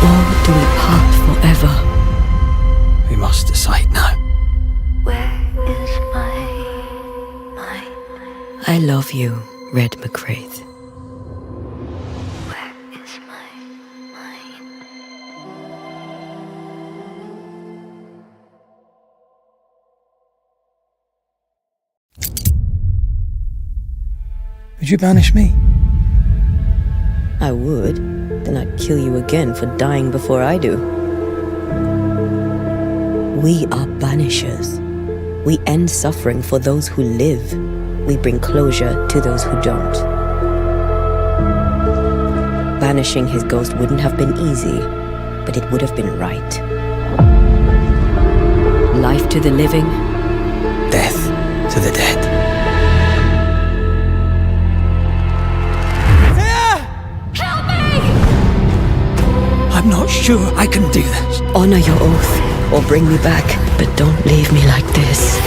Or do we part forever? We must decide now. Where is my mind? I love you, Red McCraith. Where is my mind? Would you banish me? I would, then I'd kill you again for dying before I do. We are banishers. We end suffering for those who live. We bring closure to those who don't. Banishing his ghost wouldn't have been easy, but it would have been right. Life to the living, Death to the dead. I'm not sure I can do this. honor your oath or bring me back, but don't leave me like this.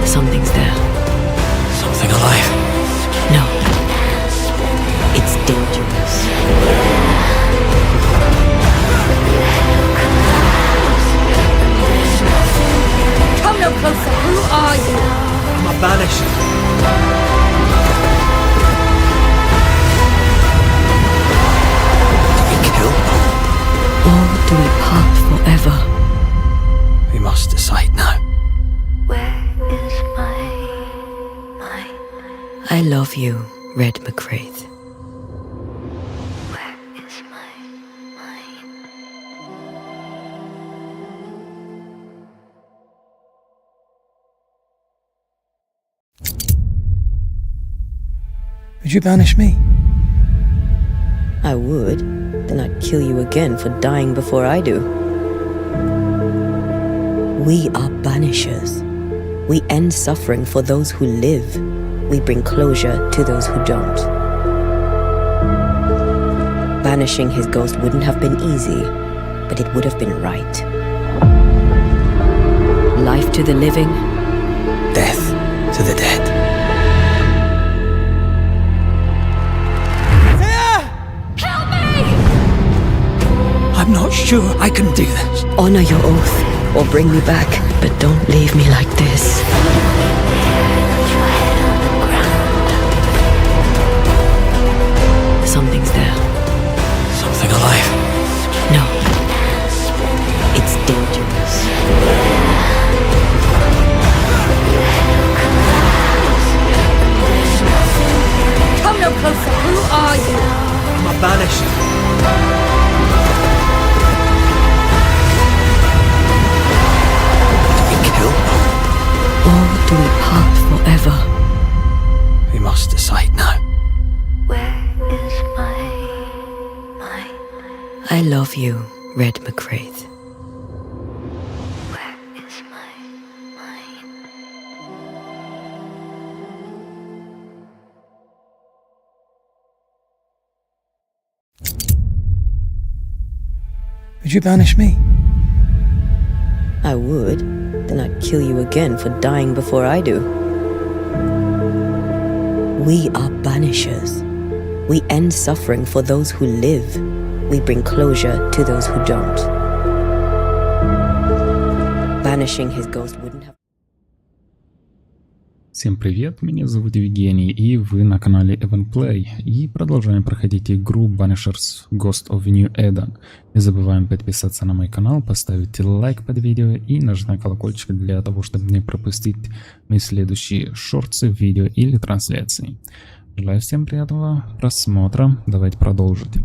Something's there. Something alive. No. It's dangerous. Come no closer. Who are you? I'm a banisher. Do we kill? Or do we part forever? We must decide now. Where is my mind? I love you, Red McCraith. Where is my mind? Would you banish me? I would, then I'd kill you again for dying before I do. We are banishers. We end suffering for those who live. We bring closure to those who don't. Banishing his ghost wouldn't have been easy, but it would have been right. Life to the living, Death to the dead. I'm not sure I can do this. honor your oath or bring me back, but don't leave me like this. Something's there. Something alive. No. It's dangerous. Come no closer. Who are you? I'm a banisher. Do we kill? Or do we part forever? We must decide now. Where is my mind? I love you, Red McCraith. Where is my mind? Would you banish me? I would, then I'd kill you again for dying before I do. We are banishers. We end suffering for those who live. We bring closure to those who don't. Banishing his ghost wouldn't have... Всем привет, меня зовут Евгений, и вы на канале Play, и продолжаем проходить игру Banishers Ghost of New Eden. Не забываем подписаться на мой канал, поставить лайк под видео и нажать колокольчик для того, чтобы не пропустить мои следующие шорты, видео или трансляции. Желаю всем приятного просмотра, давайте продолжить.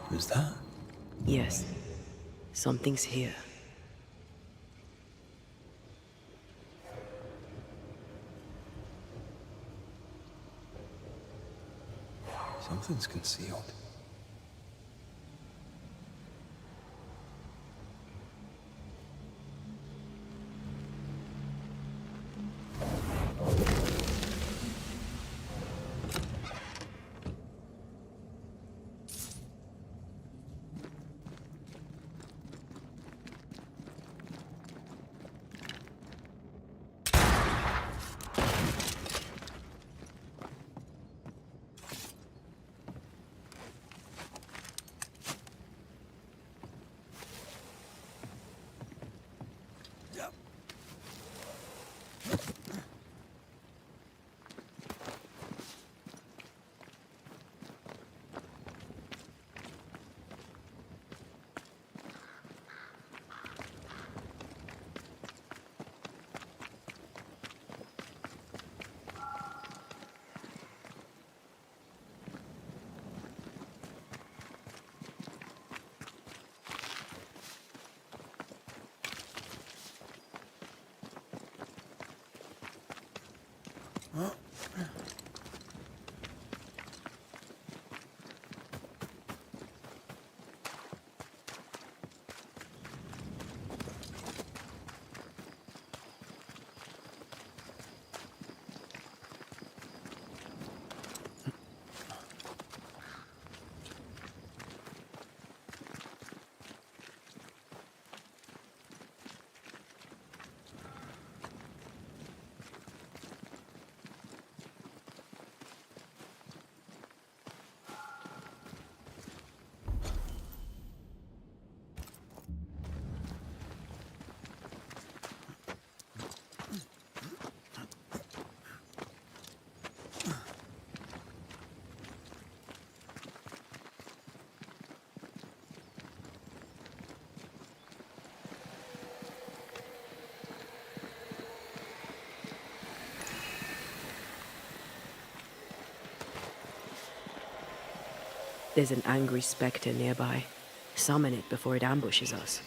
Who's that? Yes, something's here. Something's concealed. There's an angry spectre nearby. Summon it before it ambushes us.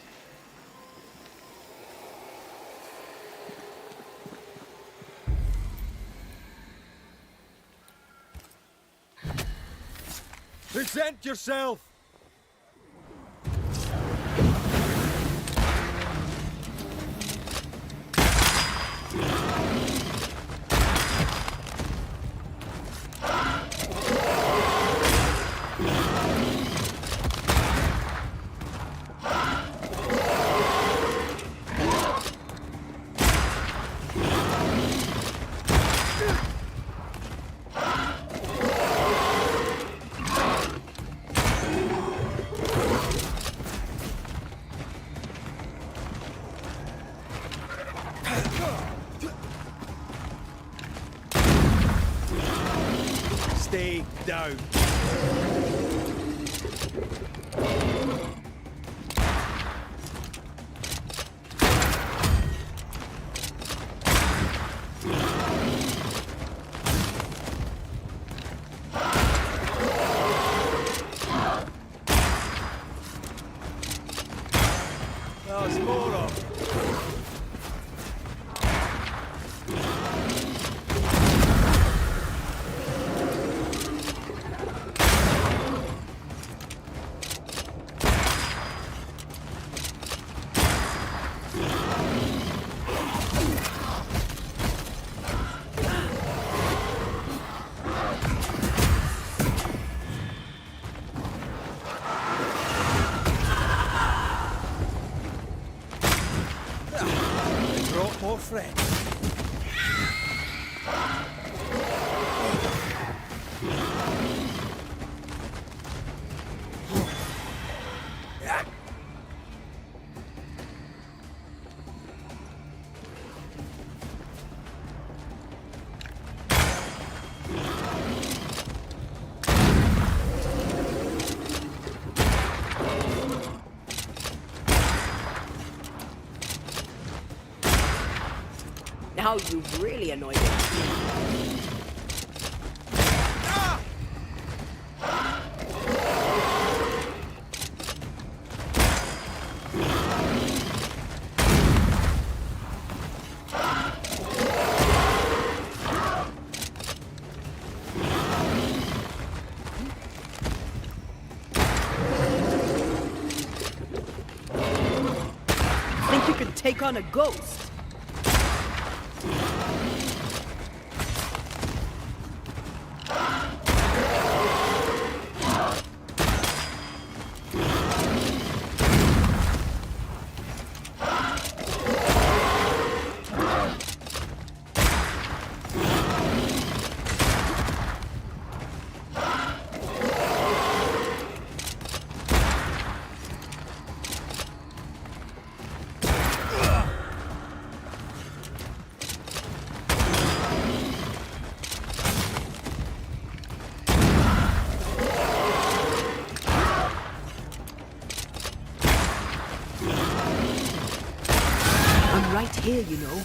Present yourself! Stay down. There's more of them. More friends. Now you've really annoyed me. took on a ghost. I'm right here, you know.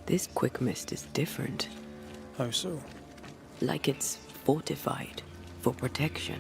This quick mist is different. How so? Like it's fortified for protection.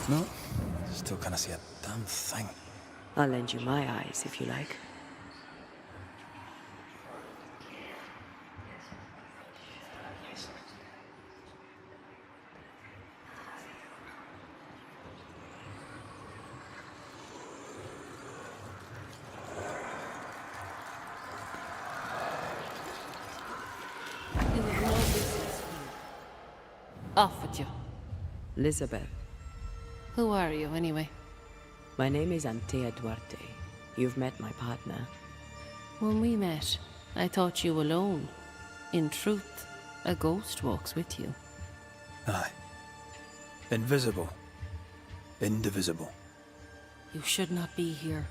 No, still can't see a damn thing. I'll lend you my eyes if you like. You have no business here. Off with you. Elizabeth, Who are you, anyway? my name is Anteya Duarte. You've met my partner. When we met, I thought you alone. In truth, a ghost walks with you. Aye. Invisible. Indivisible. You should not be here.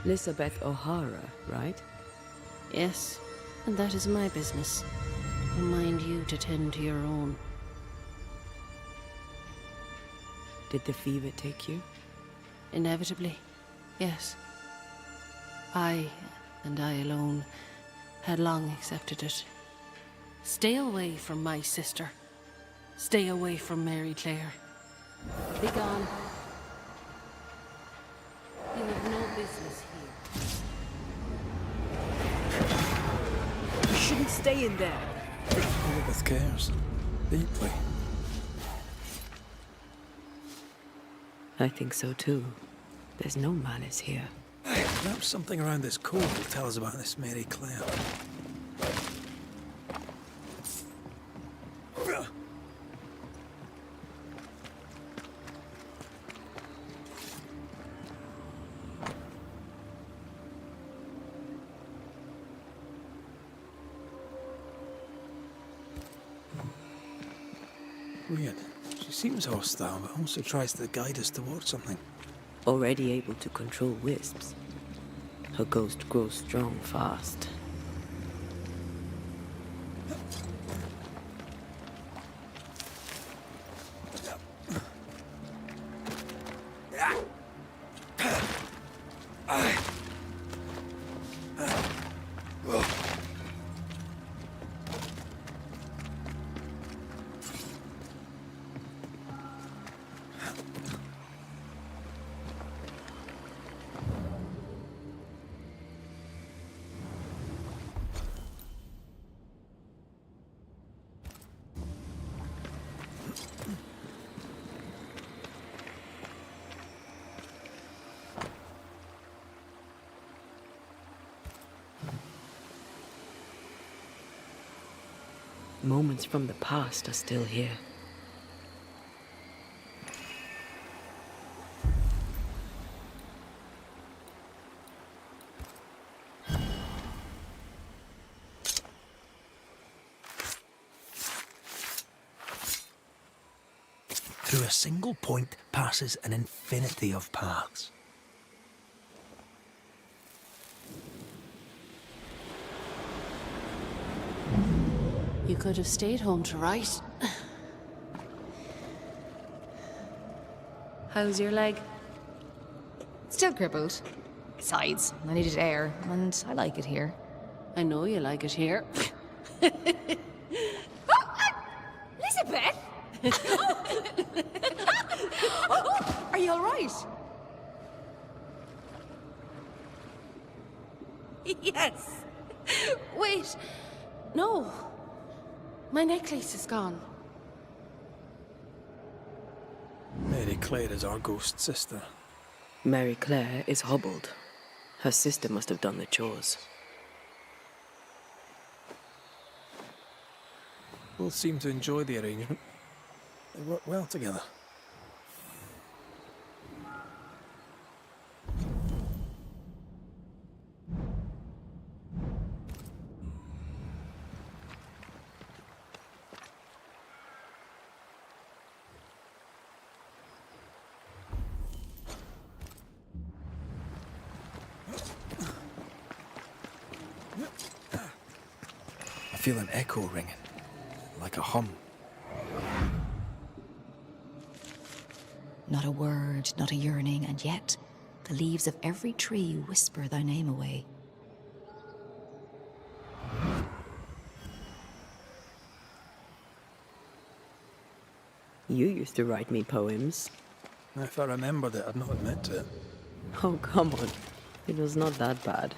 Elizabeth O'Hara, right? Yes, and that is my business. And mind you to tend to your own. Did the fever take you? Inevitably, yes. I, and I alone, had long accepted it. Stay away from my sister. Stay away from Mary Claire. Be gone. You have no business here. You shouldn't stay in there. Elizabeth cares. Deeply. I think so too. There's no malice here. Perhaps something around this cove will tell us about this Mary Claire. Weird. She seems hostile, but also tries to guide us towards something. Already able to control wisps. Her ghost grows strong fast. Moments from the past are still here. Through a single point passes an infinity of paths. You could have stayed home to write. How's your leg? Still crippled. Besides, I needed air, and I like it here. I know you like it here. Elizabeth! Are you alright? Yes. Wait. No. My necklace is gone. Mary Claire is our ghost sister. Mary Claire is hobbled. Her sister must have done the chores. Both seem to enjoy the arrangement. They work well together. I feel an echo ringing, like a hum. Not a word, not a yearning, and yet the leaves of every tree whisper thy name away. You used to write me poems. If I remembered it, I'd not admit to it. Oh, come on. It was not that bad.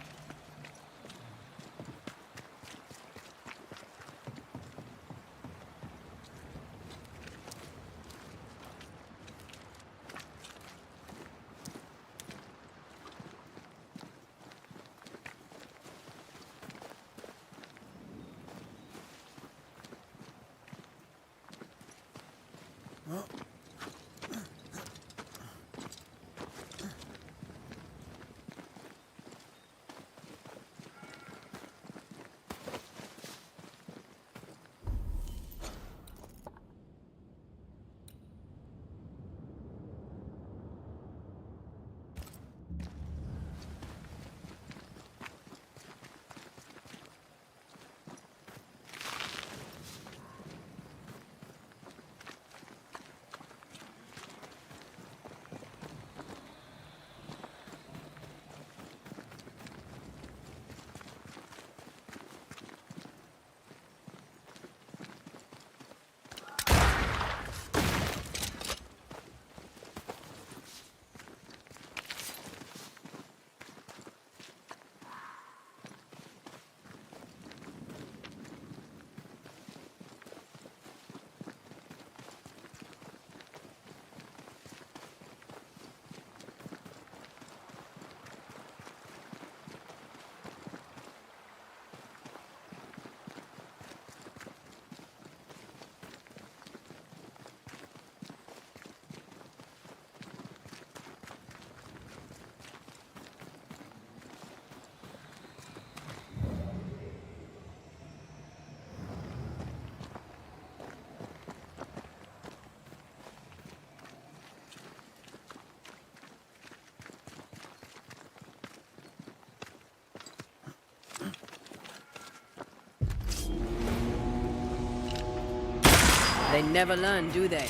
They never learn, do they?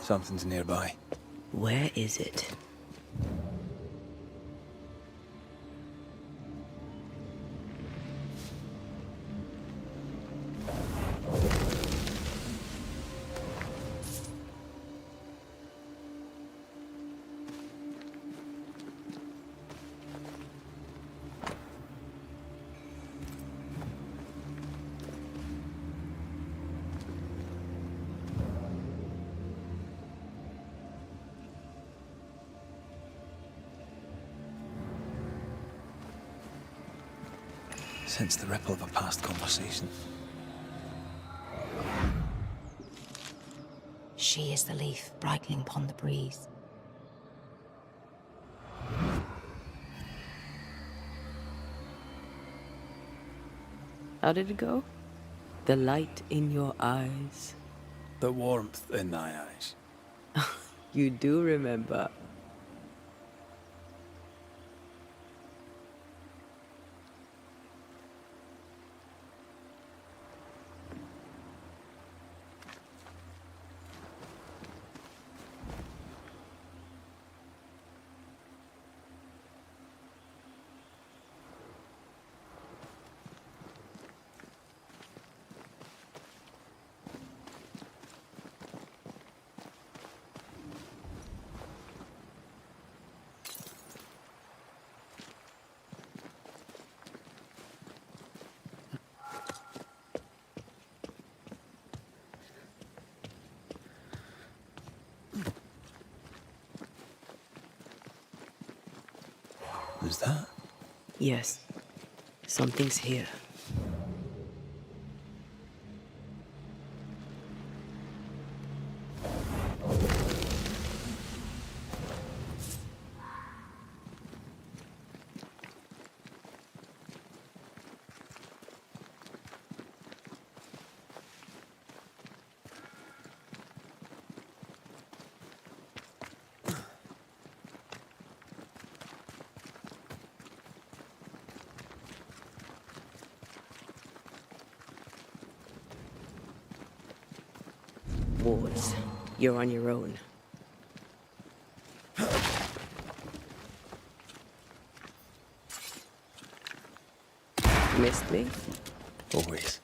Something's nearby. Where is it? Sense the ripple of a past conversation. She is the leaf brightening upon the breeze. How did it go? The light in your eyes. The warmth in thy eyes. You do remember. Who's that? Yes, something's here. Wards, you're on your own. Missed me? Always.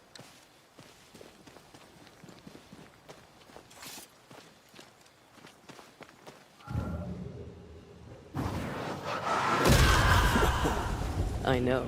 I know.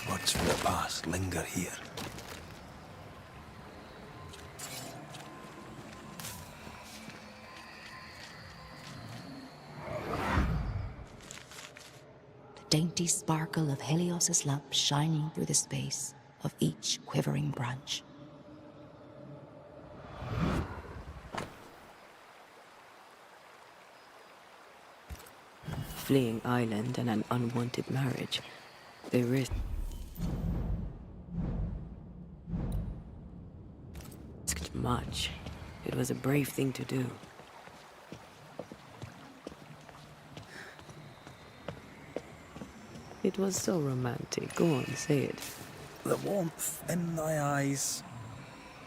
Words from the past linger here. The dainty sparkle of Helios's lamp shining through the space of each quivering branch. Fleeing island and an unwanted marriage. They risked much. It was a brave thing to do. It was so romantic. Go on, say it. The warmth in thy eyes,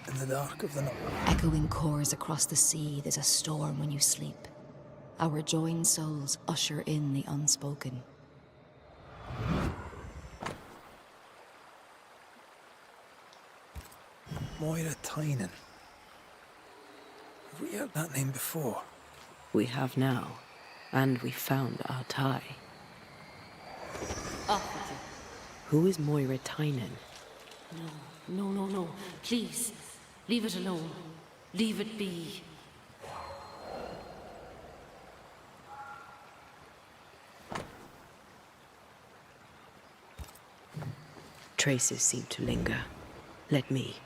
in the dark of the night. Echoing chorus across the sea, there's a storm when you sleep. Our joined souls usher in the unspoken. Moira Tynan. Have we heard that name before? We have now, and we found our tie. Who is Moira Tynan? No. Please, leave it alone. Leave it be. Traces seem to linger. Let me.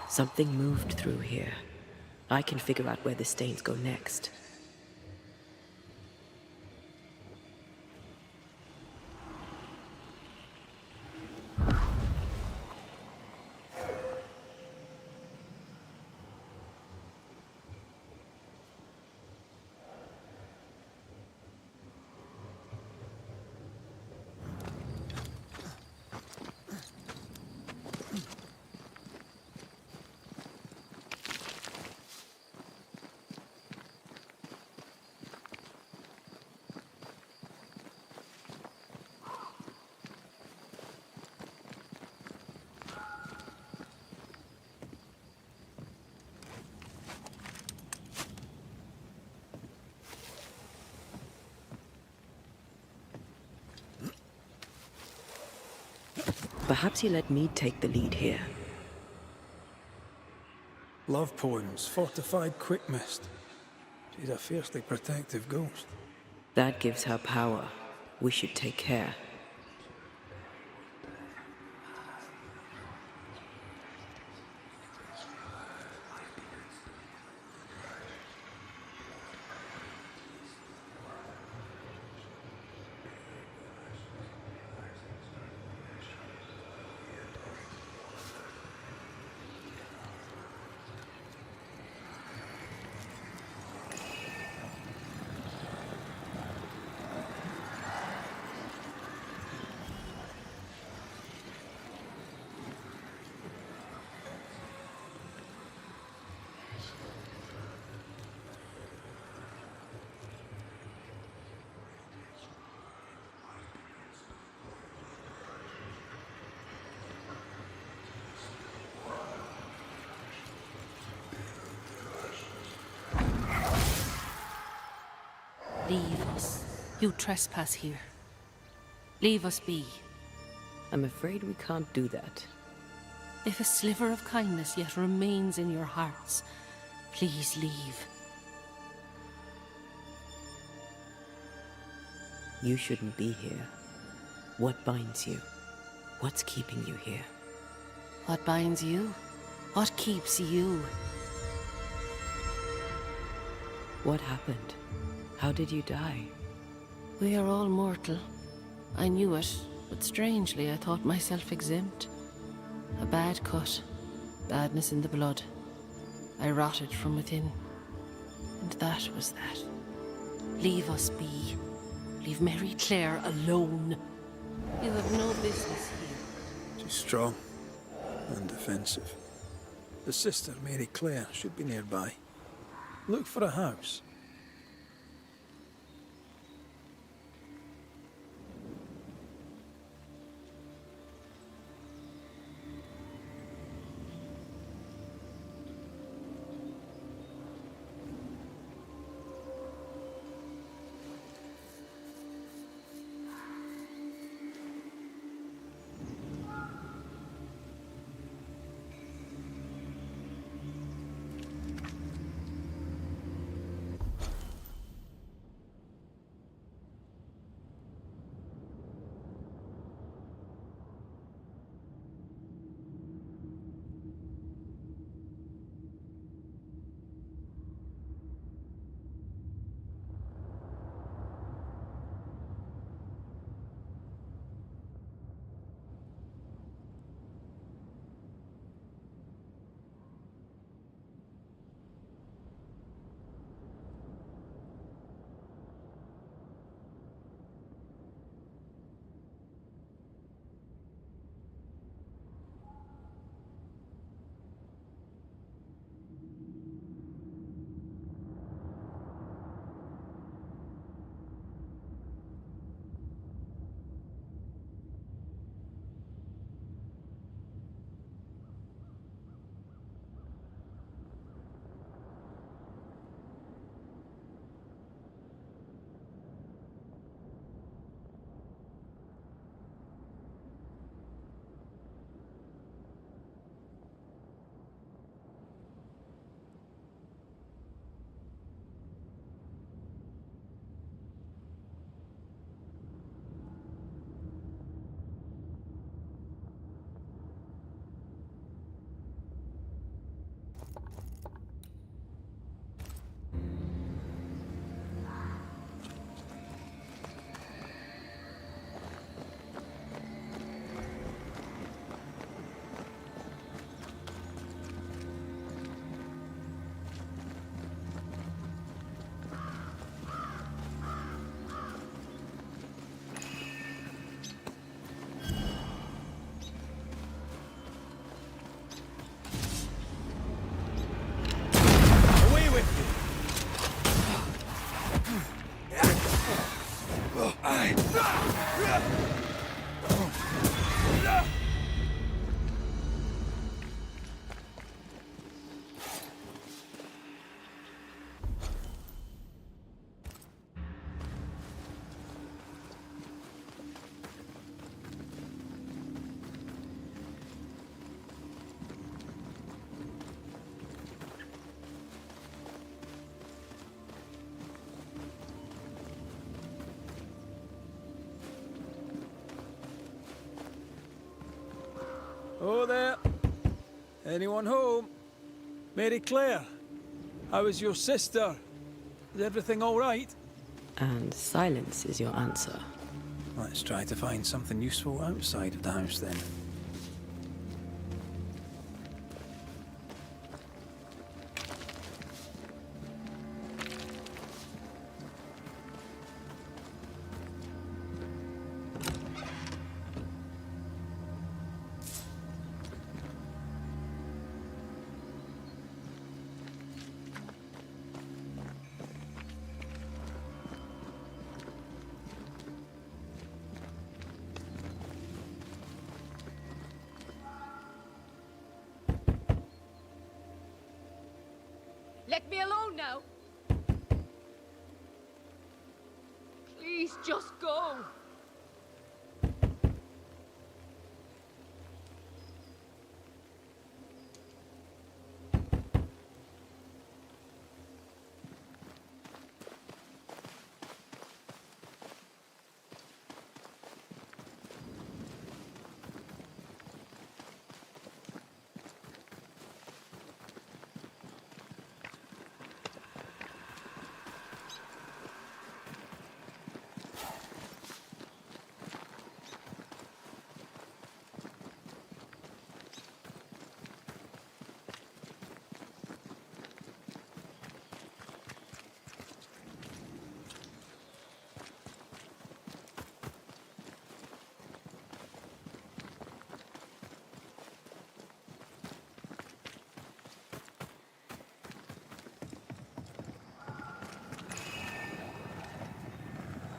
Something moved through here. I can figure out where the stains go next. Perhaps you let me take the lead here. Love poems, fortified quick mist. She's a fiercely protective ghost. That gives her power. We should take care. Leave us. You trespass here. Leave us be. I'm afraid we can't do that. If a sliver of kindness yet remains in your hearts, please leave. You shouldn't be here. What binds you? What's keeping you here? What binds you? What keeps you? What happened? How did you die? We are all mortal. I knew it, but strangely I thought myself exempt. A bad cut, badness in the blood. I rotted from within. And that was that. Leave us be. Leave Mary Claire alone. You have no business here. She's strong and defensive. The sister, Mary Claire, should be nearby. Look for a house. Oh there. Anyone home? Mary Claire, how is your sister? Is everything all right? And silence is your answer. Let's try to find something useful outside of the house then. Let me alone now. Please, just go.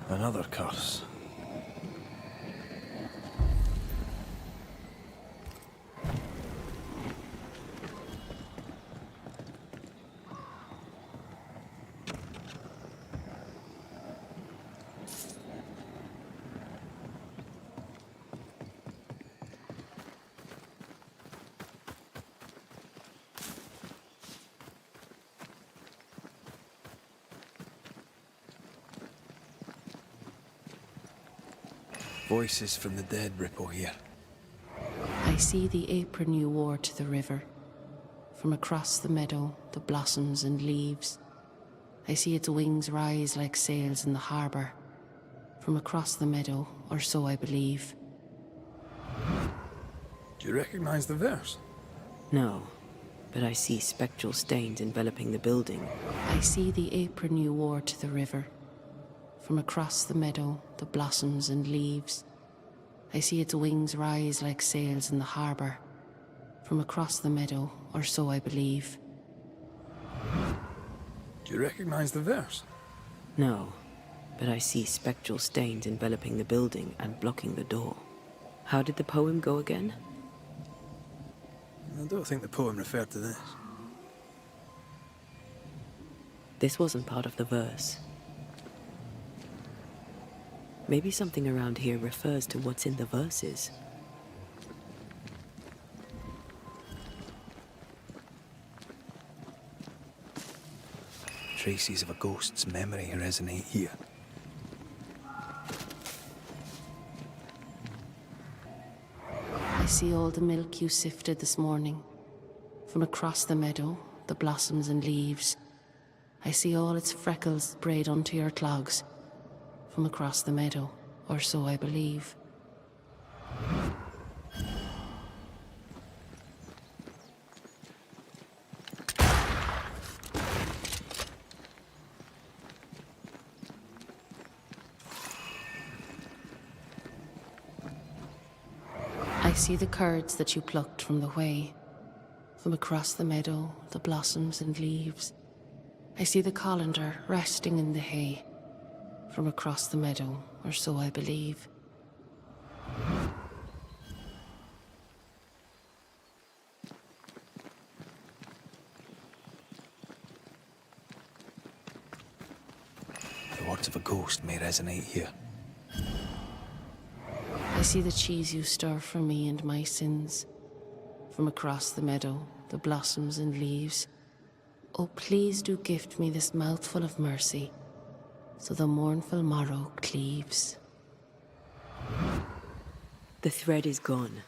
Another curse. Voices from the dead ripple here. I see the apron you wore to the river. From across the meadow, the blossoms and leaves. I see its wings rise like sails in the harbour. From across the meadow, or so I believe. Do you recognize the verse? No, but I see spectral stains enveloping the building. I see the apron you wore to the river. From across the meadow, the blossoms and leaves. I see its wings rise like sails in the harbour. From across the meadow, or so I believe. Do you recognize the verse? No, but I see spectral stains enveloping the building and blocking the door. How did the poem go again? I don't think the poem referred to this. This wasn't part of the verse. Maybe something around here refers to what's in the verses. Traces of a ghost's memory resonate here. I see all the milk you sifted this morning. From across the meadow, the blossoms and leaves. I see all its freckles braid onto your clogs. From across the meadow, or so I believe. I see the curds that you plucked from the way. From across the meadow, the blossoms and leaves. I see the colander resting in the hay. From across the meadow, or so I believe. The words of a ghost may resonate here. I see the cheese you stir for me and my sins. From across the meadow, the blossoms and leaves. Oh, please do gift me this mouthful of mercy, so the mournful morrow cleaves. The thread is gone.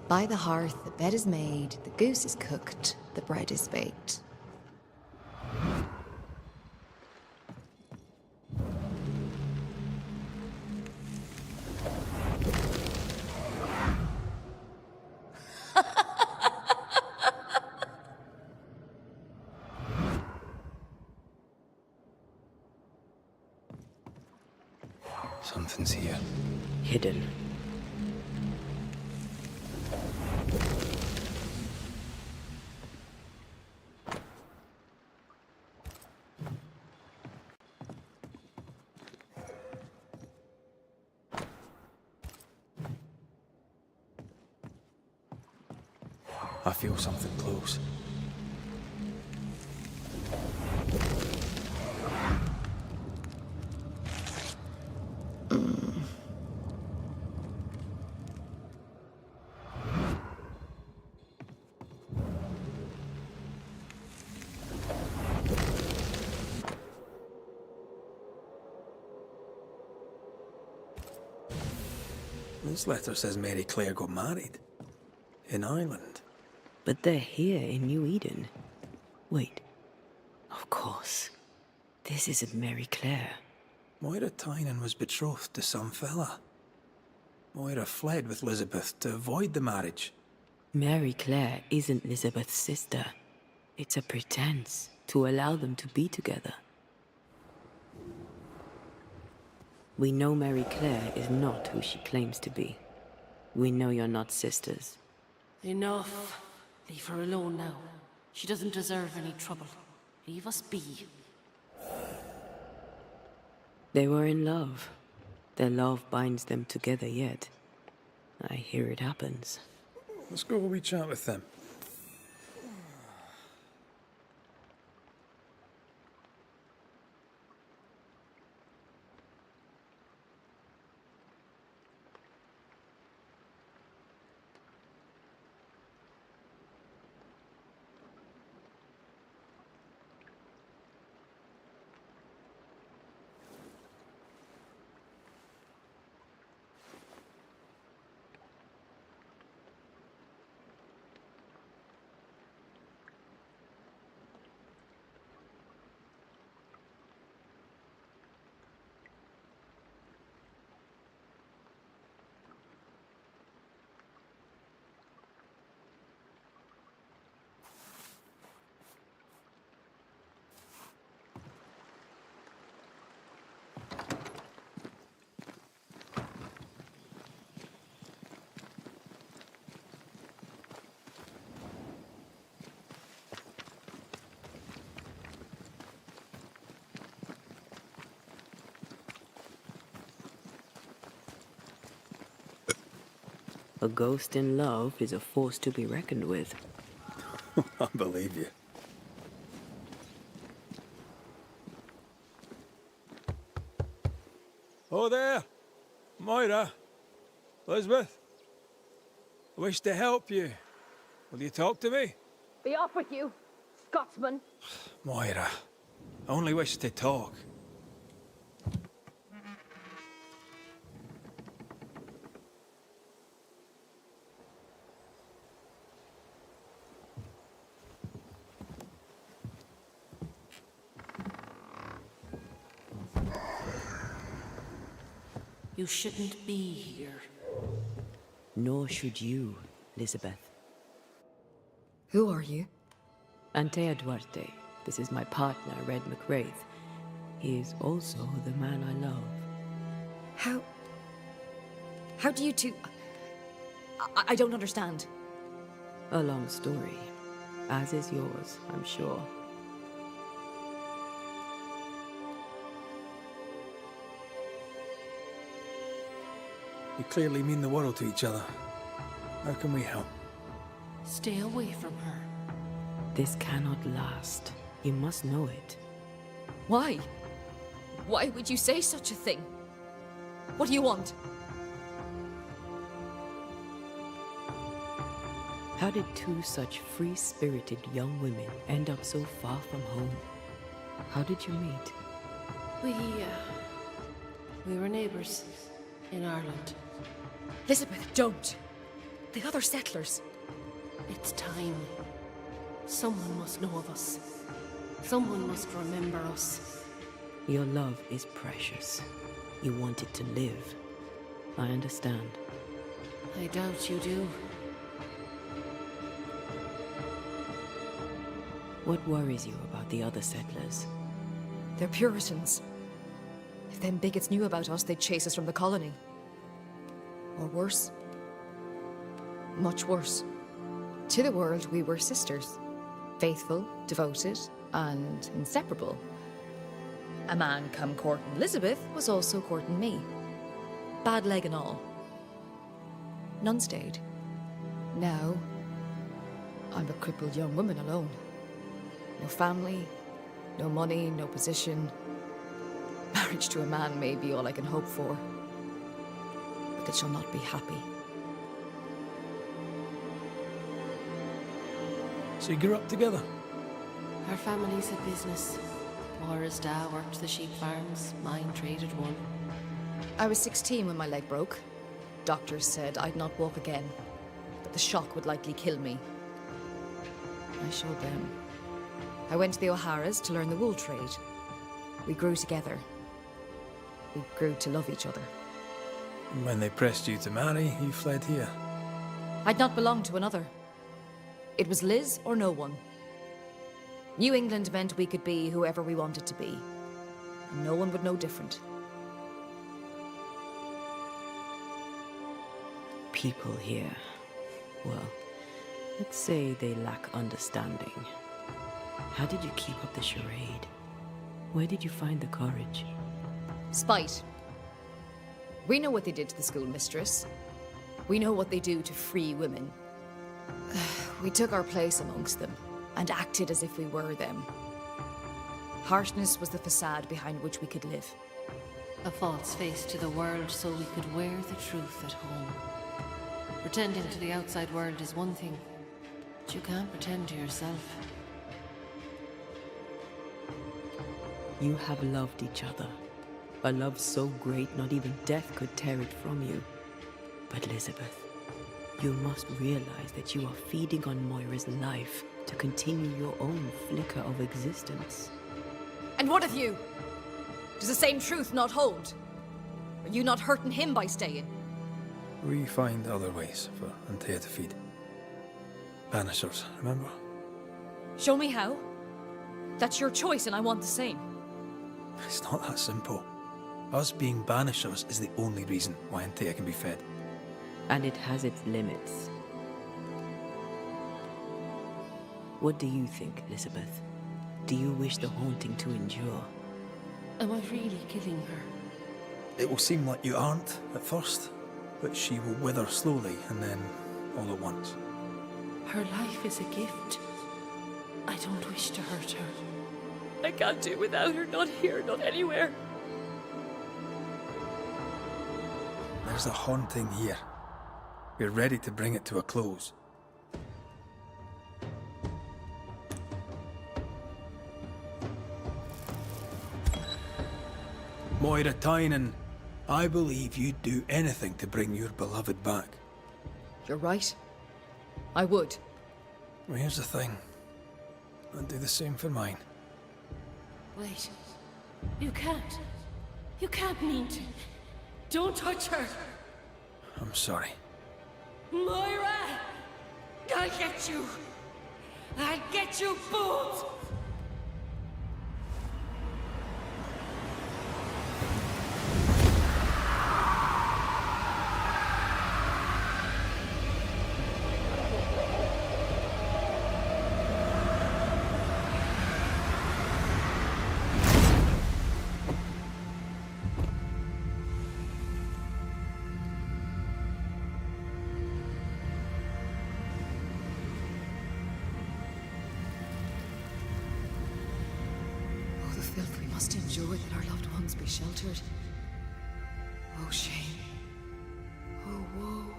By the hearth, the bed is made, the goose is cooked, the bread is baked. Something's here. Hidden. I feel something close. This letter says Mary Claire got married. In Ireland. But they're here in New Eden. Wait. Of course. This isn't Mary Claire. Moira Tynan was betrothed to some fella. Moira fled with Elizabeth to avoid the marriage. Mary Claire isn't Elizabeth's sister. It's a pretense to allow them to be together. We know Mary Claire is not who she claims to be. We know you're not sisters. Enough. Leave her alone now. She doesn't deserve any trouble. Leave us be. They were in love. Their love binds them together yet. I hear it happens. Let's go have a wee chat with them. A ghost in love is a force to be reckoned with. I believe you. Oh there! Moira! Elizabeth! I wish to help you. Will you talk to me? Be off with you, Scotsman. Moira, I only wish to talk. You shouldn't be here. Nor should you, Elizabeth. Who are you? Anteya Duarте. This is my partner, Red McWraith. He is also the man I love. How do you two... I don't understand. A long story. As is yours, I'm sure. You clearly mean the world to each other. How can we help? Stay away from her. This cannot last. You must know it. Why? Why would you say such a thing? What do you want? How did two such free-spirited young women end up so far from home? How did you meet? We were neighbors in Ireland. Elizabeth, don't. The other settlers. It's time. Someone must know of us. Someone must remember us. Your love is precious. You want it to live. I understand. I doubt you do. What worries you about the other settlers? They're Puritans. If them bigots knew about us, they'd chase us from the colony. Or worse. Much worse. To the world, we were sisters. Faithful, devoted, and inseparable. A man come courting Elizabeth was also courting me. Bad leg and all. None stayed. Now, I'm a crippled young woman alone. No family, no money, no position. Marriage to a man may be all I can hope for. But it shall not be happy. So you grew up together? Our families had business. Maura's dad worked the sheep farms, mine traded one. I was 16 when my leg broke. Doctors said I'd not walk again, that the shock would likely kill me. I showed them. I went to the O'Hara's to learn the wool trade. We grew together. We grew to love each other. And when they pressed you to marry, you fled here. I'd not belonged to another. It was Liz or no one. New England meant we could be whoever we wanted to be. And no one would know different. People here, well, let's say they lack understanding. How did you keep up the charade? Where did you find the courage? Spite. We know what they did to the schoolmistress. We know what they do to free women. We took our place amongst them and acted as if we were them. Harshness was the facade behind which we could live. A false face to the world so we could wear the truth at home. Pretending to the outside world is one thing, but you can't pretend to yourself. You have loved each other. A love so great not even death could tear it from you. But Elizabeth, you must realize that you are feeding on Moira's life to continue your own flicker of existence. And what of you? Does the same truth not hold? Are you not hurting him by staying? We find other ways for Antея to feed. Banishers, remember? Show me how. That's your choice and I want the same. It's not that simple. Us being Banishers is the only reason why Antея can be fed. And it has its limits. What do you think, Elizabeth? Do you wish the haunting to endure? Am I really killing her? It will seem like you aren't at first, but she will wither slowly and then all at once. Her life is a gift. I don't wish to hurt her. I can't do without her, not here, not anywhere. There's a haunting here. We're ready to bring it to a close. Moira Tynan, I believe you'd do anything to bring your beloved back. You're right. I would. Well, here's the thing. I'd do the same for mine. Wait. You can't. You can't mean to. Don't touch her. I'm sorry. Moira! I'll get you. I'll get you both. Filth we must endure that our loved ones be sheltered. Oh, shame. Oh, woe.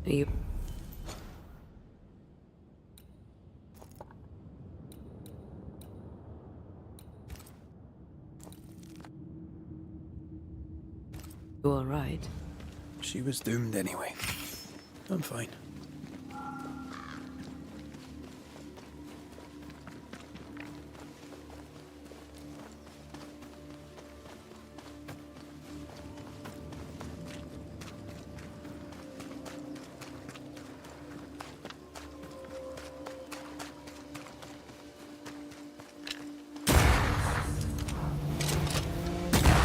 You... You all right? She was doomed anyway. I'm fine.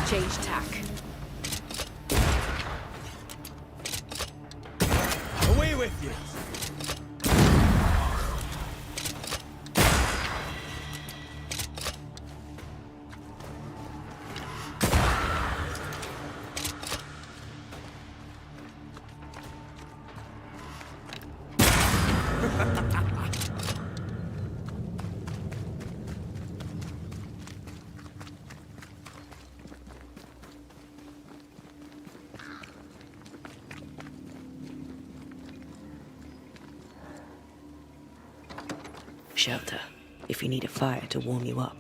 Change tack. Away with you! Shelter, if you need a fire to warm you up.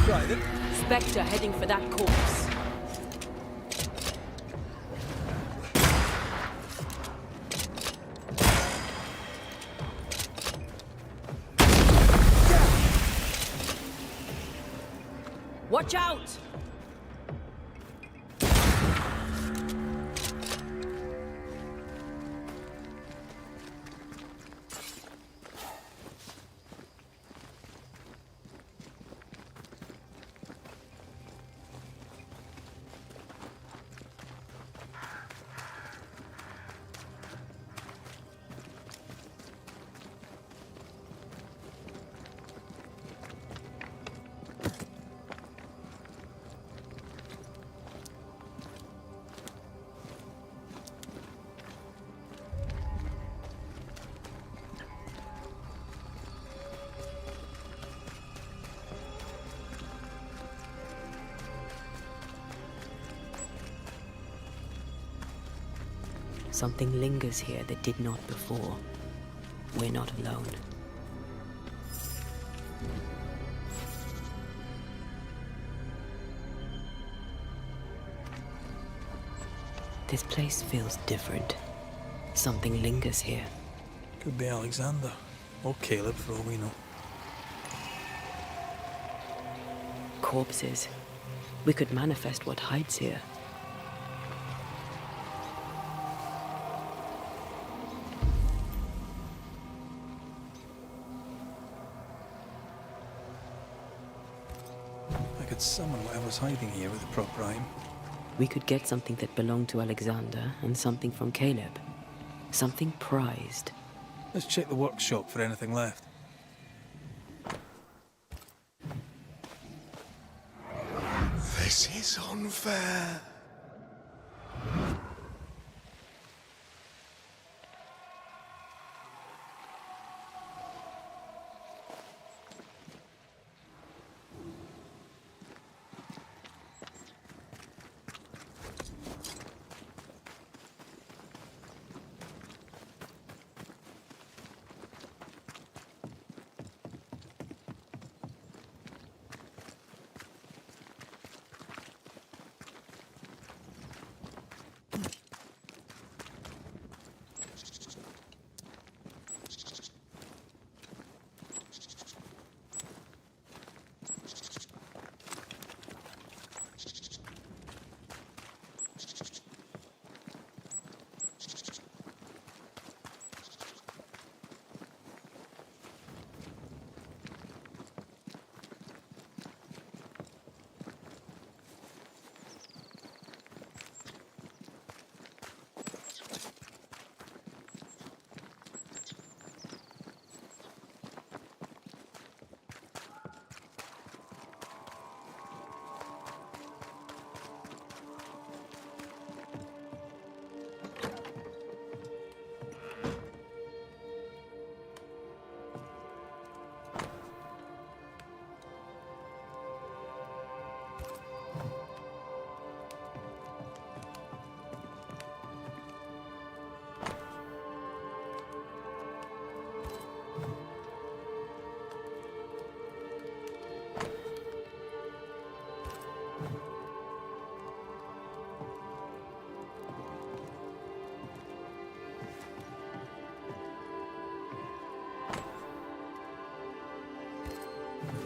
Right then. Spectre heading for that corpse. Watch out! Something lingers here that did not before. We're not alone. This place feels different. Something lingers here. Could be Alexander. Or Caleb, for all we know. Corpses. We could manifest what hides here. I could summon whatever's hiding here with a proper aim. We could get something that belonged to Alexander and something from Caleb. Something prized. Let's check the workshop for anything left. This is unfair.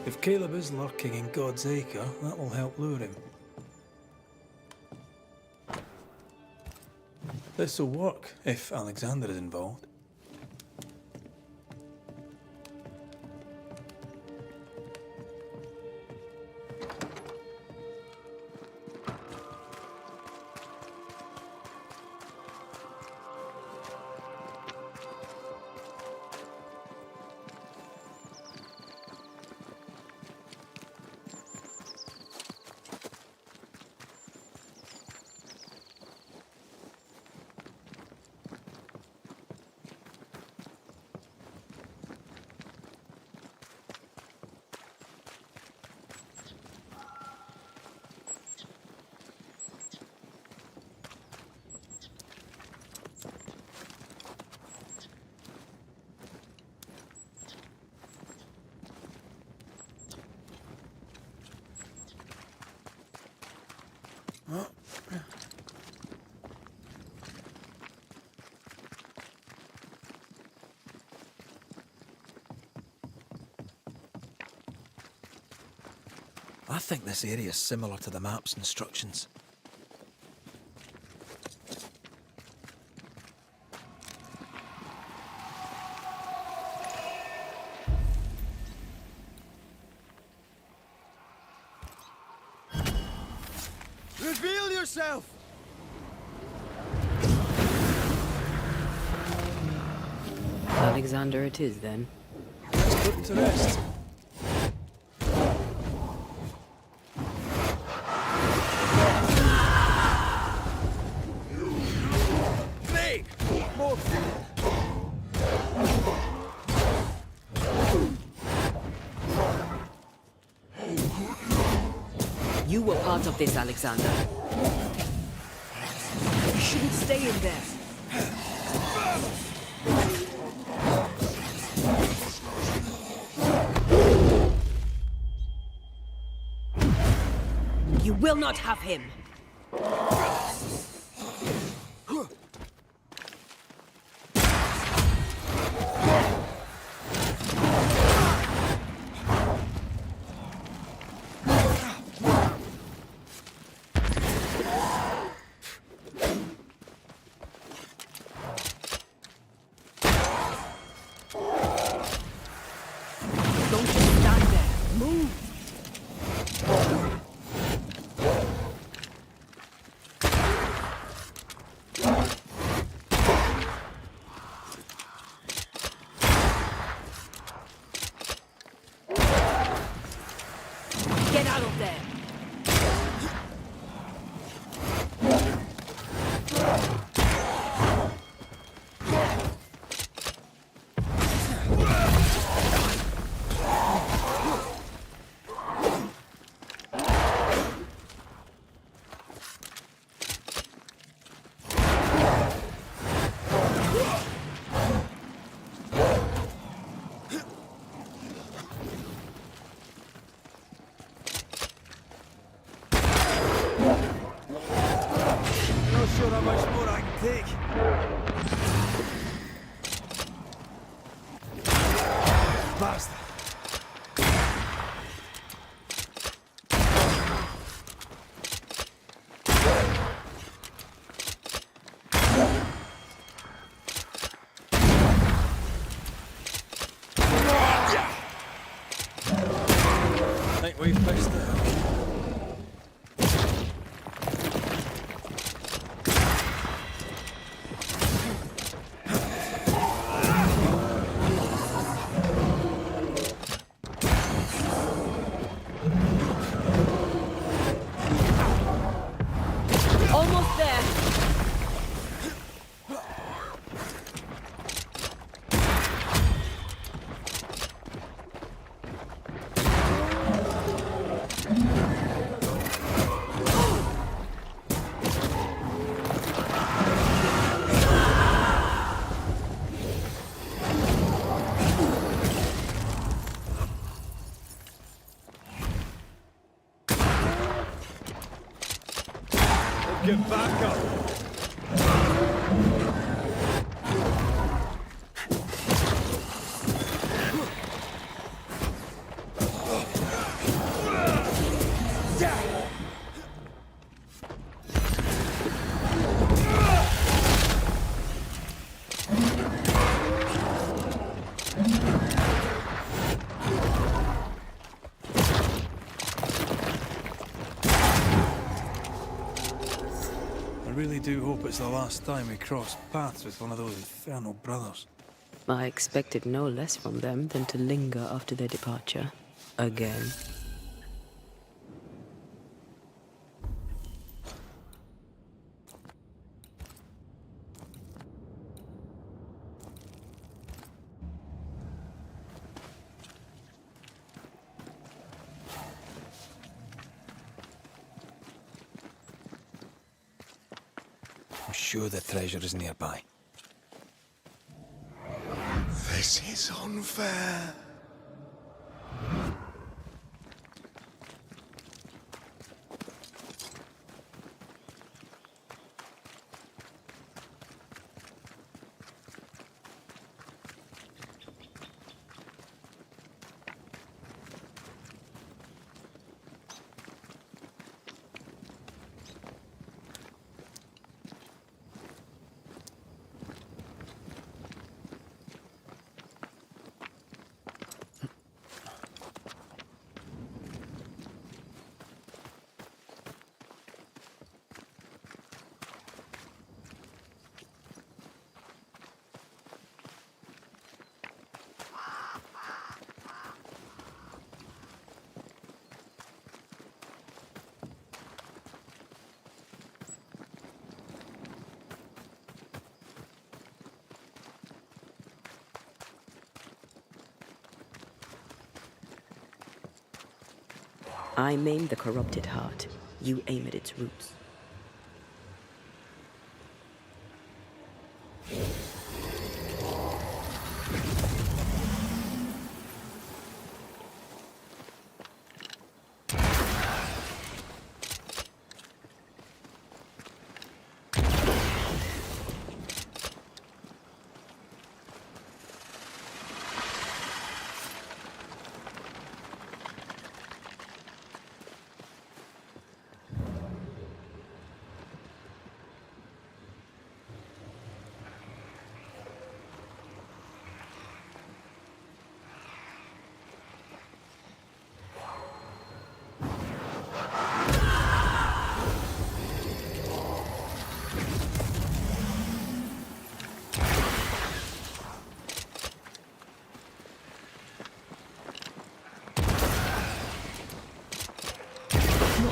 If Caleb is lurking in God's acre, that will help lure him. This will work if Alexander is involved. I think this area is similar to the map's instructions. Reveal yourself! Alexander it is, then. Let's put him to rest. You were part of this, Alexander. You shouldn't stay in there. You will not have him. Don't just stand there. Move. Get out of there. Not sure how much more I can take. Basta. I think we've fixed it. Almost there. Get back up. do hope it's the last time we cross paths with one of those infernal brothers. I expected no less from them than to linger after their departure. Again. I'm sure the treasure is nearby. This is unfair. I maim the corrupted heart. You aim at its roots.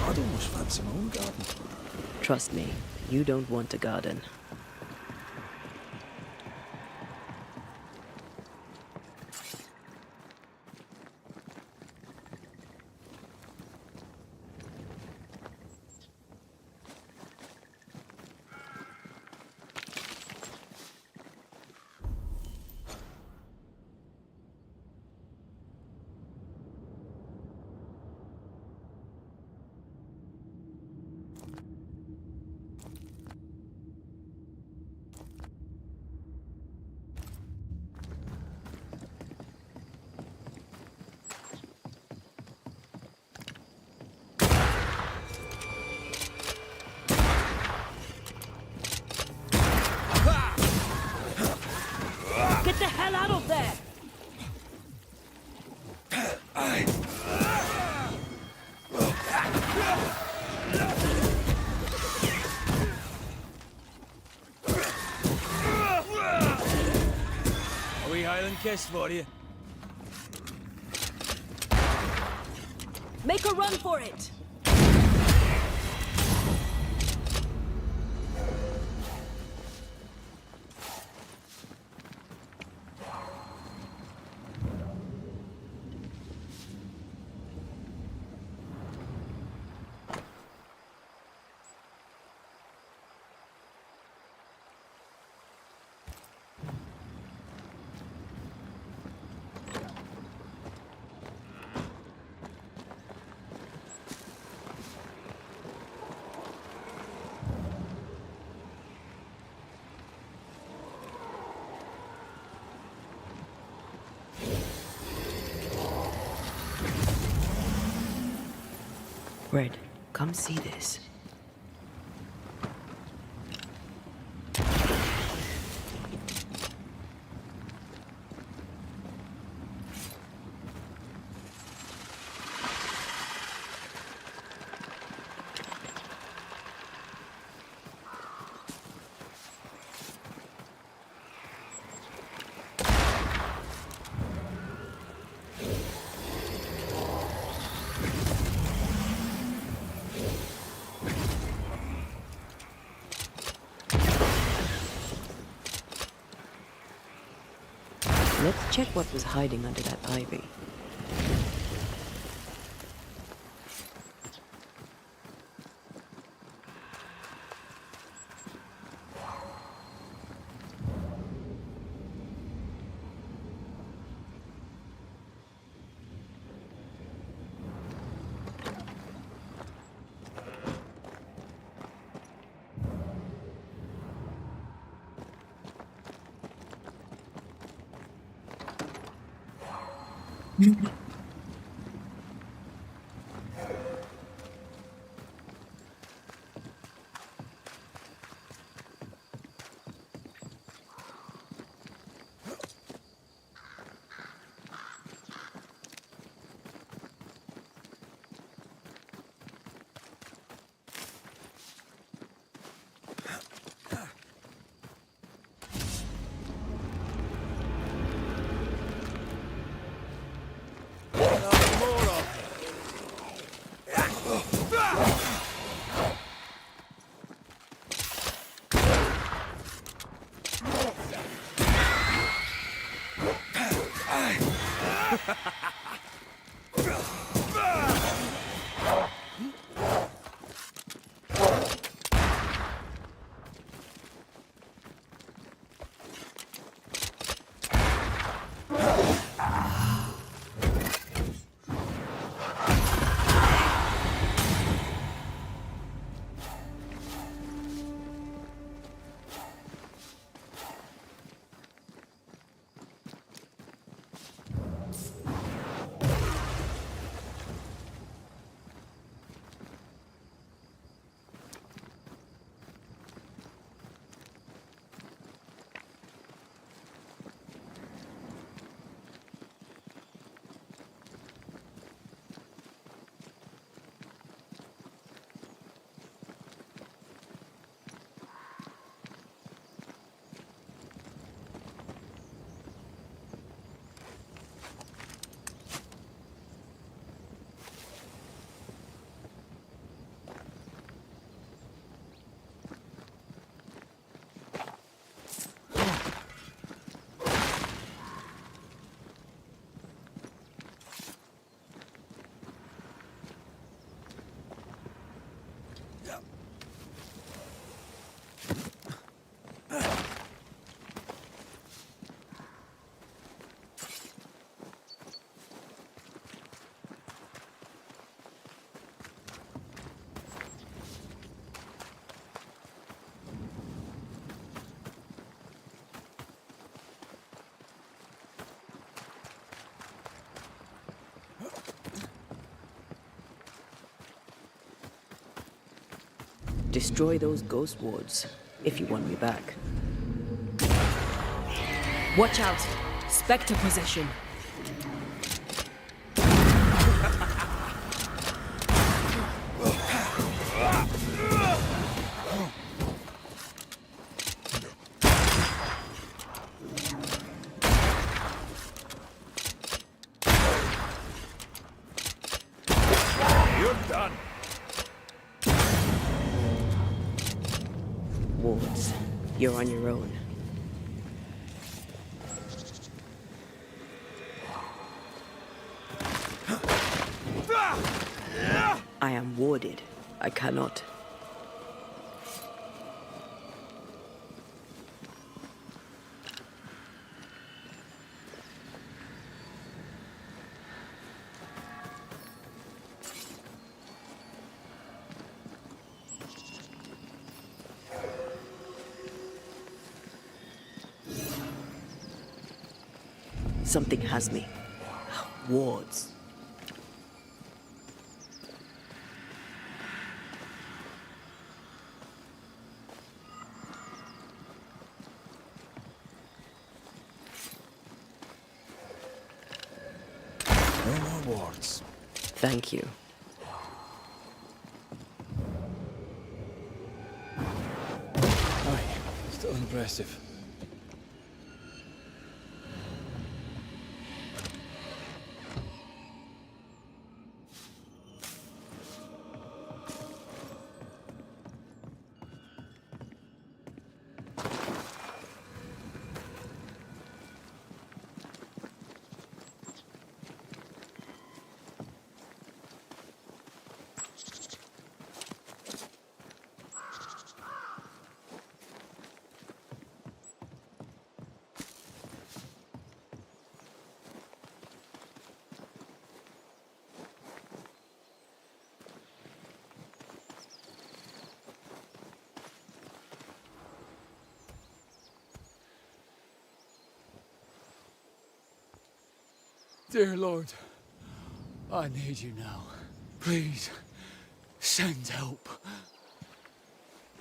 I'd almost fancy my own garden. Trust me, you don't want a garden. Get the hell out of there! A wee Highland kiss for you. Make a run for it! Red, come see this. Let's check what was hiding under that ivy. Destroy those ghost wards if you want me back. Watch out! Spectre possession. You're done. Wards, you're on your own. I am warded. I cannot. Something has me. Wards. No more wards. Thank you. Aye, still impressive. Dear Lord, I need you now. Please, send help.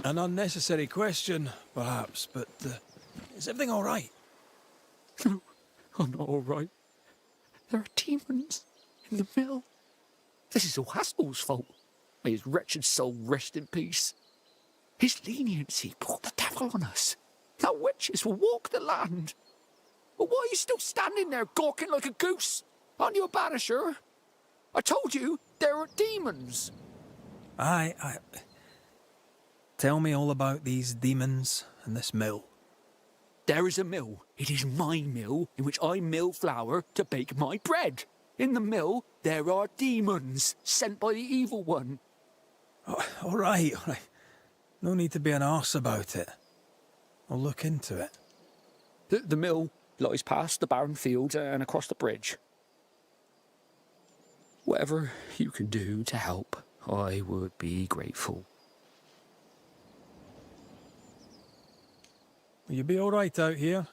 An unnecessary question, perhaps, but is everything all right? No, I'm not all right. There are demons in the mill. This is all Haskell's fault. May his wretched soul rest in peace. His leniency brought the devil on us. Now witches will walk the land. But why are you still standing there gawking like a goose? Aren't you a banisher? I told you there are demons. I... Tell me all about these demons and this mill. There is a mill. It is my mill in which I mill flour to bake my bread. In the mill, there are demons sent by the evil one. Oh, all right. No need to be an arse about it. I'll look into it. The mill lies past the barren fields and across the bridge. Whatever you can do to help, I would be grateful. Will you be all right out here?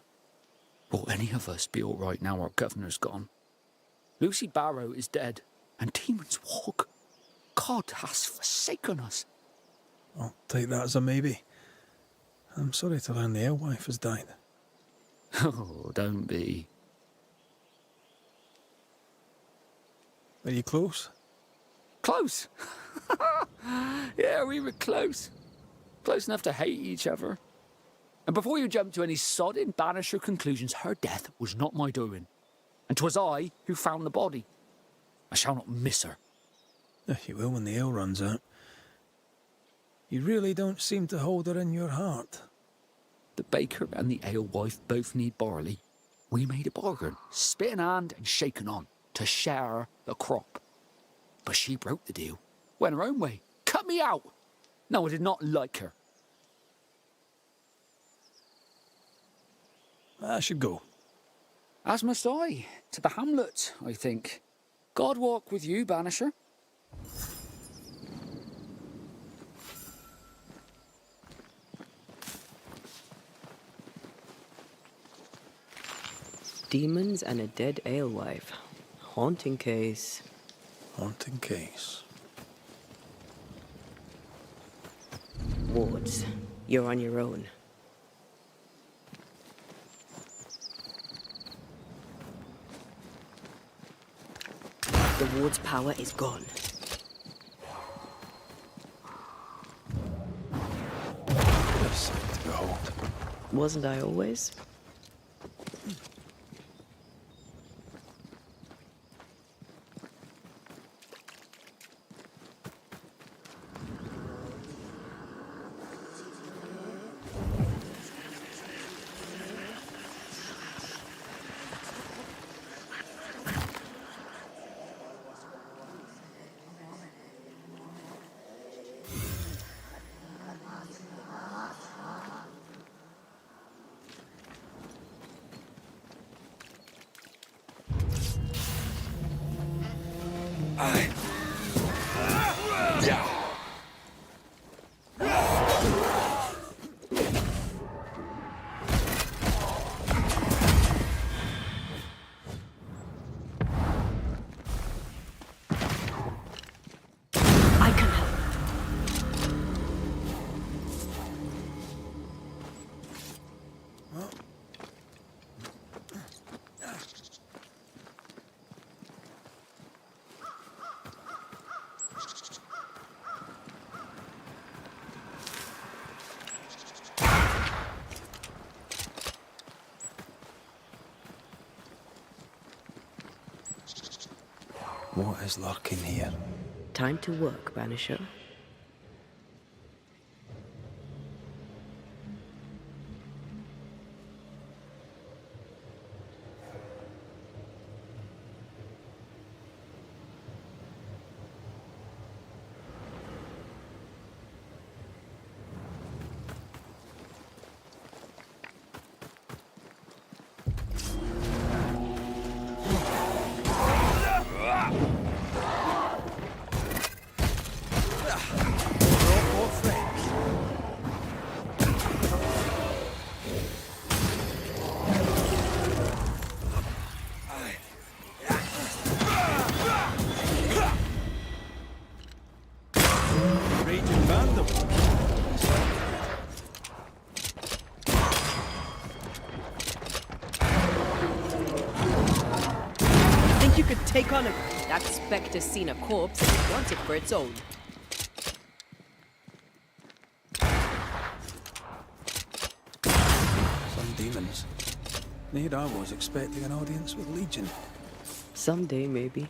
Will any of us be all right now our governor's gone? Lucy Barrow is dead, and demons walk. God has forsaken us. I'll take that as a maybe. I'm sorry to learn the alewife has died. Oh, don't be. Are you close? Close? Yeah, we were close. Close enough to hate each other. And before you jump to any sodding banisher conclusions, her death was not my doing. And 'twas I who found the body. I shall not miss her. You will when the ale runs out. You really don't seem to hold her in your heart. The baker and the alewife both need barley. We made a bargain, spit in hand and shaken on, to share the crop. But she broke the deal, went her own way, cut me out. No, I did not like her. I should go. As must I, to the hamlet, I think. God walk with you, banisher. Demons and a dead alewife. Haunting case. Haunting case. Wards, you're on your own. The ward's power is gone. A sight to behold. Wasn't I always? What is lurking here? Time to work, Banisher. could take on a... That specter's seen a corpse and it wants it for its own. Some demons. Here I was expecting an audience with Legion. Someday, maybe.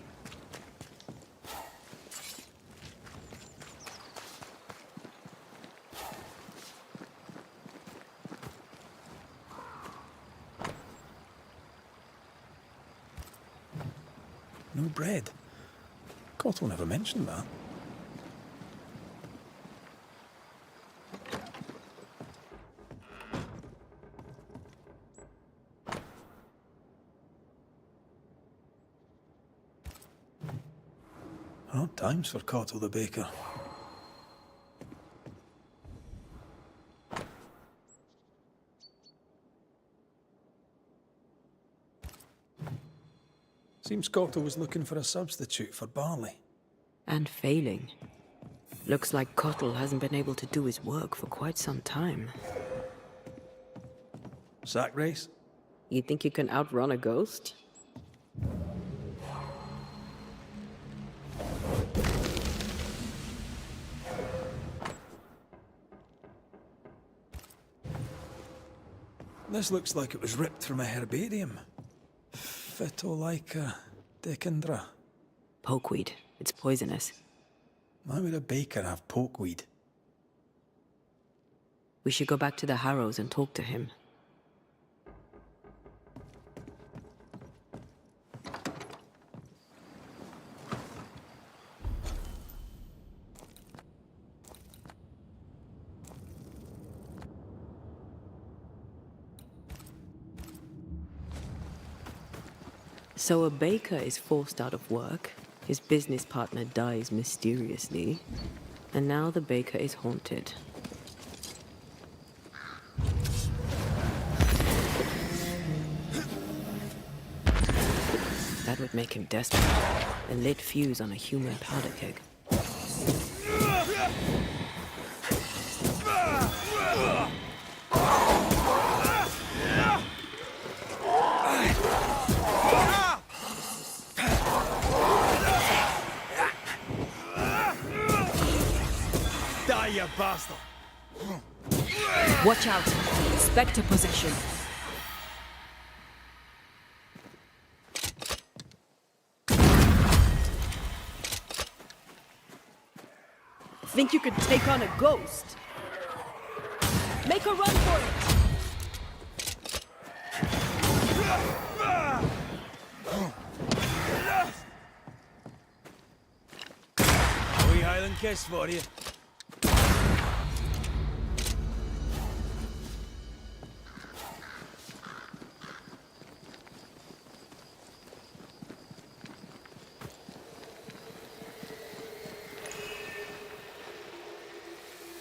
No bread. Cottle never mentioned that. Hard times for Cottle the baker. Seems Cottle was looking for a substitute for barley. And failing. Looks like Cottle hasn't been able to do his work for quite some time. Sack race? You think you can outrun a ghost? This looks like it was ripped from a herbarium. Phytolaica decandra. Pokeweed. It's poisonous. Why would a baker have pokeweed? We should go back to the Harrows and talk to him. So a baker is forced out of work, his business partner dies mysteriously, and now the baker is haunted. That would make him desperate. A lit fuse on a human powder keg. Die, you bastard! Watch out! Spectre possession. Think you could take on a ghost? Make a run for it! A wee Highland kiss for you.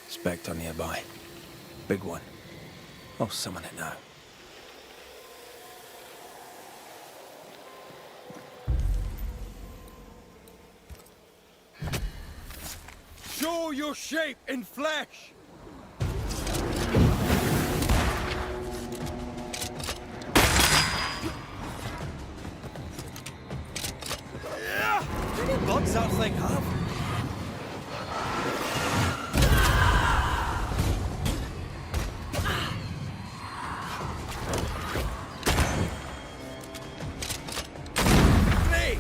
Spectre nearby. Big one. I'll summon it now. Show your shape in flesh! How many bugs that thing have? Great!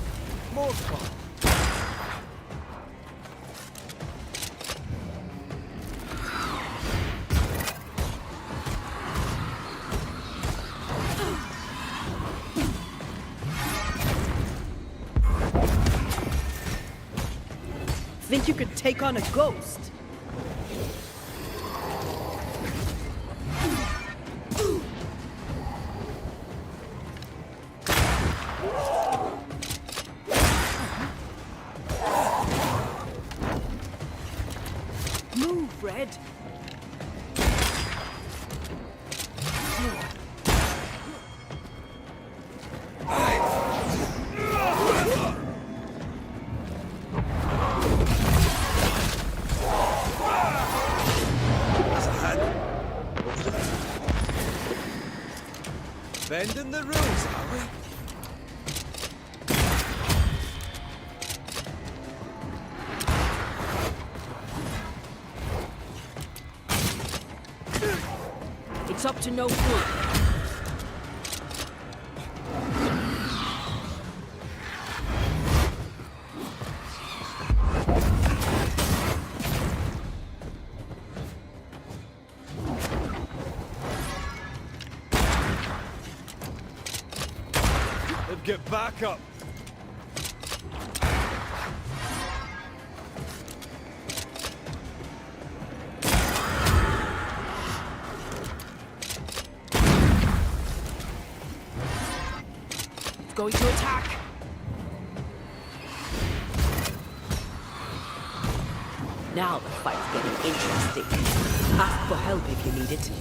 More fun! Think you could take on a ghost? Move, Red. Bending the rules, are we? It's up to no good. They've got backup. Going to attack. Now the fight's getting interesting. Ask for help if you need it.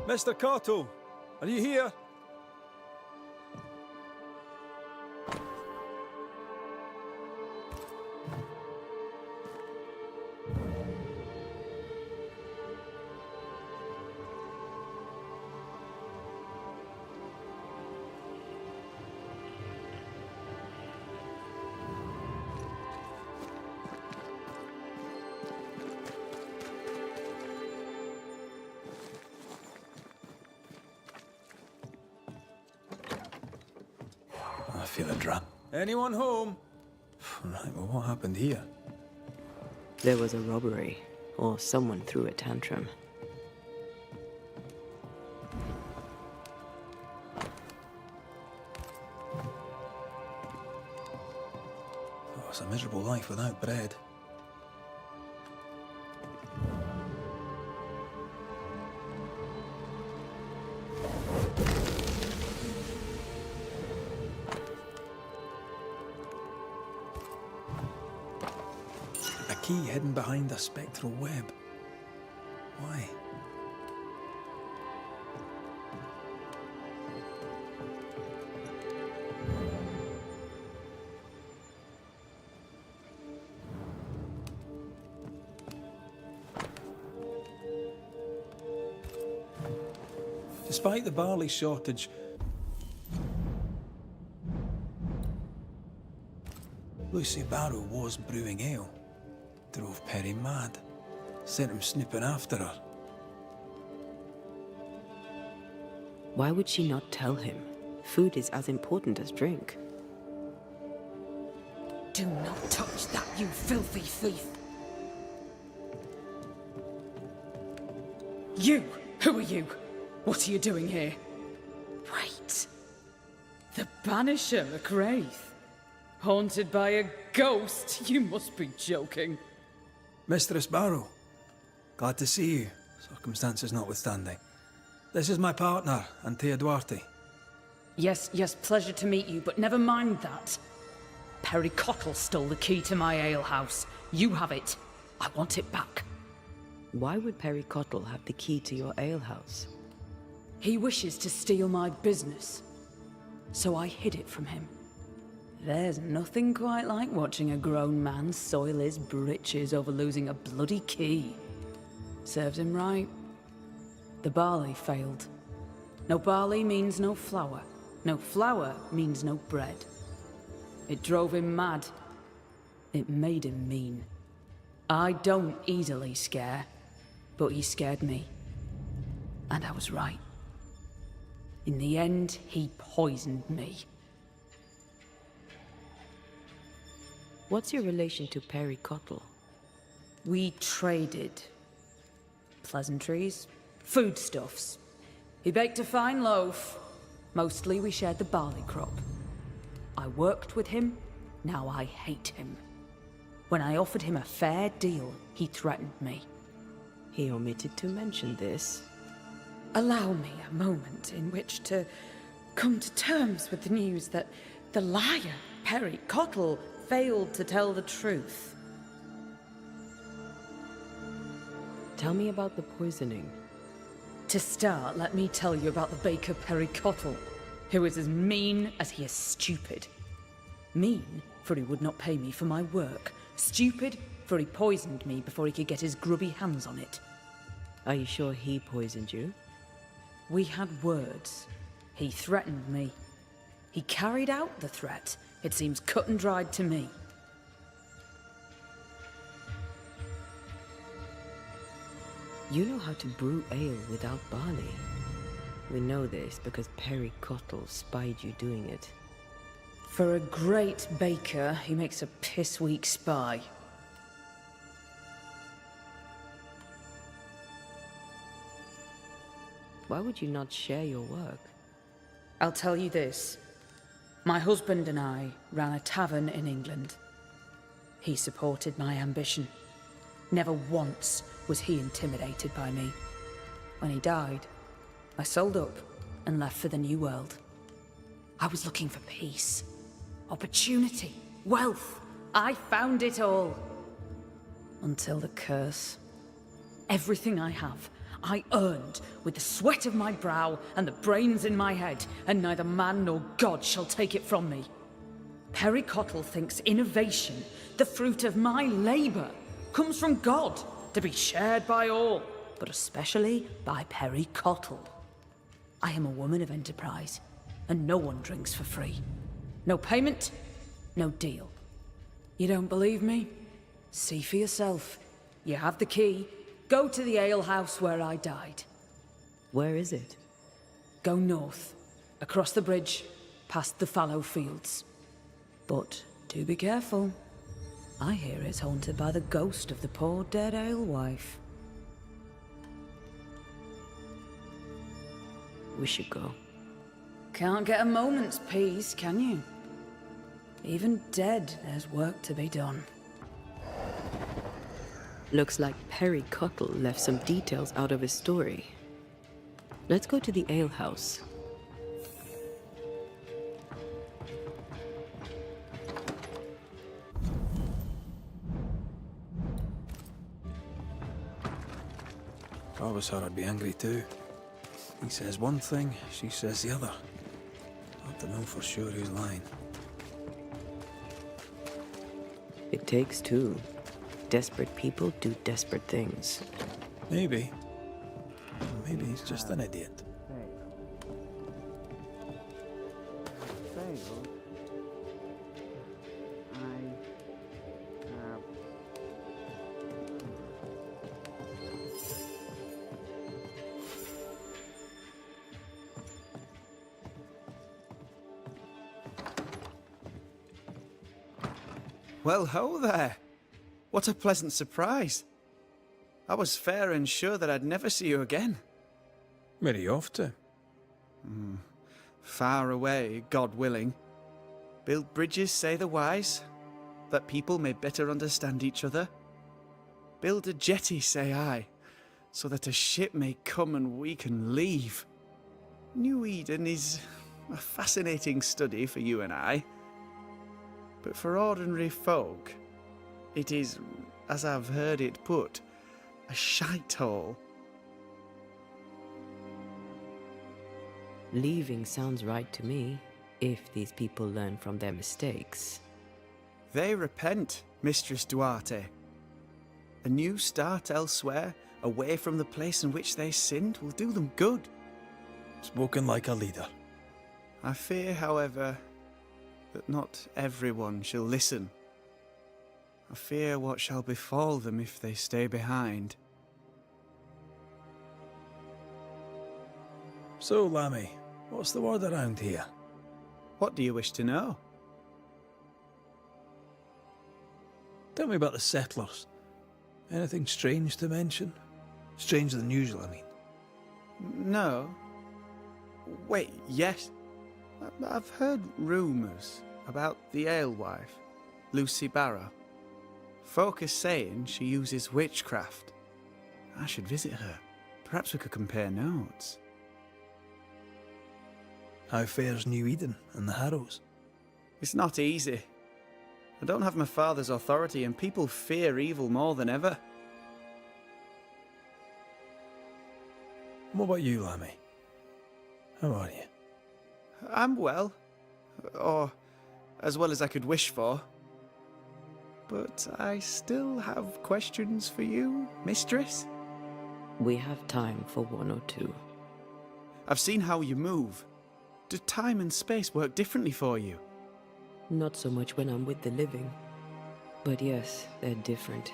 Mr. Cotto, are you here? I feel a drop. Anyone home? Right, well, what happened here? There was a robbery, or someone threw a tantrum. Oh, it's a miserable life without bread. A key hidden behind a spectral web. Why? Despite the barley shortage, Lucy Barrow was brewing ale. Drove Perry mad. Sent him snooping after her. Why would she not tell him? Food is as important as drink. Do not touch that, you filthy thief! You! Who are you? What are you doing here? Wait. The Banisher McWraith? Haunted by a ghost? You must be joking. Mistress Barrow, glad to see you, circumstances notwithstanding. This is my partner, Anteya Duarte. Yes, pleasure to meet you, but never mind that. Perry Cottle stole the key to my alehouse. You have it. I want it back. Why would Perry Cottle have the key to your alehouse? He wishes to steal my business, so I hid it from him. There's nothing quite like watching a grown man soil his britches over losing a bloody key. Serves him right. The barley failed. No barley means no flour. No flour means no bread. It drove him mad. It made him mean. I don't easily scare, but he scared me. And I was right. In the end, he poisoned me. What's your relation to Perry Cottle? We traded. Pleasantries, foodstuffs. He baked a fine loaf. Mostly we shared the barley crop. I worked with him, now I hate him. When I offered him a fair deal, he threatened me. He omitted to mention this. Allow me a moment in which to come to terms with the news that the liar, Perry Cottle, failed to tell the truth. Tell me about the poisoning. To start, let me tell you about the baker Perry Cottle, who is as mean as he is stupid. Mean, for he would not pay me for my work. Stupid, for he poisoned me before he could get his grubby hands on it. Are you sure he poisoned you? We had words. He threatened me. He carried out the threat. It seems cut and dried to me. You know how to brew ale without barley. We know this because Perry Cottle spied you doing it. For a great baker, he makes a piss-weak spy. Why would you not share your work? I'll tell you this. My husband and I ran a tavern in England. He supported my ambition. Never once was he intimidated by me. When he died, I sold up and left for the New World. I was looking for peace, opportunity, wealth. I found it all. Until the curse. Everything I have, I earned with the sweat of my brow and the brains in my head, and neither man nor God shall take it from me. Perry Cottle thinks innovation, the fruit of my labor, comes from God, to be shared by all, but especially by Perry Cottle. I am a woman of enterprise, and no one drinks for free. No payment, no deal. You don't believe me? See for yourself. You have the key. Go to the alehouse where I died. Where is it? Go north, across the bridge, past the fallow fields. But do be careful. I hear it's haunted by the ghost of the poor dead alewife. We should go. Can't get a moment's peace, can you? Even dead, there's work to be done. Looks like Perry Cottle left some details out of his story. Let's go to the alehouse. If I was her, I'd be angry too. He says one thing, she says the other. Hard to know for sure who's lying. It takes two. Desperate people do desperate things. Maybe. Maybe he's just an idiot. Well, ho there! What a pleasant surprise. I was fair and sure that I'd never see you again. Where are you off to? Far away, God willing. Build bridges, say the wise, that people may better understand each other. Build a jetty, say I, so that a ship may come and we can leave. New Eden is a fascinating study for you and I. But for ordinary folk, it is, as I've heard it put, a shite hole. Leaving sounds right to me, if these people learn from their mistakes. They repent, Mistress Duarte. A new start elsewhere, away from the place in which they sinned, will do them good. Spoken like a leader. I fear, however, that not everyone shall listen. I fear what shall befall them if they stay behind. So, Lammy, what's the word around here? What do you wish to know? Tell me about the settlers. Anything strange to mention? Stranger than usual, I mean. No. Wait, yes. I've heard rumours about the alewife, Lucy Barrow. Folk are saying she uses witchcraft. I should visit her. Perhaps we could compare notes. How fares New Eden and the Harrows? It's not easy. I don't have my father's authority and people fear evil more than ever. What about you, Lammy? How are you? I'm well. Or as well as I could wish for. But I still have questions for you, mistress. We have time for one or two. I've seen how you move. Do time and space work differently for you? Not so much when I'm with the living. But yes, they're different.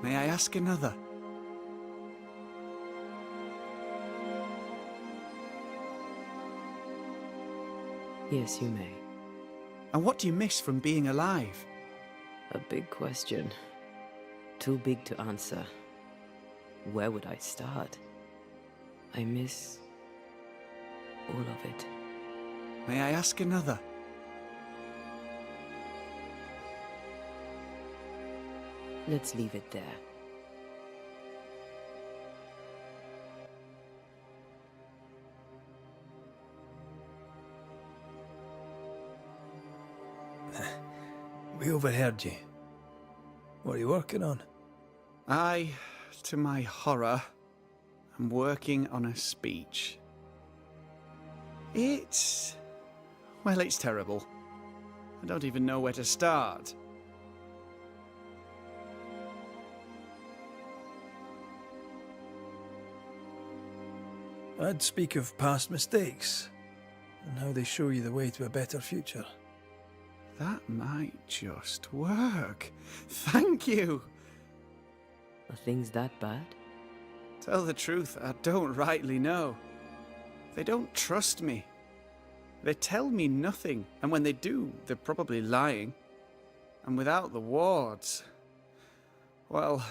May I ask another? Yes, you may. And what do you miss from being alive? A big question. Too big to answer. Where would I start? I miss all of it. May I ask another? Let's leave it there. We overheard you. What are you working on? I, to my horror, am working on a speech. It's terrible. I don't even know where to start. I'd speak of past mistakes and how they show you the way to a better future. That might just work. Thank you. Are things that bad? Tell the truth, I don't rightly know. They don't trust me. They tell me nothing, and when they do, they're probably lying. And without the wards, well,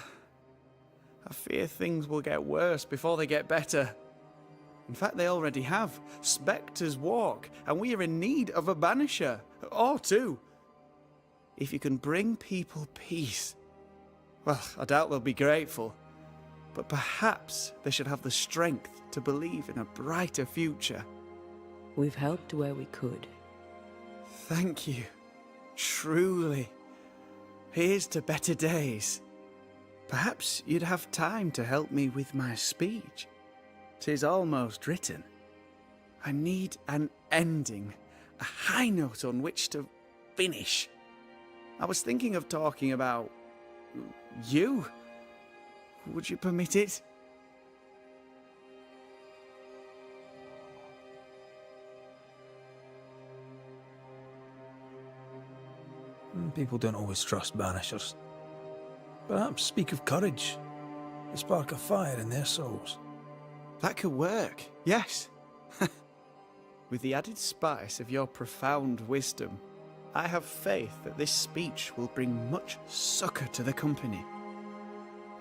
I fear things will get worse before they get better. In fact, they already have. Spectres walk, and we are in need of a banisher, or two. If you can bring people peace, well, I doubt they'll be grateful. But perhaps they should have the strength to believe in a brighter future. We've helped where we could. Thank you. Truly. Here's to better days. Perhaps you'd have time to help me with my speech. 'Tis almost written. I need an ending, a high note on which to finish. I was thinking of talking about you. Would you permit it? People don't always trust Banishers. Perhaps speak of courage, the spark of fire in their souls. That could work, yes. With the added spice of your profound wisdom, I have faith that this speech will bring much succor to the company.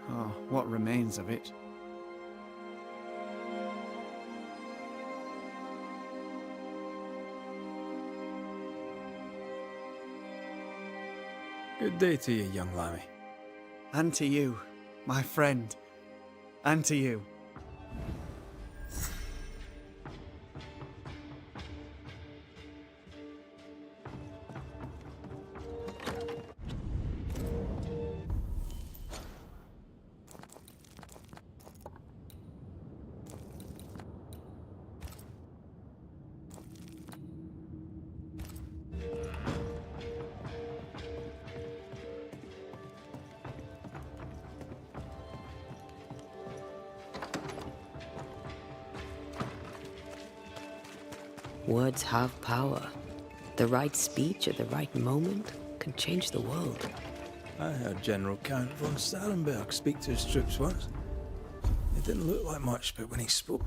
Oh, what remains of it? Good day to you, young lammy. And to you, my friend. And to you. Words have power. The right speech at the right moment can change the world. I heard General Count von Sarenberg speak to his troops once. It didn't look like much, but when he spoke...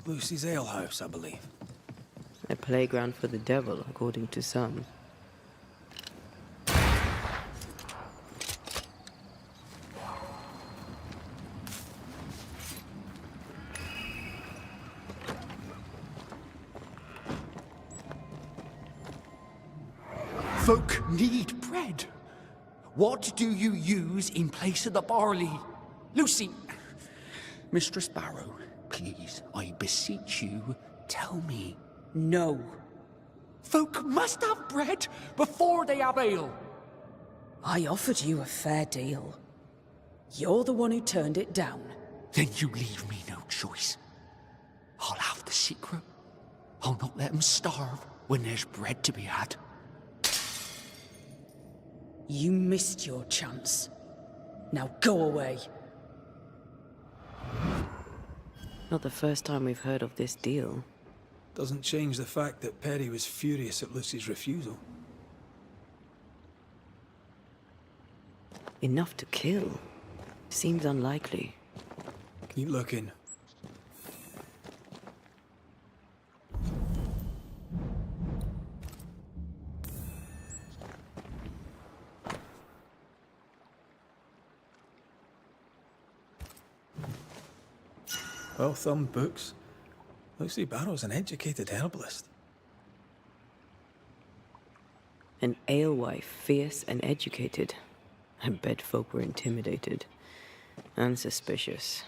Lucy's alehouse, I believe. A playground for the devil, according to some. Folk need bread. What do you use in place of the barley? Lucy, Mistress Barrow, please, I beseech you, tell me. No. Folk must have bread before they have ale. I offered you a fair deal. You're the one who turned it down. Then you leave me no choice. I'll have the secret. I'll not let them starve when there's bread to be had. You missed your chance. Now go away. Not the first time we've heard of this deal. Doesn't change the fact that Perry was furious at Lucy's refusal. Enough to kill. Seems unlikely. Keep looking. Well-thumbed books. Lucy Barrow's an educated herbalist. An alewife, fierce and educated. I bet folk were intimidated. And suspicious.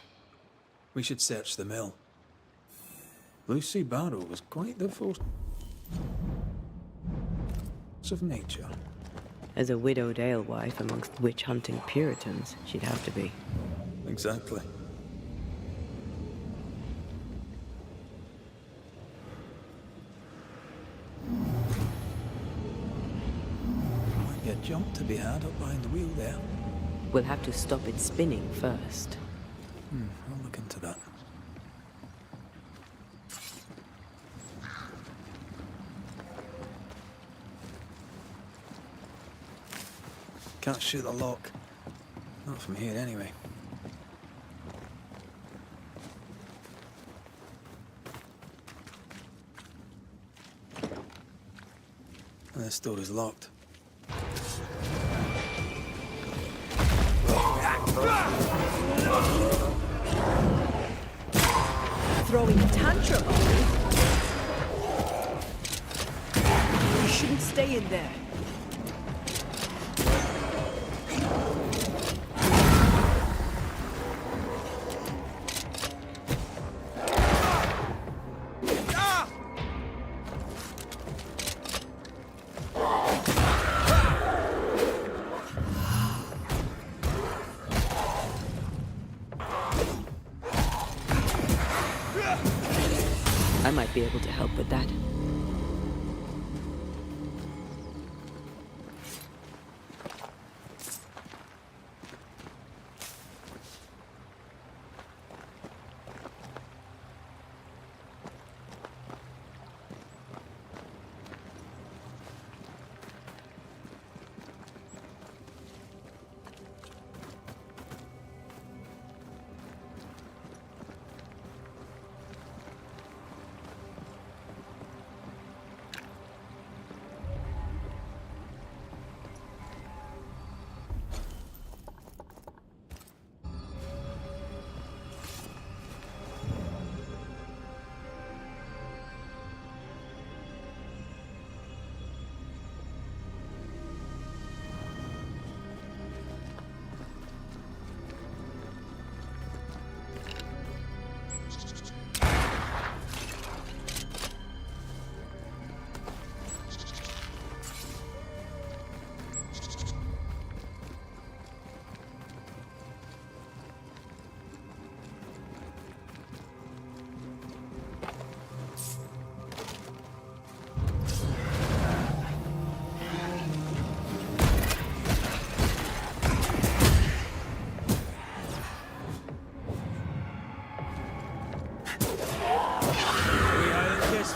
We should search the mill. Lucy Barrow was quite the force of nature. As a widowed alewife amongst witch-hunting Puritans, she'd have to be. Exactly. Might be a jump to be had up behind the wheel there. We'll have to stop it spinning first. I'll look into that. Can't shoot the lock. Not from here, anyway. And this door is locked. Throwing a tantrum, are you? You shouldn't stay in there. might be able to help with that.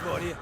For you.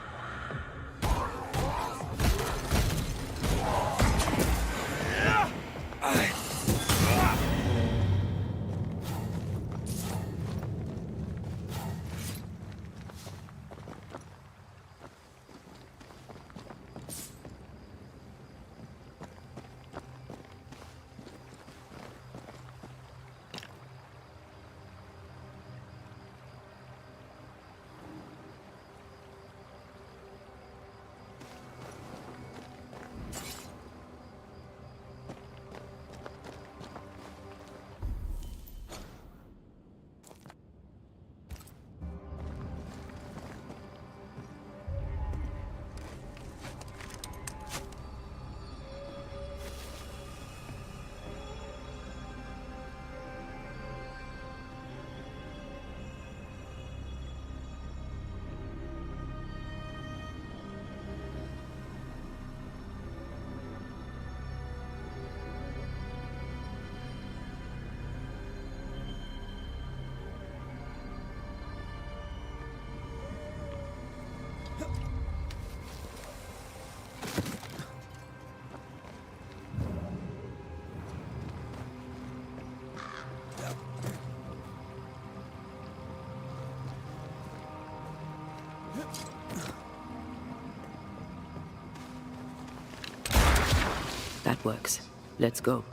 That works. Let's go.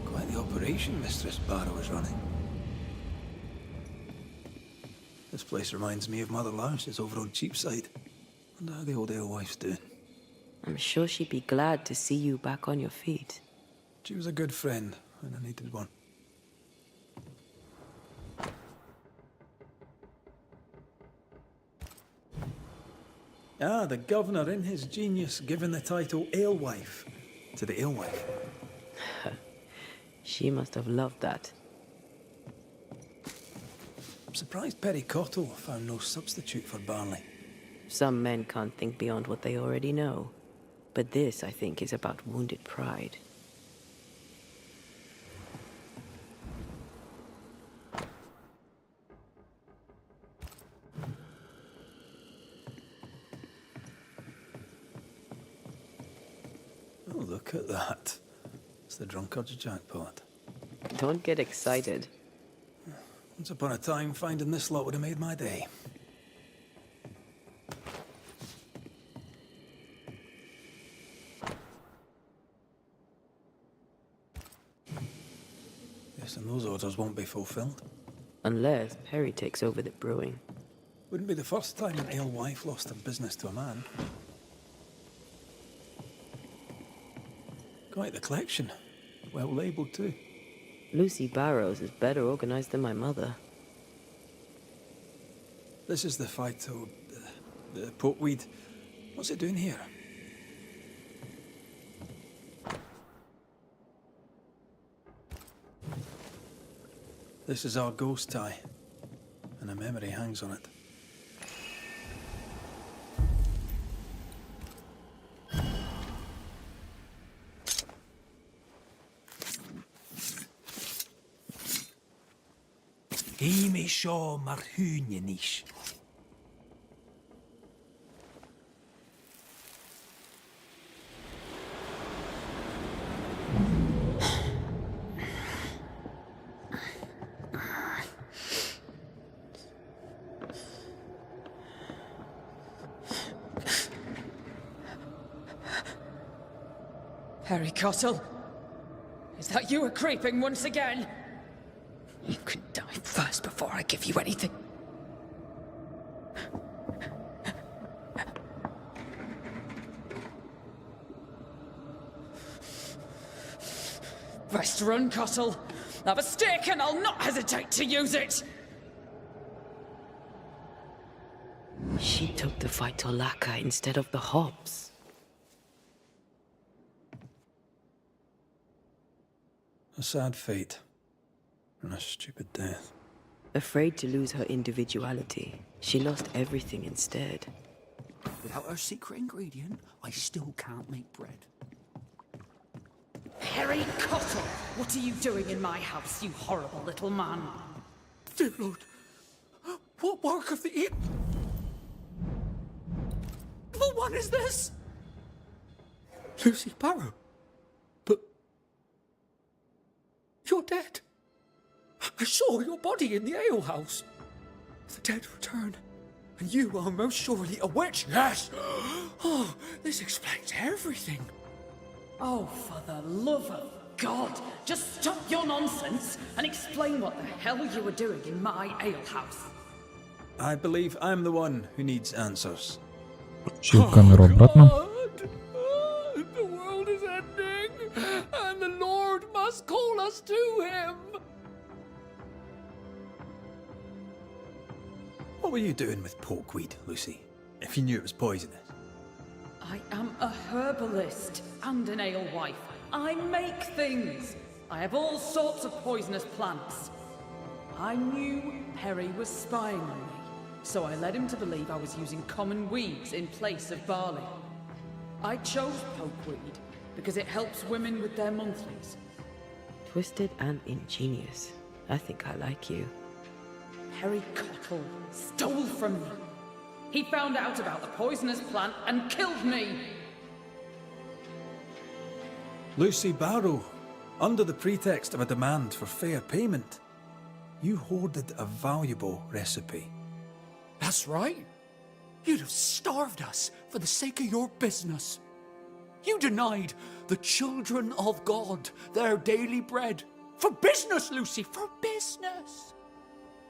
Quite the operation Mistress Barrow is running. This place reminds me of Mother Louse's over on Cheapside. And how the old alewife's doing. I'm sure she'd be glad to see you back on your feet. She was a good friend when I needed one. Ah, the governor in his genius given the title alewife to the alewife. She must have loved that. I'm surprised Pericotto found no substitute for Barley. Some men can't think beyond what they already know. But this, I think, is about wounded pride. Oh, look at that. It's the drunkard's jackpot. Don't get excited. Once upon a time, finding this lot would have made my day. Yes, and those orders won't be fulfilled. Unless Perry takes over the brewing. Wouldn't be the first time an alewife lost her business to a man. Quite the collection. Well labelled too. Lucy Barrows is better organized than my mother. This is the phyto... the pokeweed. What's it doing here? This is our ghost tie, and a memory hangs on it. Imi seo mar húne níos. Harry Cottle, is that you creeping once again? You can die first before I give you anything. Best run, Cottle. Have a stick and I'll not hesitate to use it. She took the Vitolaka instead of the hops. A sad fate. And a stupid death. Afraid to lose her individuality, she lost everything instead. Without her secret ingredient, I still can't make bread. Harry Cottle, what are you doing in my house, you horrible little man? Dear Lord, what work of the evil one is this? Lucy Barrow. But you're dead. I saw your body in the alehouse. The dead return, and you are most surely a witch. Yes! Oh, this explains everything. Oh, for the love of God, just stop your nonsense and explain what the hell you were doing in my alehouse. I believe I'm the one who needs answers. Включил камеру обратно. The world is ending, and the Lord must call us to him. What were you doing with pokeweed, Lucy? If you knew it was poisonous. I am a herbalist and an alewife. I make things. I have all sorts of poisonous plants. I knew Harry was spying on me, so I led him to believe I was using common weeds in place of barley. I chose pokeweed because it helps women with their monthlies. Twisted and ingenious. I think I like you. Harry Cottle stole from me. He found out about the poisonous plant and killed me. Lucy Barrow, under the pretext of a demand for fair payment, you hoarded a valuable recipe. That's right. You'd have starved us for the sake of your business. You denied the children of God their daily bread. For business, Lucy, for business.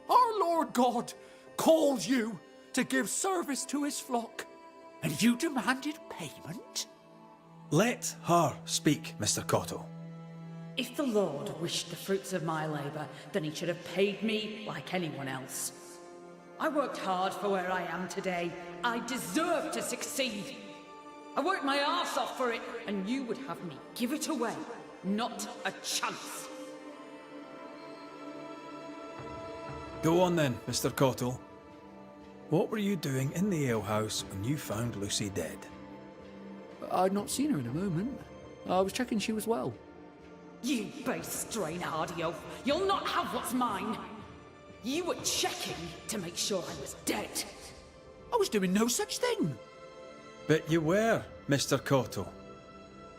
Our Lord God calls you to give service to his flock, and you demanded payment? Let her speak, Mr. Cottle. If the Lord wished the fruits of my labour, then he should have paid me like anyone else. I worked hard for where I am today. I deserve to succeed. I worked my arse off for it, and you would have me give it away. Not a chance. Go on then, Mr. Cottle. What were you doing in the alehouse when you found Lucy dead? I'd not seen her in a moment. I was checking she was well. You base strain-hardy oaf. You'll not have what's mine. You were checking to make sure I was dead. I was doing no such thing. But you were, Mr. Cottle.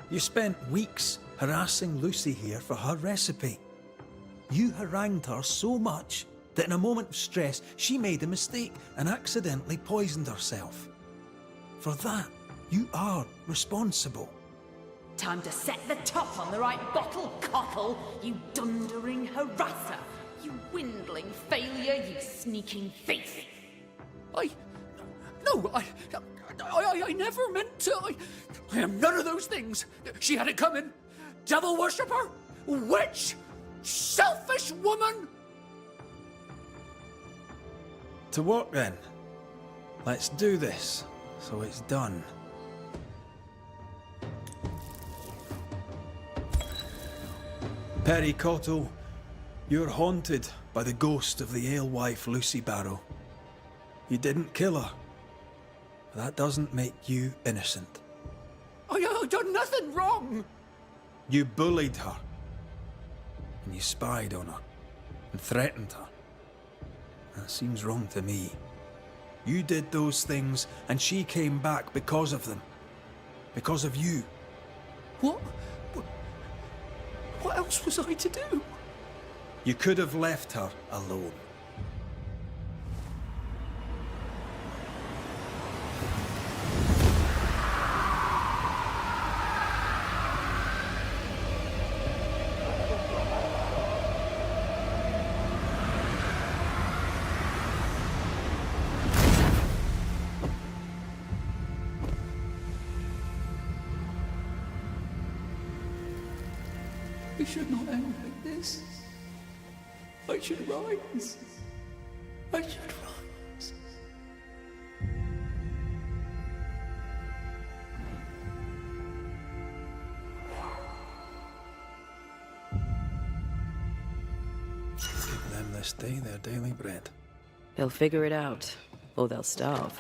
You spent weeks harassing Lucy here for her recipe. You harangued her so much that in a moment of stress, she made a mistake and accidentally poisoned herself. For that, you are responsible. Time to set the top on the right bottle, Cottle, you dundering harasser. You dwindling failure, you sneaking thief. I never meant to. I am none of those things. She had it coming. Devil worshipper, witch, selfish woman. To work then. Let's do this, so it's done. Perry Cottle, you're haunted by the ghost of the alewife Lucy Barrow. You didn't kill her. That doesn't make you innocent. I've done nothing wrong! You bullied her. And you spied on her. And threatened her. That seems wrong to me. You did those things, and she came back because of them. Because of you. What? What else was I to do? You could have left her alone. We should not end like this. I should rise. I should rise. Give them this day their daily bread. They'll figure it out, or they'll starve.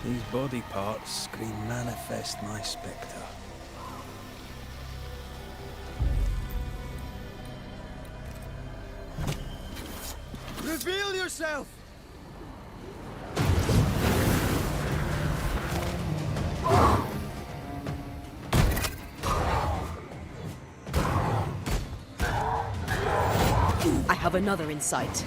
These body parts scream manifest my spectre. Reveal yourself! I have another in sight.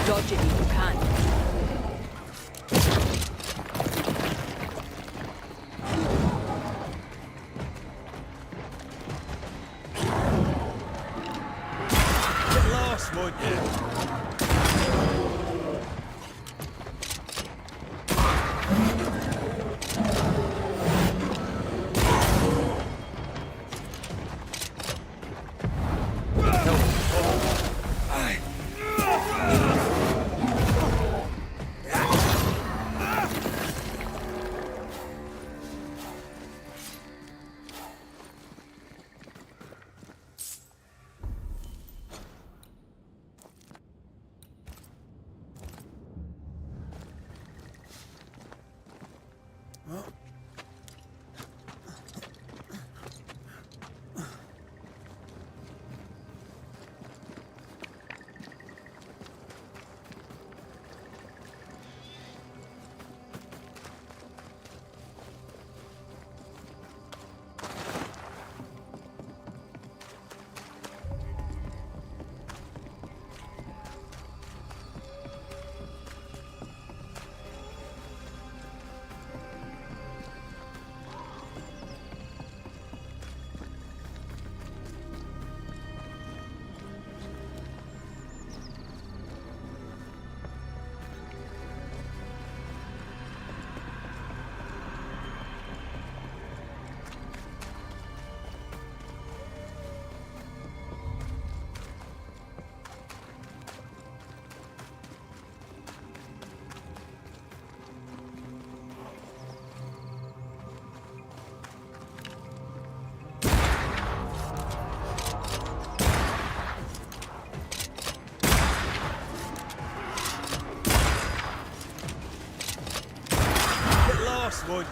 Dodge it if you can. Get lost, would you?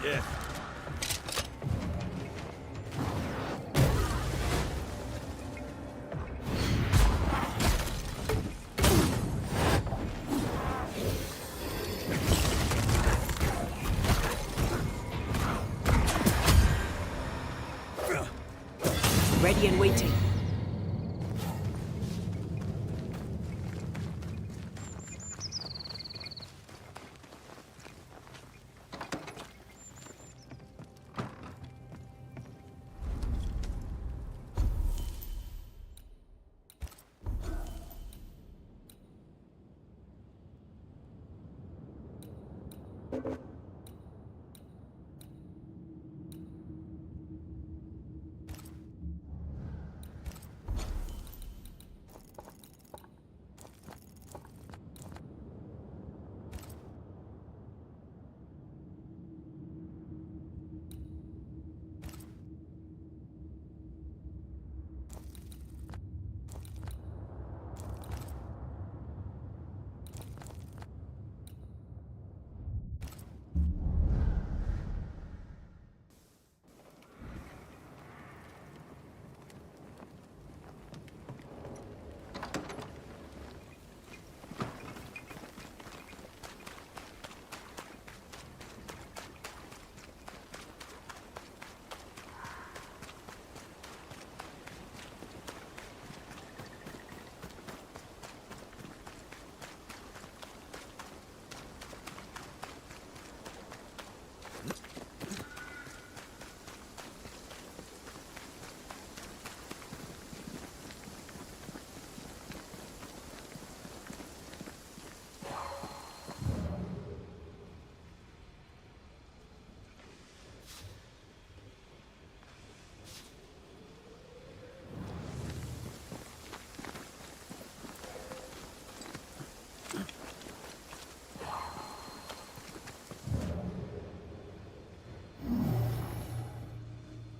you. Ready and waiting.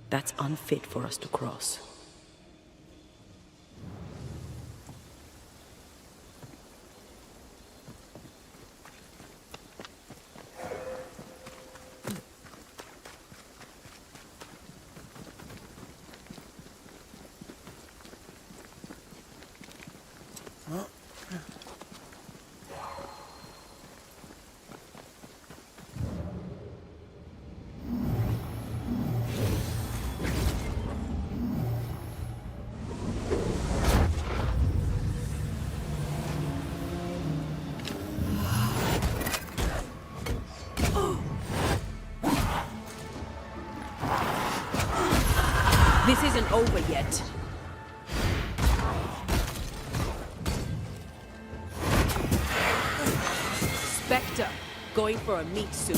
That's unfit for us to cross. This isn't over yet. Spectre, going for a meat suit.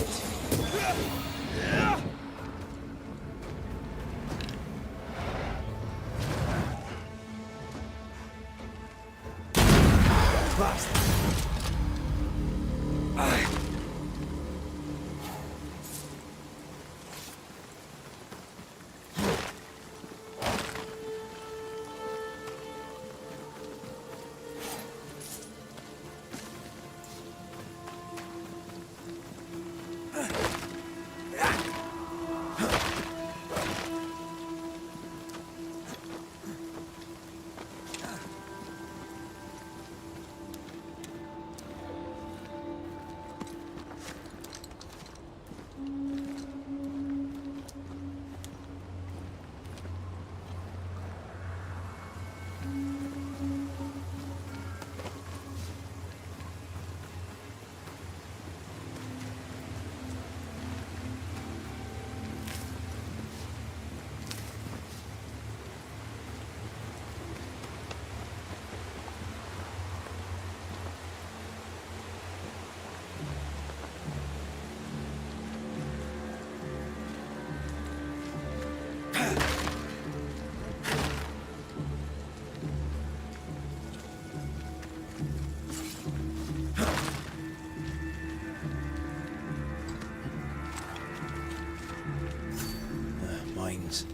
Mines.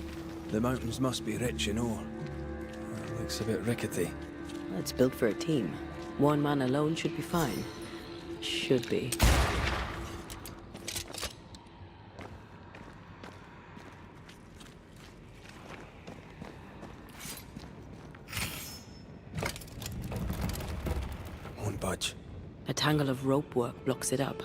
The mountains must be rich in ore. It looks a bit rickety. Well, it's built for a team. One man alone should be fine. Should be. A tangle of rope work blocks it up.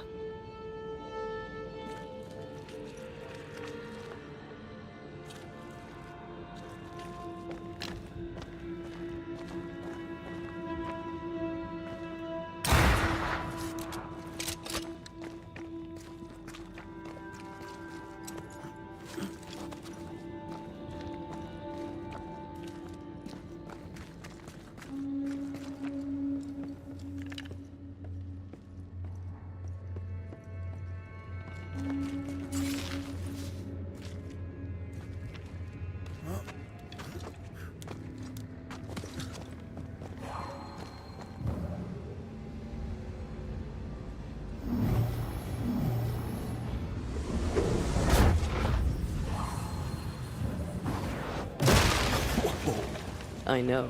I know.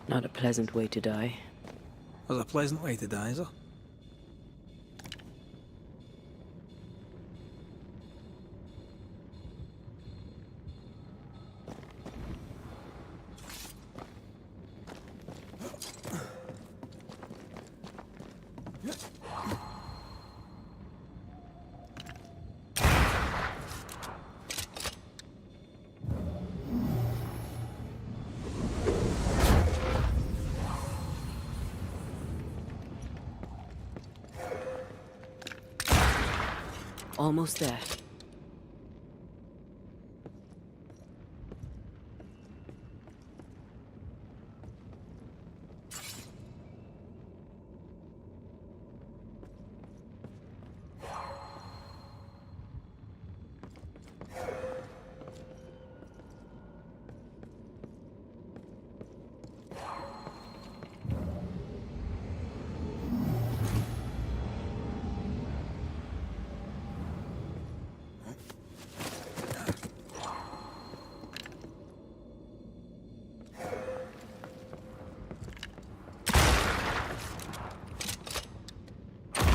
Not a pleasant way to die. There's a pleasant way to die, is there? Almost there.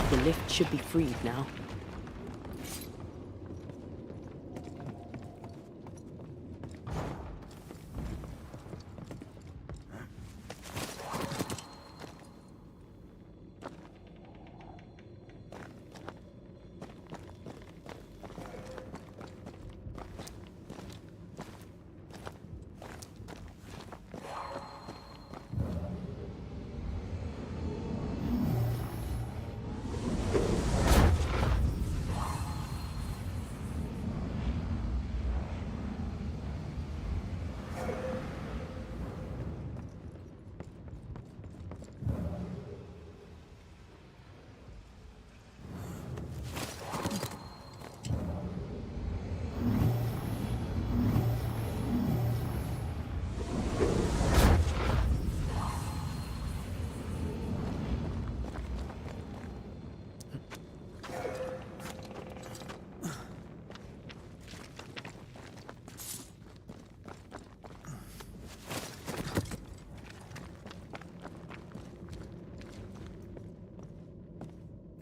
The lift should be freed now.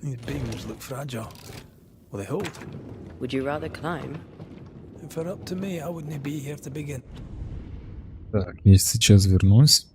These beams look fragile. Will they hold? Would you rather climb? If it up to me, I wouldn't be here to begin. Так, я сейчас вернусь.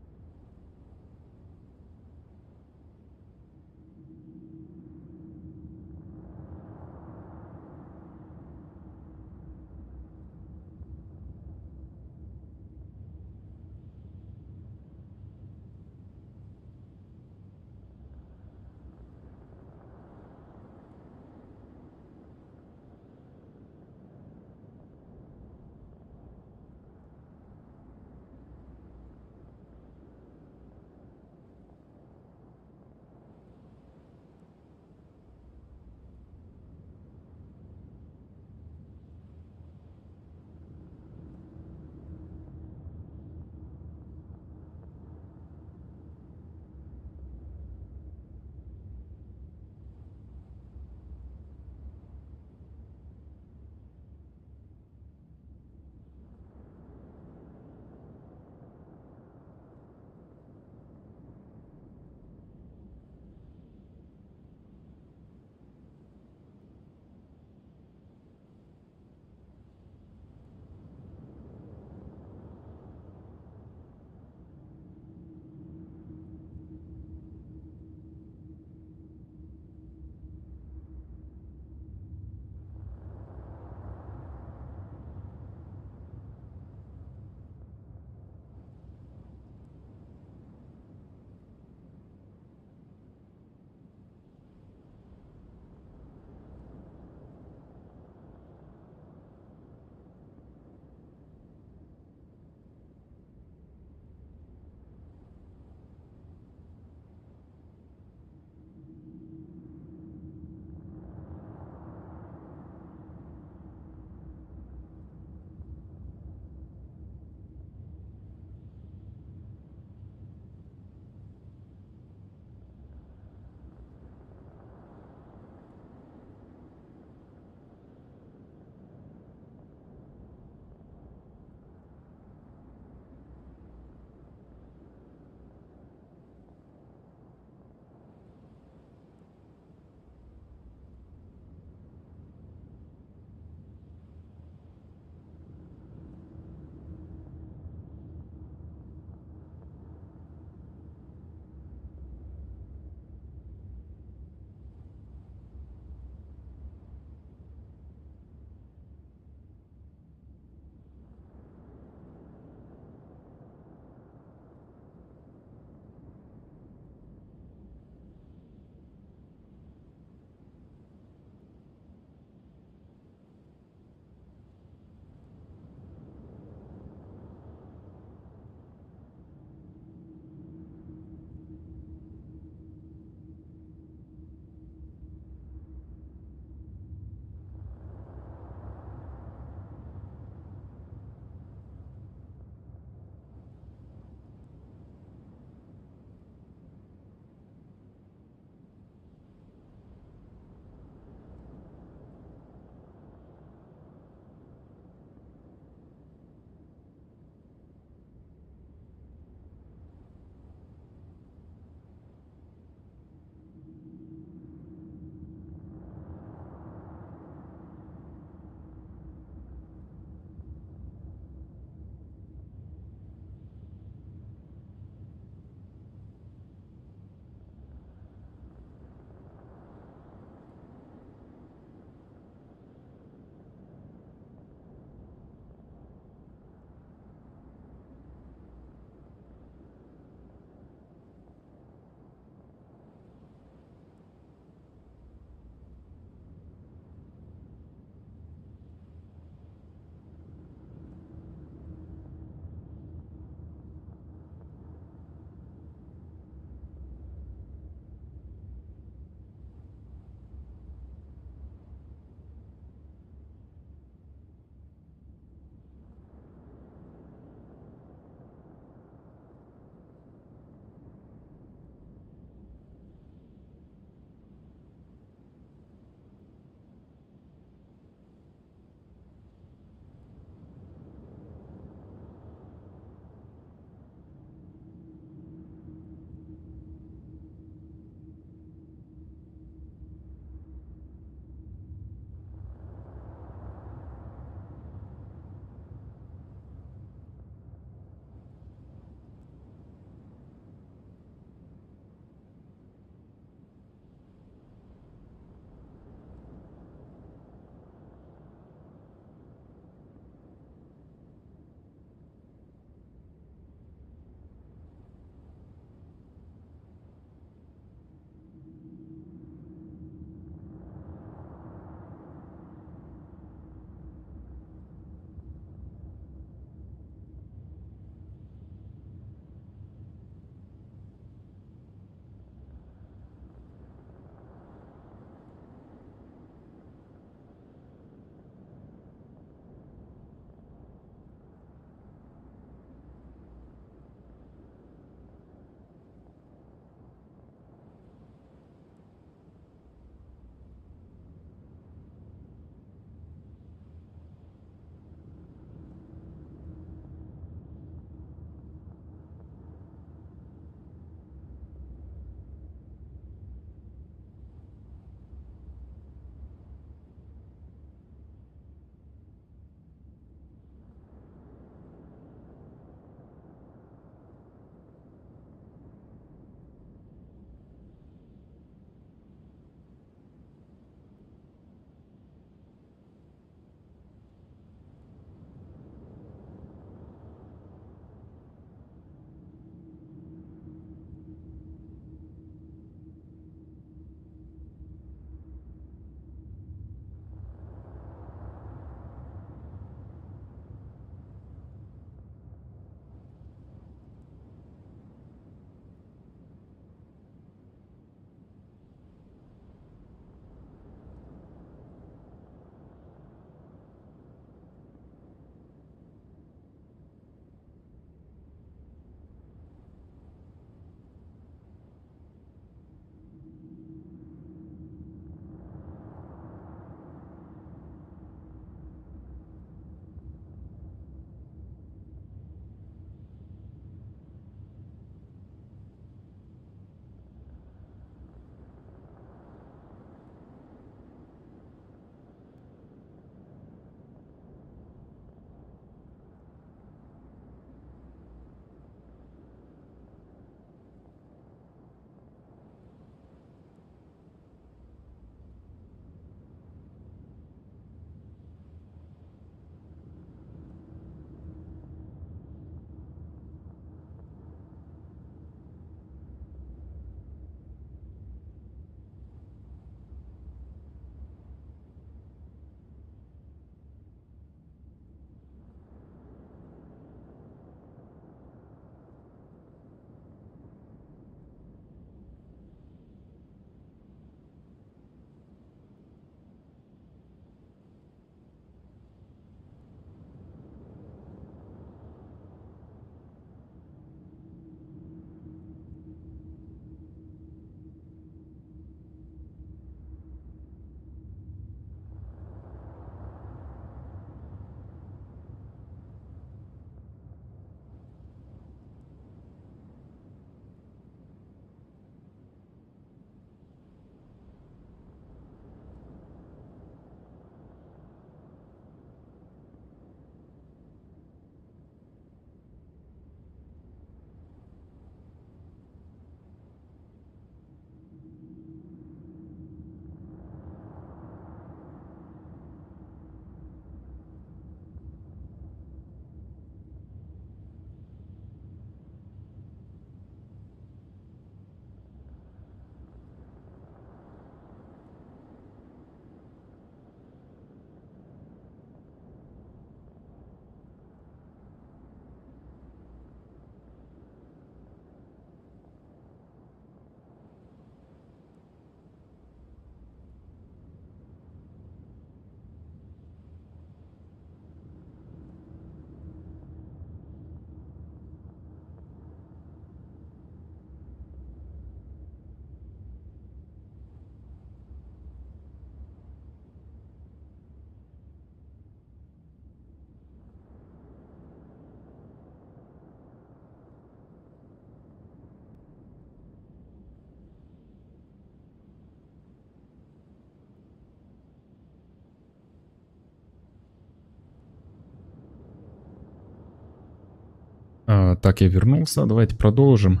Так, я вернулся. Давайте продолжим.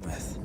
With.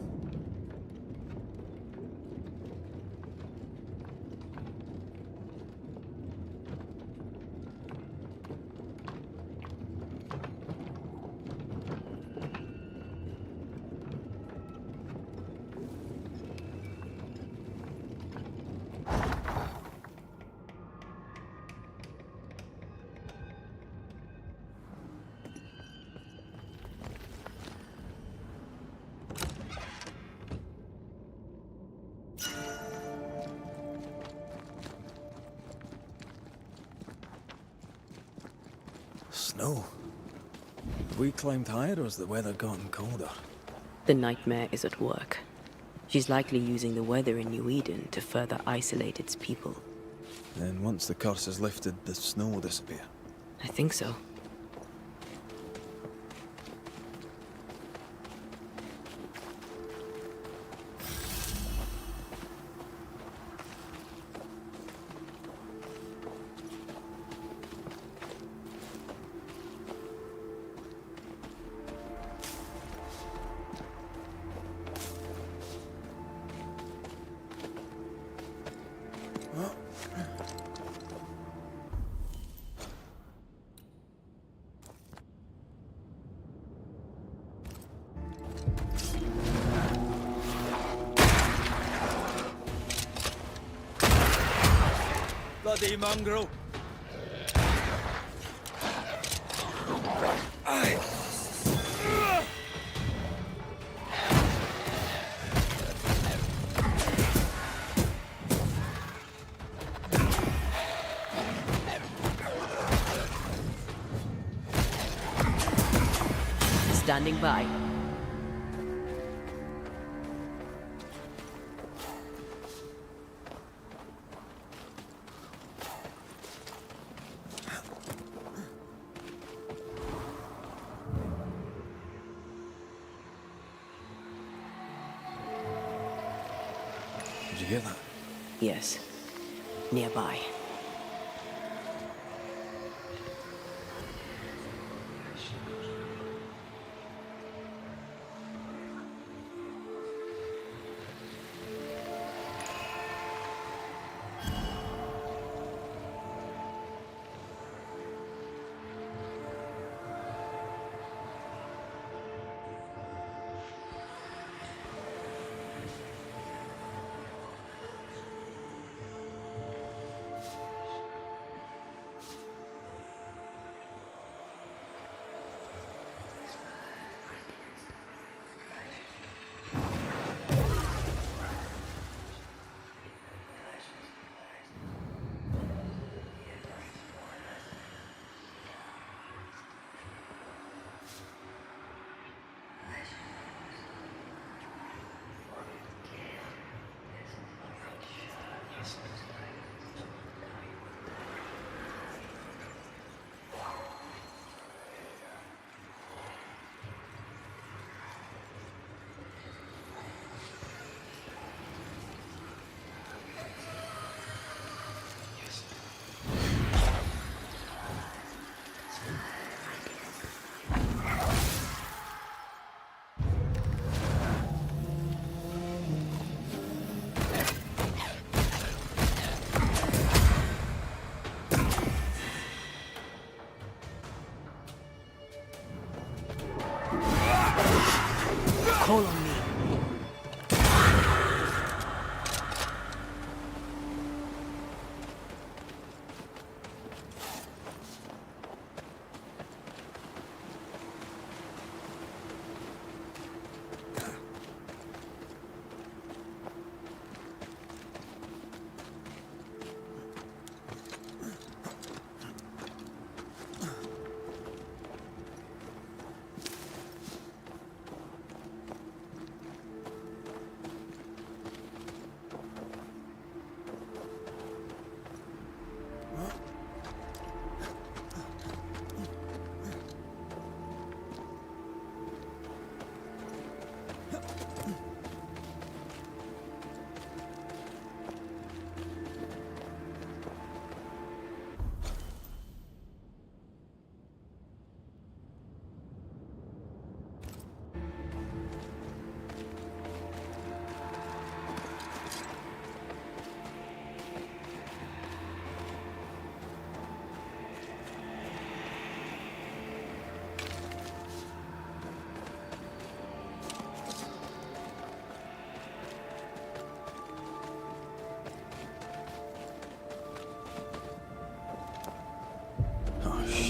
Snow. Have we climbed higher or has the weather gotten colder? The nightmare is at work. She's likely using the weather in New Eden to further isolate its people. Then once the curse is lifted, the snow will disappear. I think so. Bloody mongrel! Standing by. Did you hear that? Yes. Nearby.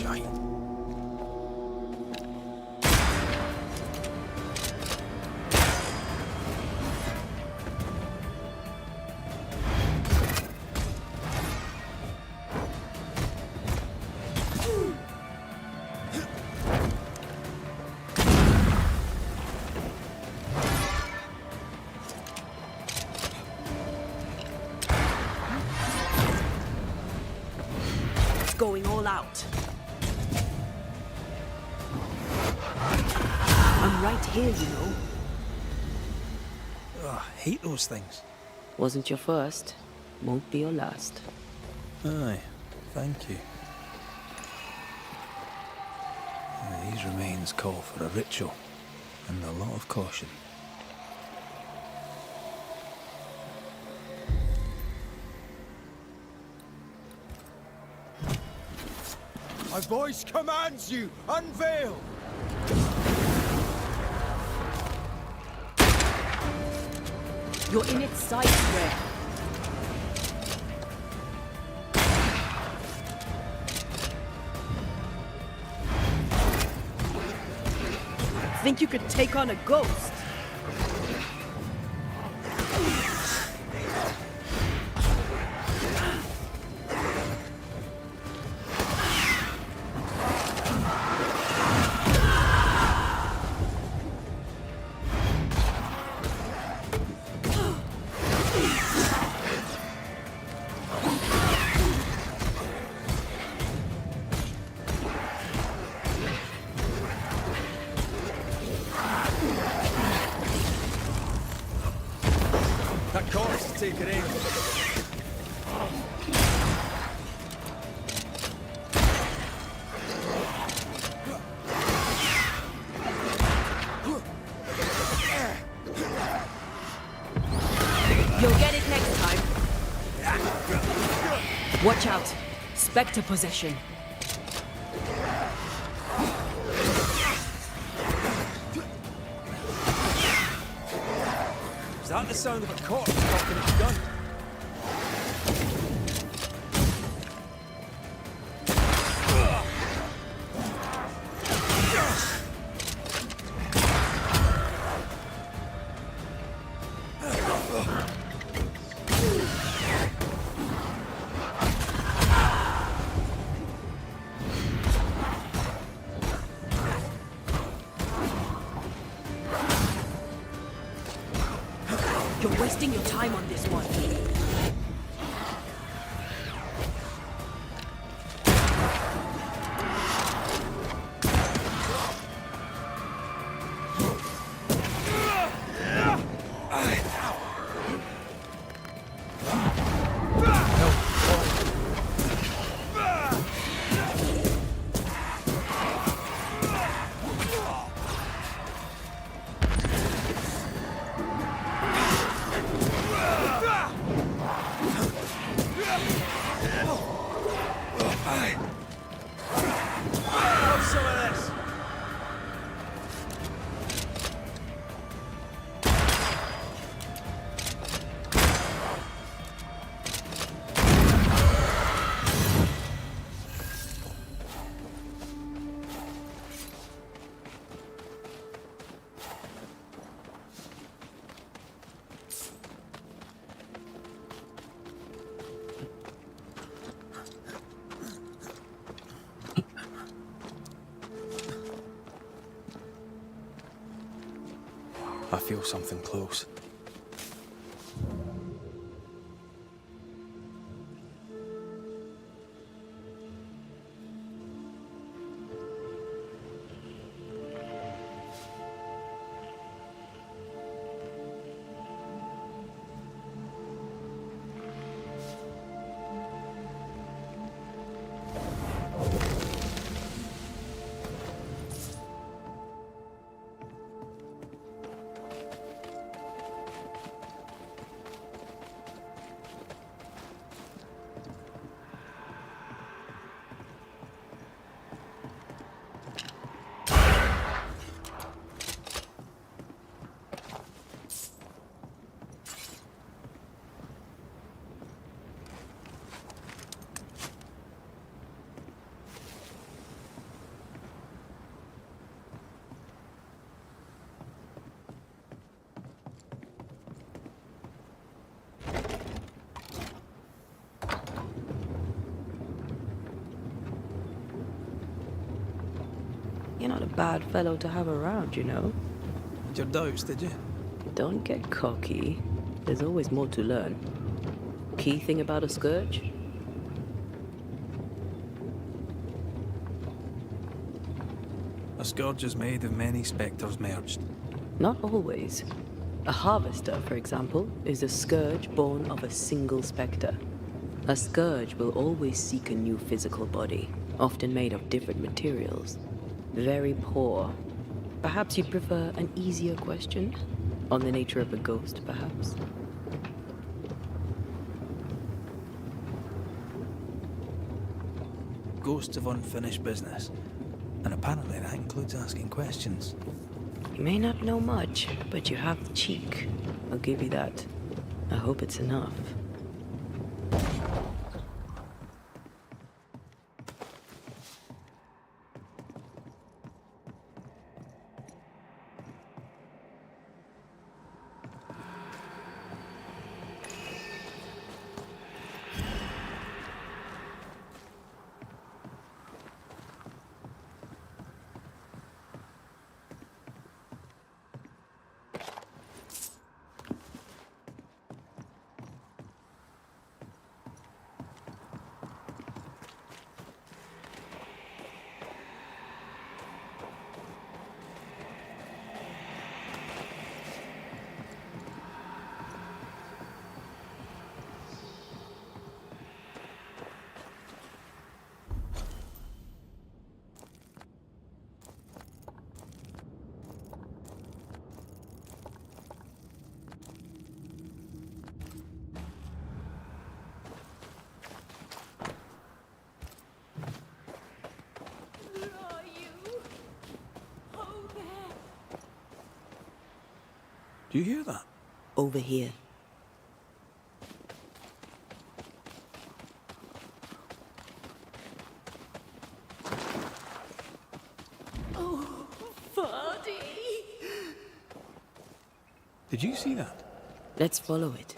shite. Going all out. I'm right here, you know. Ugh, I hate those things. Wasn't your first, won't be your last. Aye, thank you. These remains call for a ritual and a lot of caution. My voice commands you! Unveil! You're in its sight, Red. Think you could take on a ghost? That corpse to take it in. You'll get it next time. Watch out. Spectre possession. Is that the sound of a corpse cocking its gun? You're wasting your time on this one. I feel something close. You're not a bad fellow to have around, you know. Had your doubts, did you? Don't get cocky. There's always more to learn. Key thing about a scourge? A scourge is made of many spectres merged. Not always. A harvester, for example, is a scourge born of a single spectre. A scourge will always seek a new physical body, often made of different materials. Very poor. Perhaps you'd prefer an easier question? On the nature of a ghost, perhaps? Ghosts of unfinished business. And apparently that includes asking questions. You may not know much, but you have the cheek. I'll give you that. I hope it's enough. Do you hear that? Over here. Oh, Fuddy! Did you see that? Let's follow it.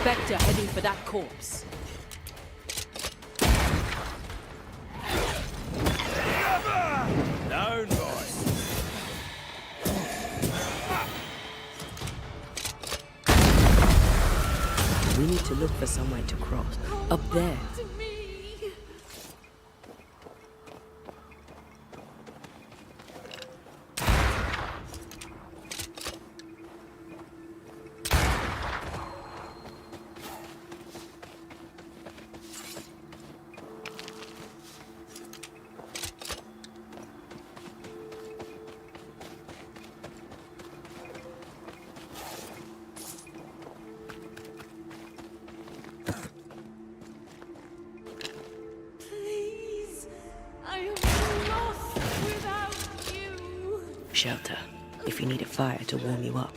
Spectre heading for that corpse. Down, boy. We need to look for somewhere to cross. Up there. Shelter, if you need a fire to warm you up.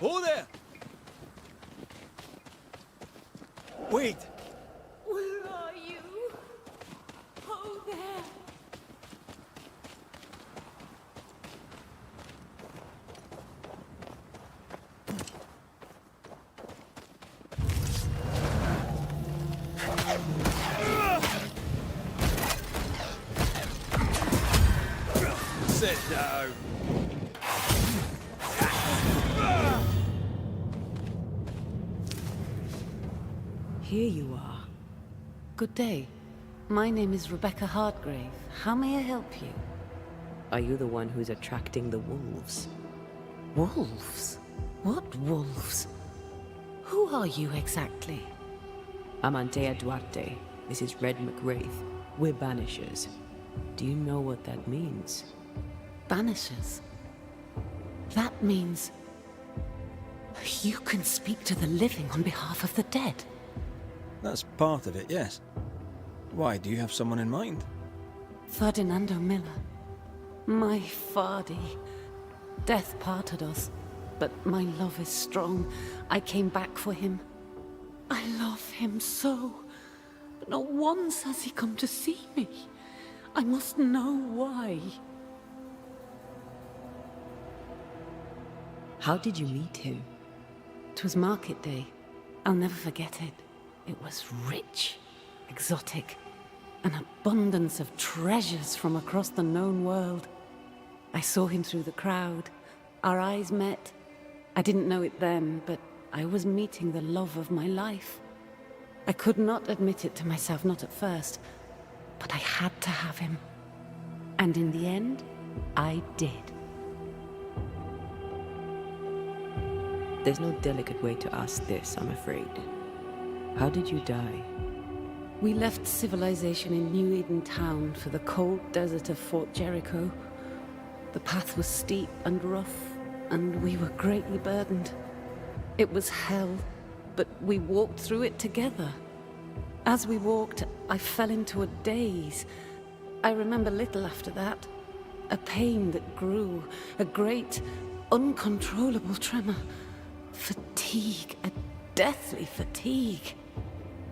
Oh there! Wait! Where are you? Oh, there. Sit down! Here you are. Good day. My name is Rebecca Hardgrave. How may I help you? Are you the one who's attracting the wolves? Wolves? What wolves? Who are you exactly? I'm Anteya Duarte. This is Red McWraith. We're Banishers. Do you know what that means? Banishers? That means you can speak to the living on behalf of the dead. That's part of it, yes. Why, do you have someone in mind? Ferdinando Miller. My Fardy. Death parted us, but my love is strong. I came back for him. I love him so, but not once has he come to see me. I must know why. How did you meet him? 'Twas market day. I'll never forget it. It was rich, exotic, an abundance of treasures from across the known world. I saw him through the crowd. Our eyes met. I didn't know it then, but I was meeting the love of my life. I could not admit it to myself, not at first, but I had to have him. And in the end, I did. There's no delicate way to ask this, I'm afraid. How did you die? We left civilization in New Eden town for the cold desert of Fort Jericho. The path was steep and rough, and we were greatly burdened. It was hell, but we walked through it together. As we walked, I fell into a daze. I remember little after that. A pain that grew, a great, uncontrollable tremor. Fatigue, a deathly fatigue.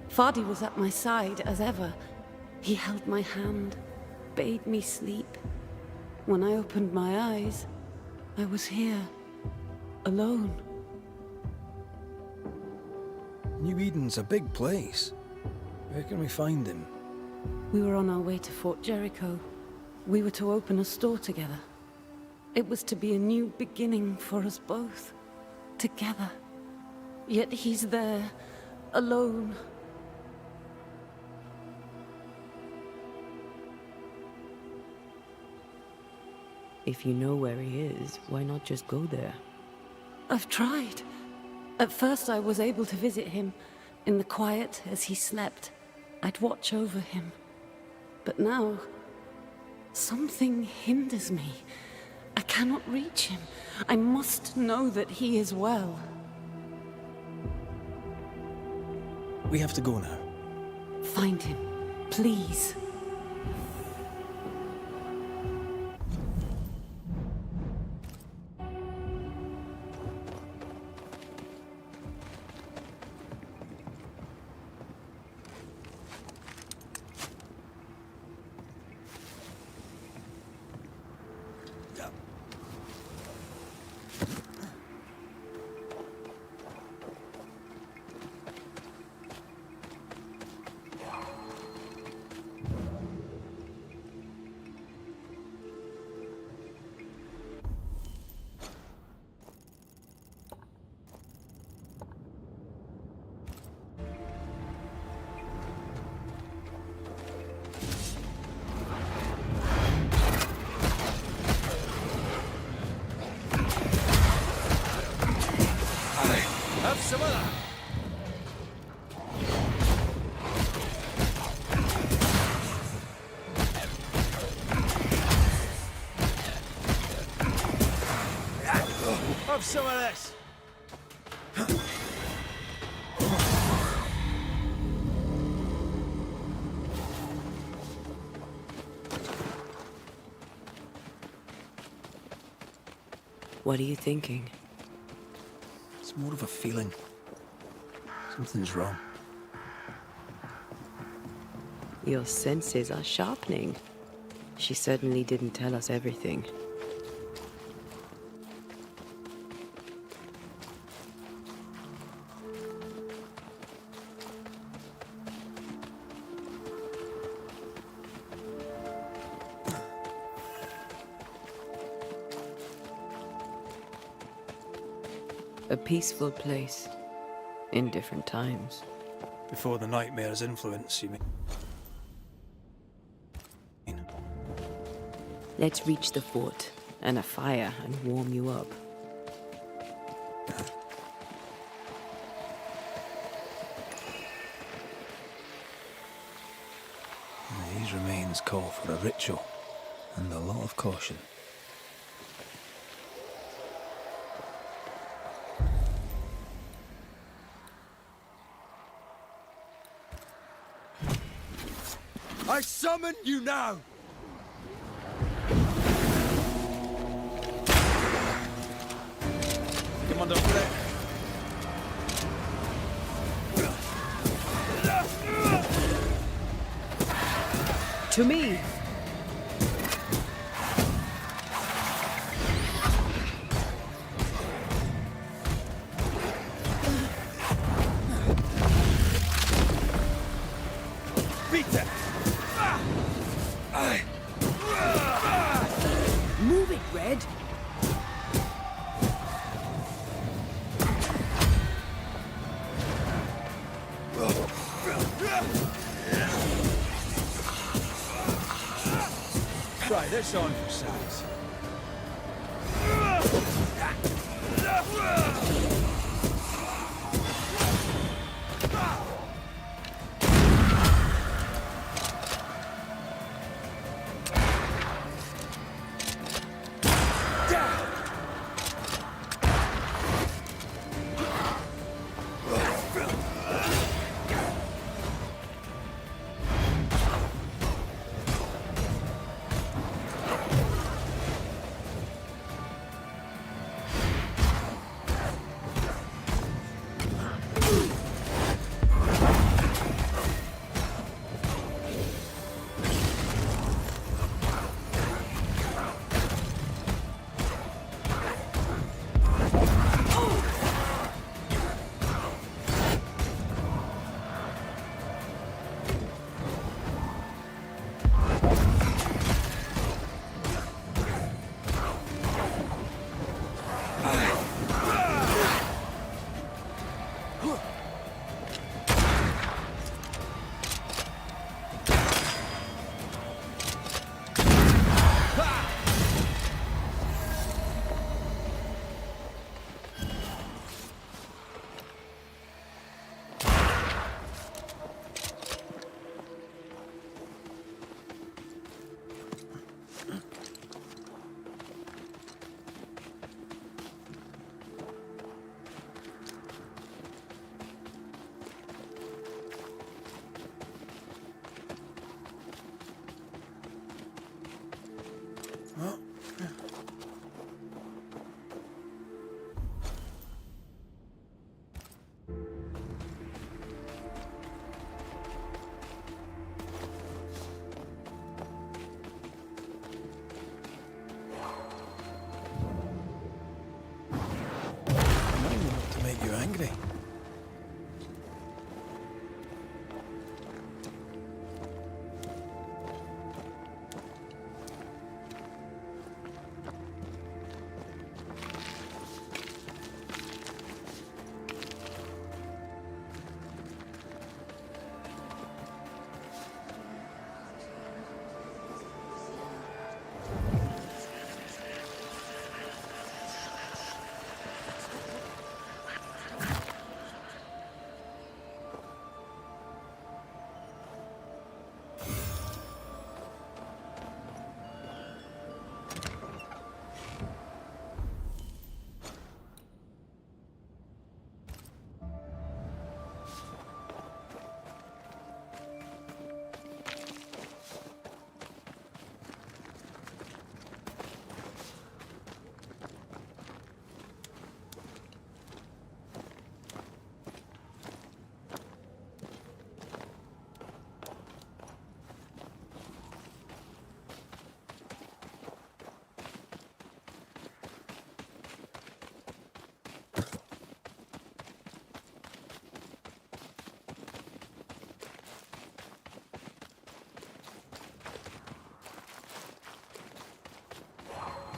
Fardy was at my side, as ever. He held my hand, bade me sleep. When I opened my eyes, I was here, alone. New Eden's a big place. Where can we find him? We were on our way to Fort Jericho. We were to open a store together. It was to be a new beginning for us both, together. Yet he's there, alone. If you know where he is, why not just go there? I've tried. At first I was able to visit him. In the quiet, as he slept, I'd watch over him. But now, something hinders me. I cannot reach him. I must know that he is well. We have to go now. Find him, please. Have some of that. Have some of this. What are you thinking? It's more of a feeling. Something's wrong. Your senses are sharpening. She certainly didn't tell us everything. A peaceful place in different times. Before the nightmare's influence, you mean? Let's reach the fort and a fire and warm you up. These remains call for a ritual and a lot of caution. I summon you now! Come under threat. To me! Move it, Red! Try this on for size.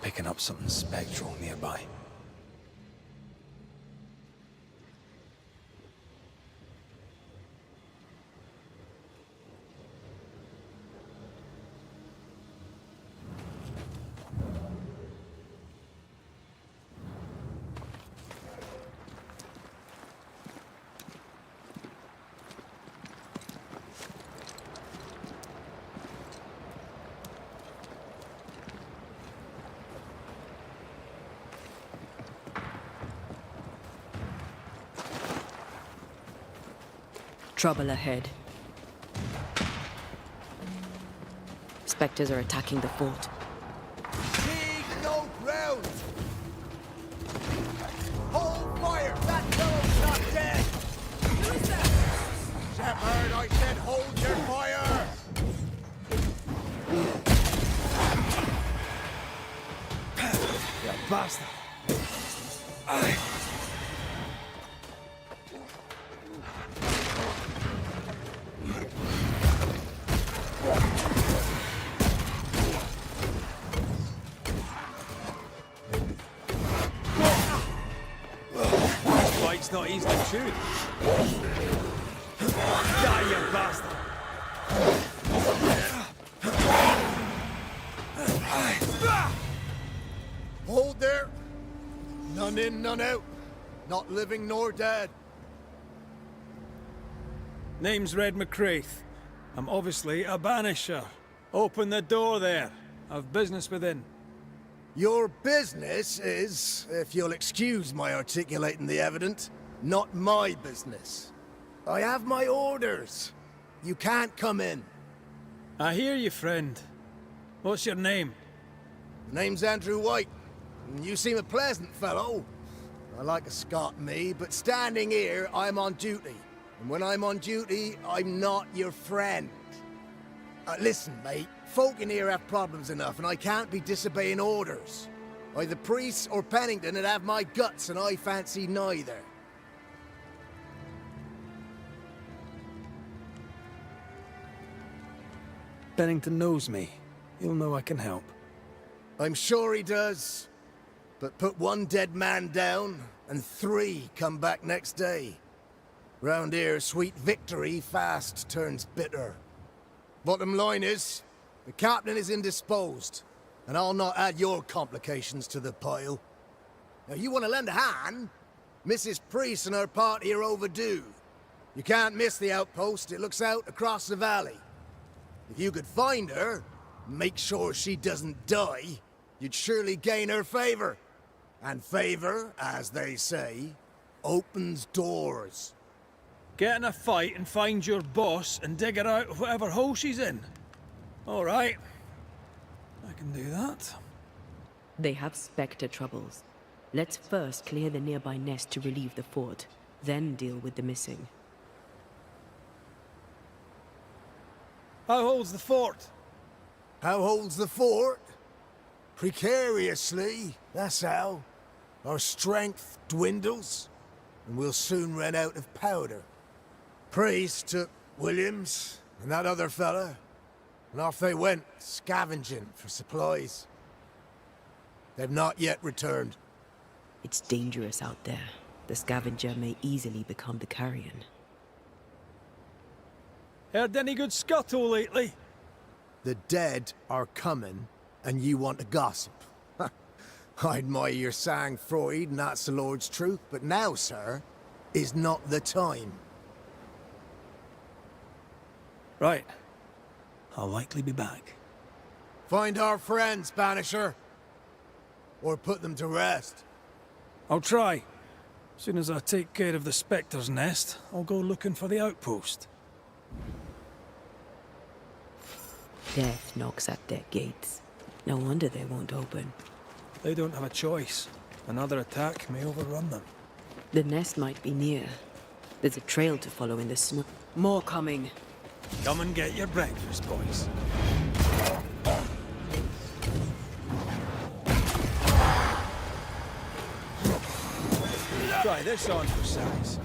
picking up something spectral nearby. Trouble ahead. Spectres are attacking the fort. Leave no ground! Hold fire! That fellow's not dead! Who's that? Shepherd, I said hold your fire! You bastard! It's not easy to shoot. Die, you bastard! Hold there! None in, none out. Not living nor dead. Name's Red McCraith. I'm obviously a banisher. Open the door there. I've business within. Your business is, if you'll excuse my articulating the evident, not my business. I have my orders. You can't come in. I hear you, friend. What's your name? Name's Andrew White. You seem a pleasant fellow. I like a Scot, me, but standing here, I'm on duty. And when I'm on duty, I'm not your friend. Listen, mate. Folk in here have problems enough, and I can't be disobeying orders. Either priests or Pennington would have my guts, and I fancy neither. Bennington knows me. He'll know I can help. I'm sure he does. But put one dead man down, and 3 come back next day. Round here, sweet victory fast turns bitter. Bottom line is, the captain is indisposed, and I'll not add your complications to the pile. Now, you want to lend a hand? Mrs. Priest and her party are overdue. You can't miss the outpost. It looks out across the valley. If you could find her, make sure she doesn't die, you'd surely gain her favor. And favor, as they say, opens doors. Get in a fight and find your boss and dig her out of whatever hole she's in. All right. I can do that. They have Spectre troubles. Let's first clear the nearby nest to relieve the fort, then deal with the missing. How holds the fort? How holds the fort? Precariously, that's how. Our strength dwindles, and we'll soon run out of powder. Priest took Williams and that other fella, and off they went, scavenging for supplies. They've not yet returned. It's dangerous out there. The scavenger may easily become the carrion. Heard any good scuttle lately? The dead are coming, and you want to gossip. I admire your sang-froid, and that's the Lord's truth, but now, sir, is not the time. Right. I'll likely be back. Find our friends, Banisher. Or put them to rest. I'll try. As soon as I take care of the Spectre's nest, I'll go looking for the outpost. Death knocks at their gates. No wonder they won't open. They don't have a choice. Another attack may overrun them. The nest might be near. There's a trail to follow in the snow. More coming. Come and get your breakfast, boys. Try this on for size.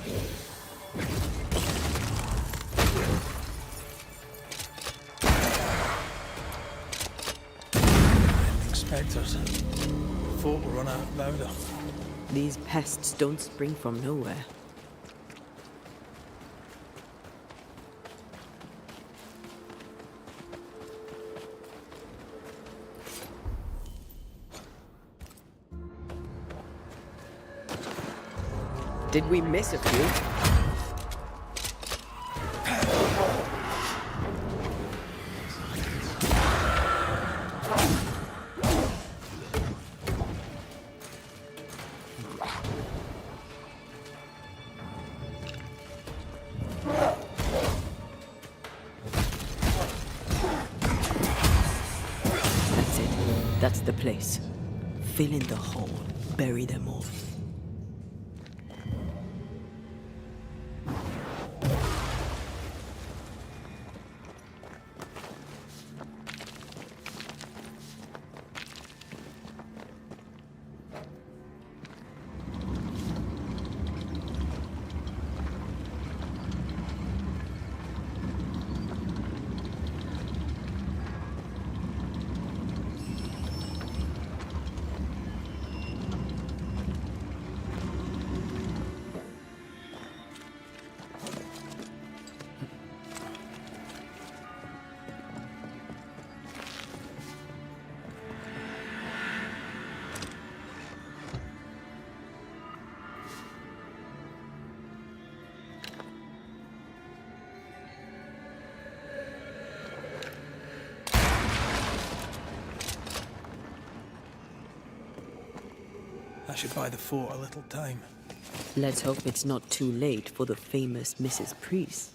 Ending Hector's. Folk will run out of powder. These pests don't spring from nowhere. Did we miss a few? That's it. That's the place. Fill in the hole. Bury them all. I should buy the fort a little time. Let's hope it's not too late for the famous Mrs. Priest.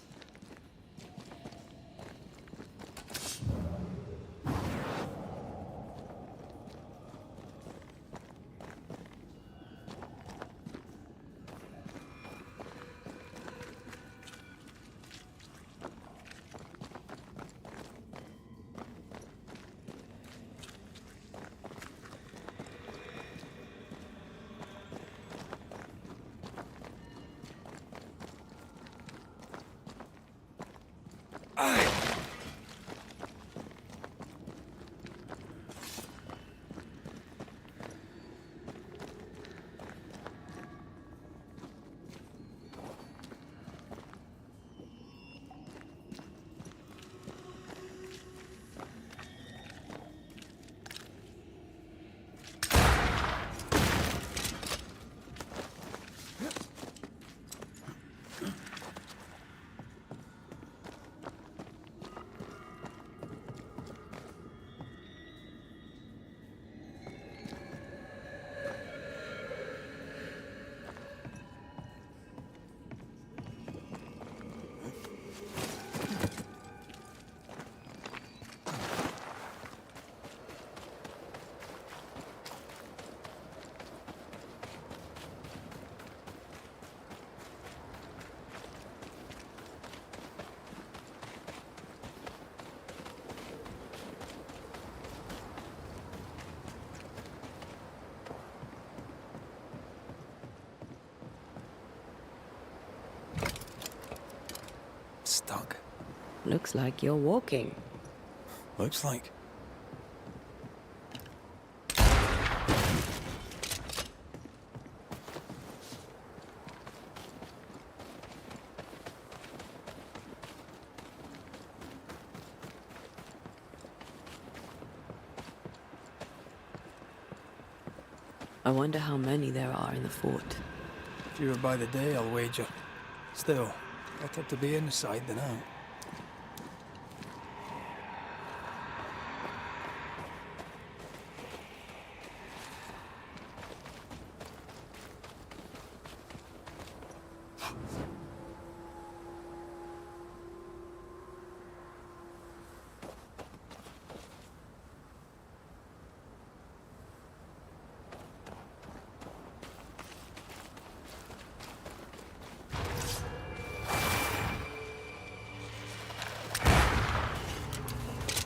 Stuck. Looks like you're walking. Looks like. I wonder how many there are in the fort. Fewer by the day, I'll wager. Still, better to be inside than out.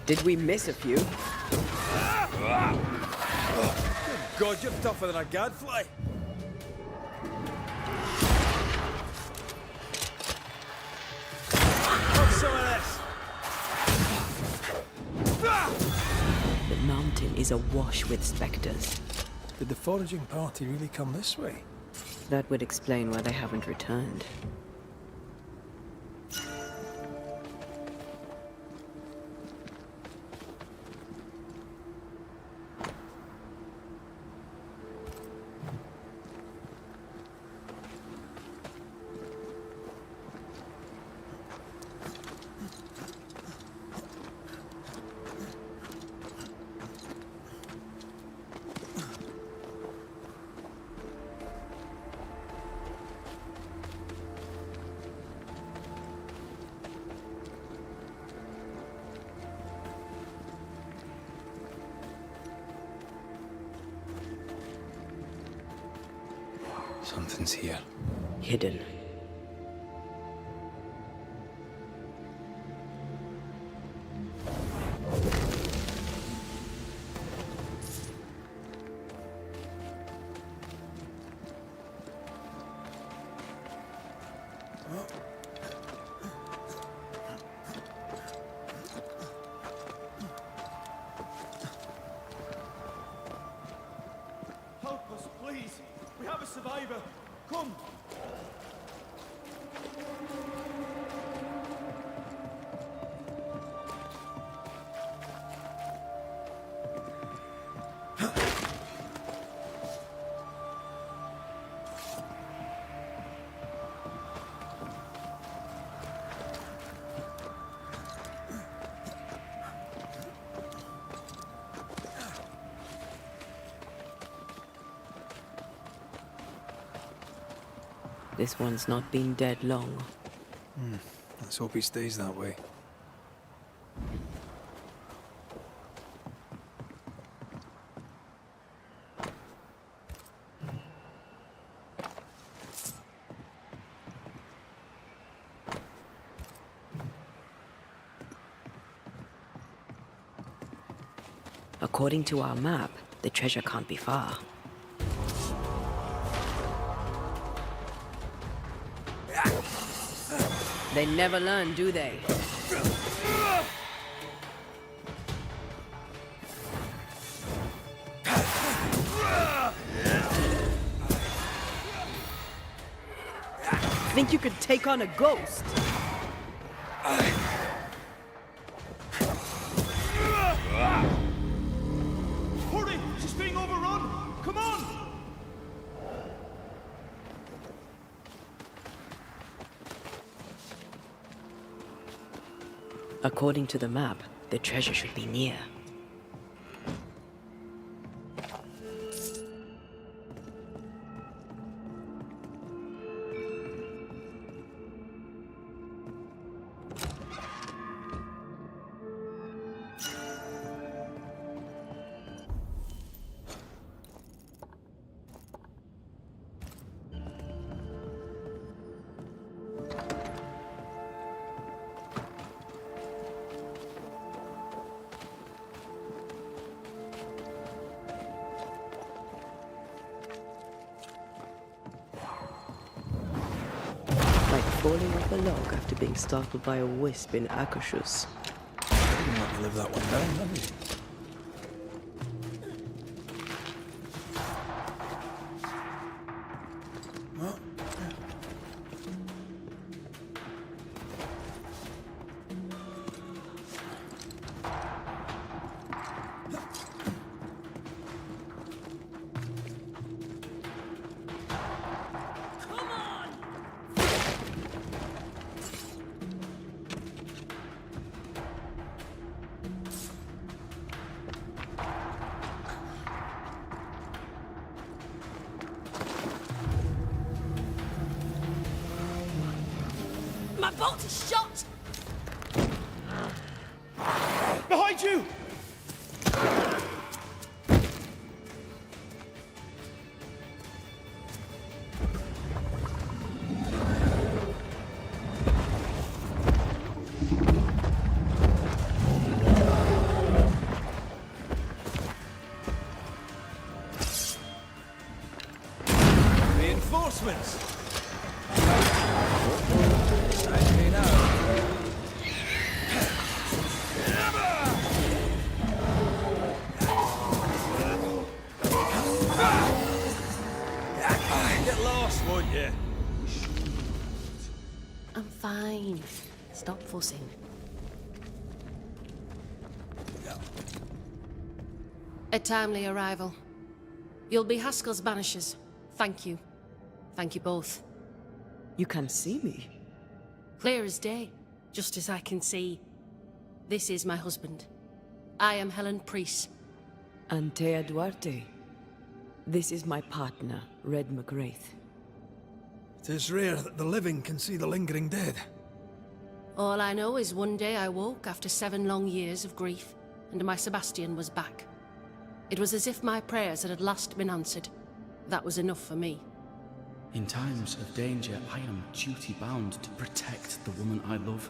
Did we miss a few? God, you're tougher than a gadfly. Have some of this. The mountain mountain is awash with specters. Did the foraging party really come this way? That would explain why they haven't returned. Something's here. Hidden. Help us, please. We have a survivor. Come. This one's not been dead long. Let's hope he stays that way. According to our map, the treasure can't be far. They never learn, do they? Think you could take on a ghost? Hurry! She's being overrun! Come on! According to the map, the treasure should be near. Falling off a log after being startled by a wisp in Akashus. You didn't let me live that one down, did you? My bolt is shot! Behind you! Reinforcements! Time me now. fine. Stop fussing. A timely arrival. You'll be Haskell's Banishers. Thank you. Thank you both. You can see me. Clear as day, just as I can see. This is my husband. I am Helen Priest. Anteya Duarте. This is my partner, Red McGrath. It is rare that the living can see the lingering dead. All I know is one day I woke after 7 long years of grief, and my Sebastian was back. It was as if my prayers had at last been answered. That was enough for me. In times of danger, I am duty-bound to protect the woman I love.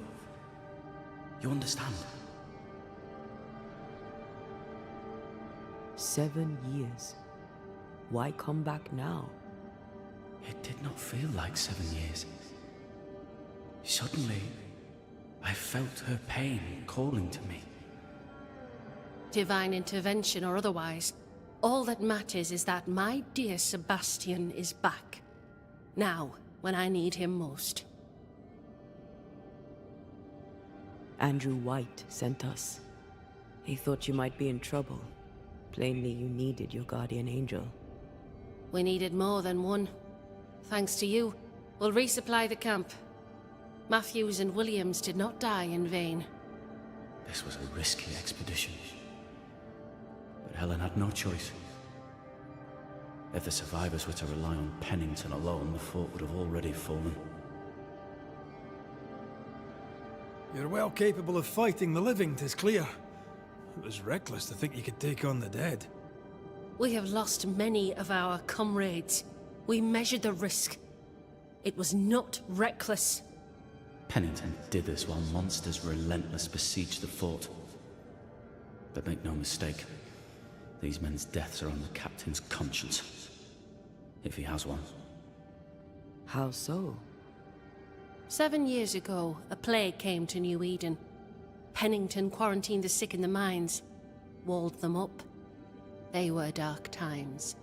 You understand? 7 years. Why come back now? It did not feel like 7 years. Suddenly, I felt her pain calling to me. Divine intervention or otherwise, all that matters is that my dear Sebastian is back. Now, when I need him most. Andrew White sent us. He thought you might be in trouble. Plainly, you needed your guardian angel. We needed more than one. Thanks to you, we'll resupply the camp. Matthews and Williams did not die in vain. This was a risky expedition. But Helen had no choice. If the survivors were to rely on Pennington alone, the fort would have already fallen. You're well capable of fighting the living, 'tis clear. It was reckless to think you could take on the dead. We have lost many of our comrades. We measured the risk. It was not reckless. Pennington did this while monsters relentless besieged the fort. But make no mistake, these men's deaths are on the captain's conscience. If he has one. How so? 7 years ago, a plague came to New Eden. Pennington quarantined the sick in the mines, walled them up. They were dark times.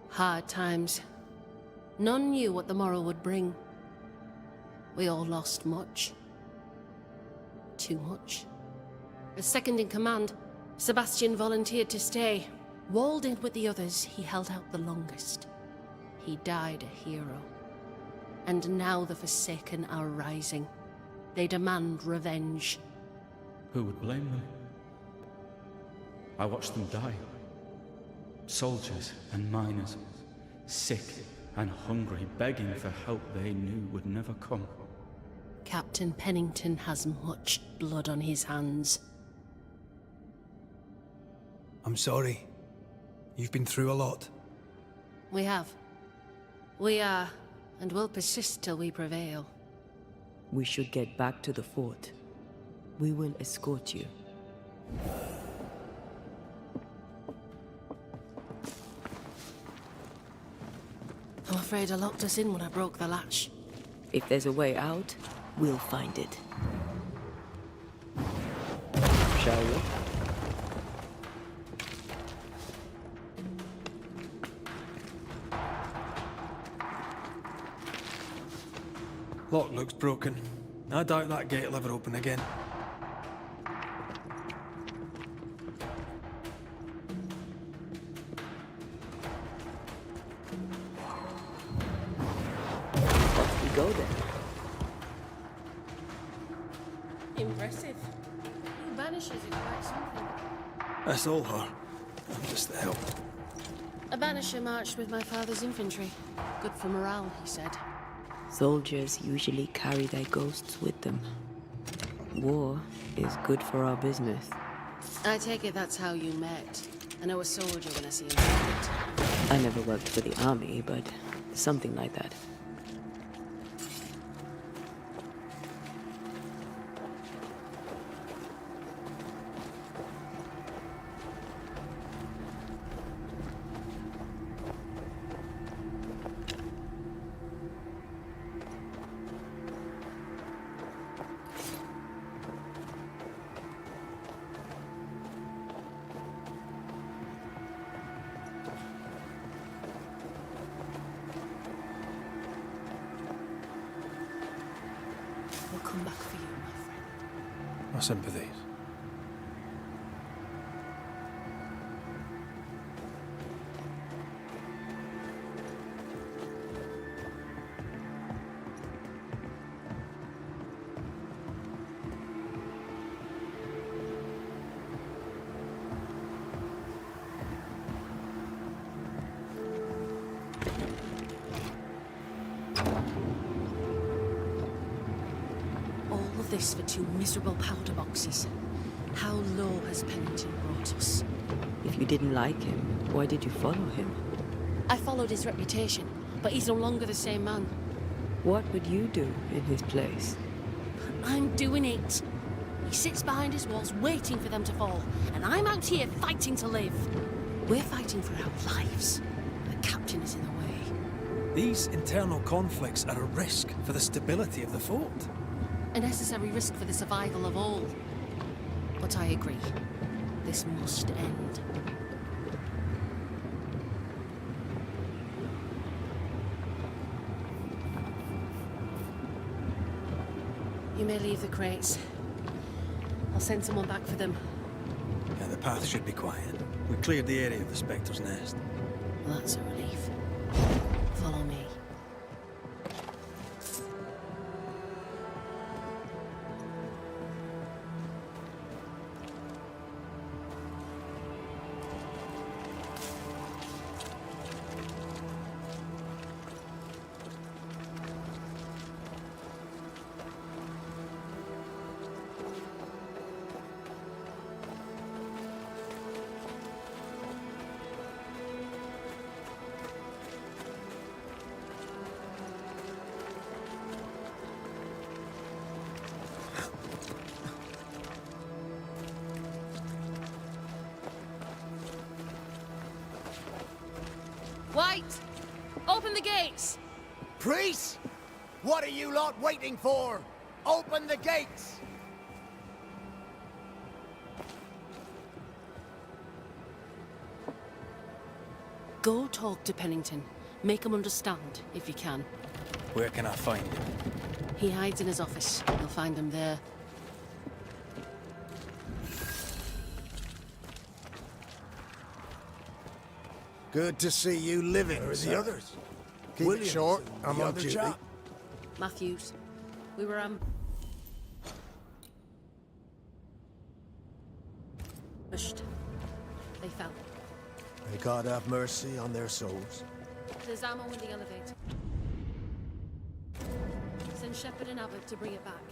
Hard times. None knew what the morrow would bring. We all lost much. Too much. As second in command, Sebastian volunteered to stay. Walled in with the others, he held out the longest. He died a hero. And now the Forsaken are rising. They demand revenge. Who would blame them? I watched them die. Soldiers and miners, sick and hungry, begging for help they knew would never come. Captain Pennington has much blood on his hands. I'm sorry. You've been through a lot. We have. We are, and will persist till we prevail. We should get back to the fort. We will escort you. I'm afraid I locked us in when I broke the latch. If there's a way out, we'll find it. Shall we? Lock looks broken. I doubt that gate will ever open again. Off we go then. Impressive. You Banishers are quite something. That's all her. I'm just the help. A Banisher marched with my father's infantry. Good for morale, he said. Soldiers usually carry their ghosts with them. War is good for our business. I take it that's how you met. I know a soldier when I see him fight. I never worked for the army, but something like that. come back for you, my friend. My sympathies. This for 2 miserable powder boxes. How low has Pennington brought us? If you didn't like him, why did you follow him? I followed his reputation, but he's no longer the same man. What would you do in his place? I'm doing it. He sits behind his walls waiting for them to fall, and I'm out here fighting to live. We're fighting for our lives. The captain is in the way. These internal conflicts are a risk for the stability of the fort. A necessary risk for the survival of all. But I agree. This must end. You may leave the crates. I'll send someone back for them. Yeah, the path should be quiet. We cleared the area of the Spectre's nest. Well, that's a relief. Follow me. Wait! Open the gates! Priest! What are you lot waiting for? Open the gates! Go talk to Pennington. Make him understand, if you can. Where can I find him? He hides in his office. You'll find him there. Good to see you living. Where are the others? Keep it short. I'm the on other duty. chap? Matthews. We were, pushed. They fell. May God have mercy on their souls. There's ammo in the elevator. Send Shepard and Abbott to bring it back.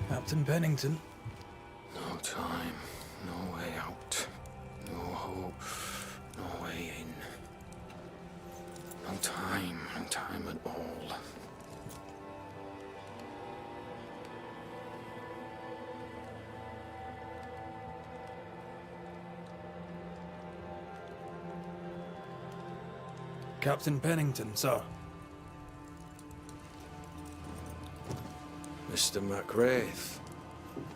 Captain Pennington. No time, no way out, no hope, no way in. No time at all. Captain Pennington, sir. Mr. MacWraith,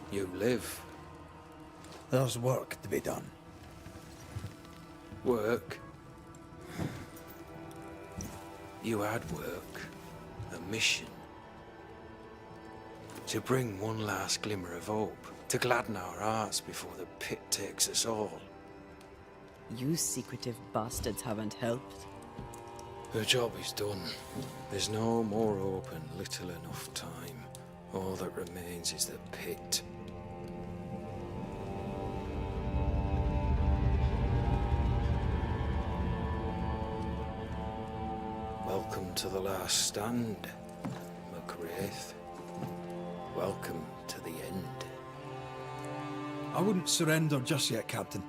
you live. There's work to be done. Work? You had work. A mission. To bring one last glimmer of hope. To gladden our hearts before the pit takes us all. You secretive bastards haven't helped. The job is done. There's no more hope and little enough time. All that remains is the pit. Welcome to the last stand, death. Welcome to the end. I wouldn't surrender just yet, Captain.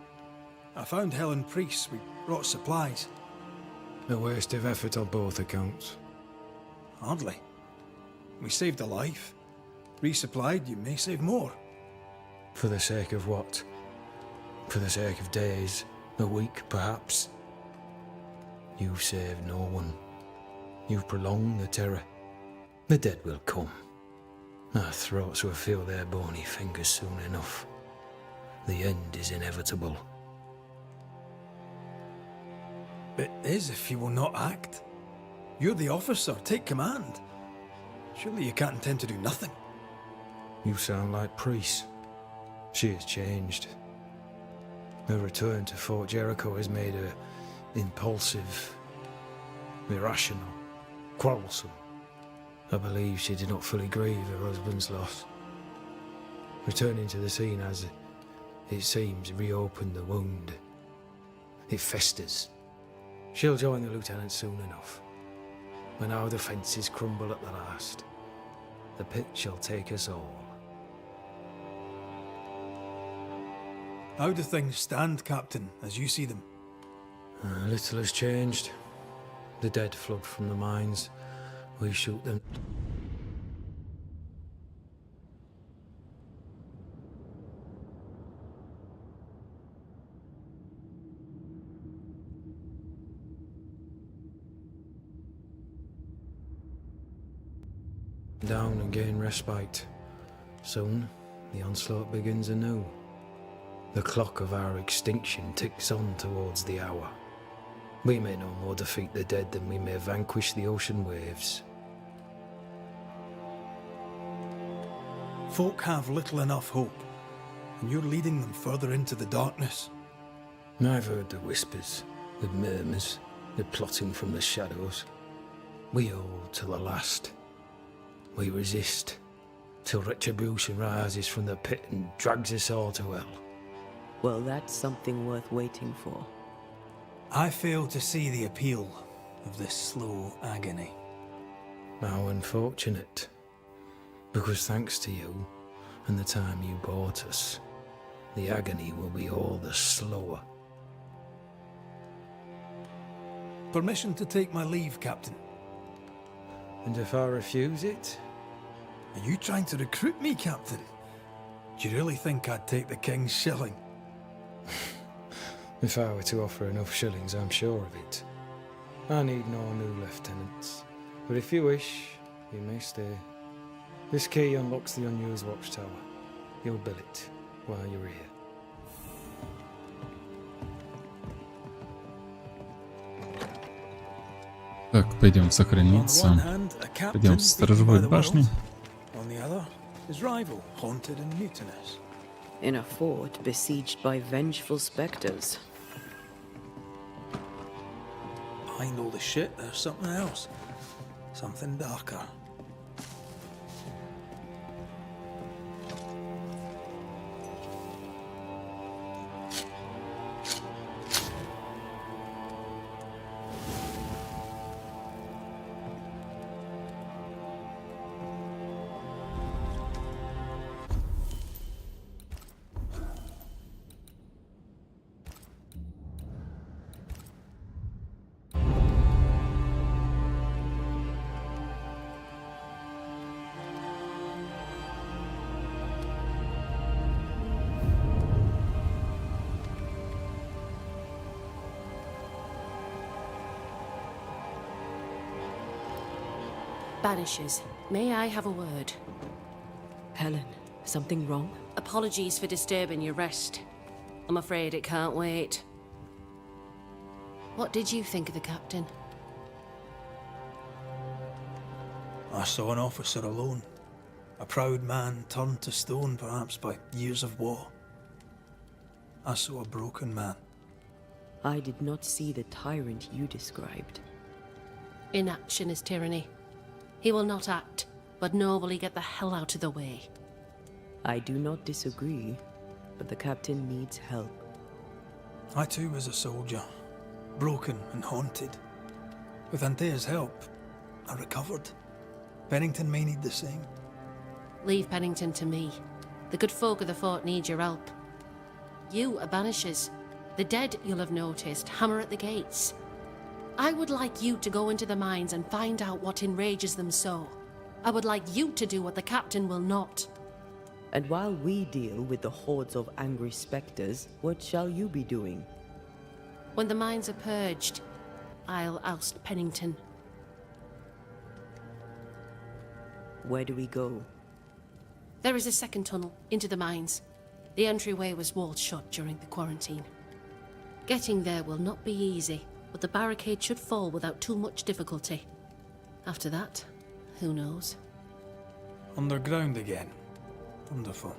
I found Helen Priest. We brought supplies. A waste of effort on both accounts. Hardly. We saved a life. Resupplied, you may save more. For the sake of what? For the sake of days, a week perhaps? You've saved no one. You've prolonged the terror. The dead will come. Our throats will feel their bony fingers soon enough. The end is inevitable. It is if you will not act. You're the officer, take command. Surely you can't intend to do nothing. You sound like Priest. She has changed. Her return to Fort Jericho has made her impulsive, irrational, quarrelsome. I believe she did not fully grieve her husband's loss. Returning to the scene has, it seems, reopened the wound. It festers. She'll join the lieutenant soon enough. When our defences crumble at the last, the pit shall take us all. How do things stand, Captain, as you see them? Little has changed. The dead flood from the mines. We shoot them. Down and gain respite. Soon, the onslaught begins anew. The clock of our extinction ticks on towards the hour. We may no more defeat the dead than we may vanquish the ocean waves. Folk have little enough hope, and you're leading them further into the darkness. I've heard the whispers, the murmurs, the plotting from the shadows. We hold till the last. We resist, till retribution rises from the pit and drags us all to hell. Well, that's something worth waiting for. I fail to see the appeal of this slow agony. How unfortunate. Because thanks to you and the time you bought us, the agony will be all the slower. Permission to take my leave, Captain. And if I refuse it? Are you trying to recruit me, Captain? Do you really think I'd take the King's shilling? If I were to offer enough shillings, I'm sure of it. I need no new lieutenants. But if you wish, you may stay. This key unlocks the unused watchtower. You'll bill it while you're here. Так, пойдем сохраниться. Пойдем в сторожевой башне. On the other, his rival, haunted and mutinous. In a fort besieged by vengeful specters. Behind all the shit, there's something else. Something darker. Banishers, may I have a word? Helen, something wrong? Apologies for disturbing your rest. I'm afraid it can't wait. What did you think of the captain? I saw an officer alone. A proud man turned to stone, perhaps by years of war. I saw a broken man. I did not see the tyrant you described. Inaction is tyranny. He will not act, but nor will he get the hell out of the way. I do not disagree, but the captain needs help. I too was a soldier, broken and haunted. With Antea's help, I recovered. Pennington may need the same. Leave Pennington to me. The good folk of the fort need your help. You are Banishers. The dead, you'll have noticed, hammer at the gates. I would like you to go into the mines and find out what enrages them so. I would like you to do what the captain will not. And while we deal with the hordes of angry spectres, what shall you be doing? When the mines are purged, I'll oust Pennington. Where do we go? There is a second tunnel into the mines. The entryway was walled shut during the quarantine. Getting there will not be easy, but the barricade should fall without too much difficulty. After that, who knows? Underground again. Wonderful.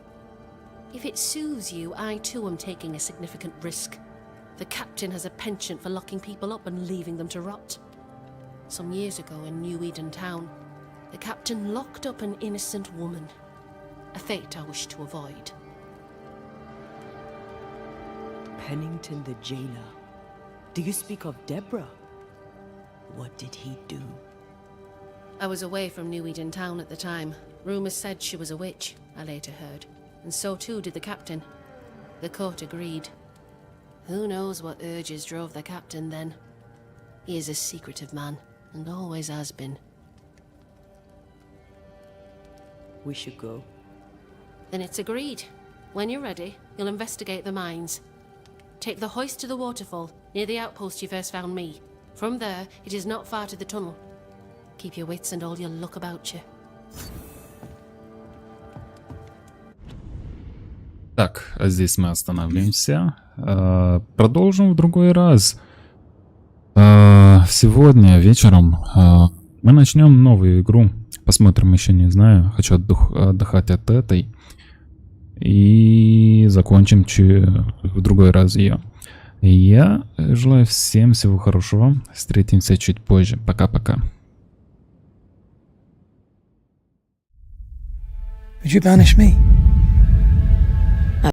If it soothes you, I too am taking a significant risk. The captain has a penchant for locking people up and leaving them to rot. Some years ago in New Eden town, the captain locked up an innocent woman. A fate I wish to avoid. Pennington the jailer. Do you speak of Deborah? What did he do? I was away from New Eden town at the time. Rumours said she was a witch, I later heard. And so too did the captain. The court agreed. Who knows what urges drove the captain then? He is a secretive man, and always has been. We should go. Then it's agreed. When you're ready, you'll investigate the mines. Take the hoist to the waterfall, near the outpost you first found me. From there, it is not far to the tunnel. Keep your wits and all your luck about you. Так, а здесь мы останавливаемся. Продолжим в другой раз. Сегодня вечером мы начнем новую игру. Посмотрим, еще не знаю. Хочу отдыхать от этой. И закончим в другой раз ее. Я желаю всем всего хорошего. Встретимся чуть позже. Пока-пока. Would you banish me?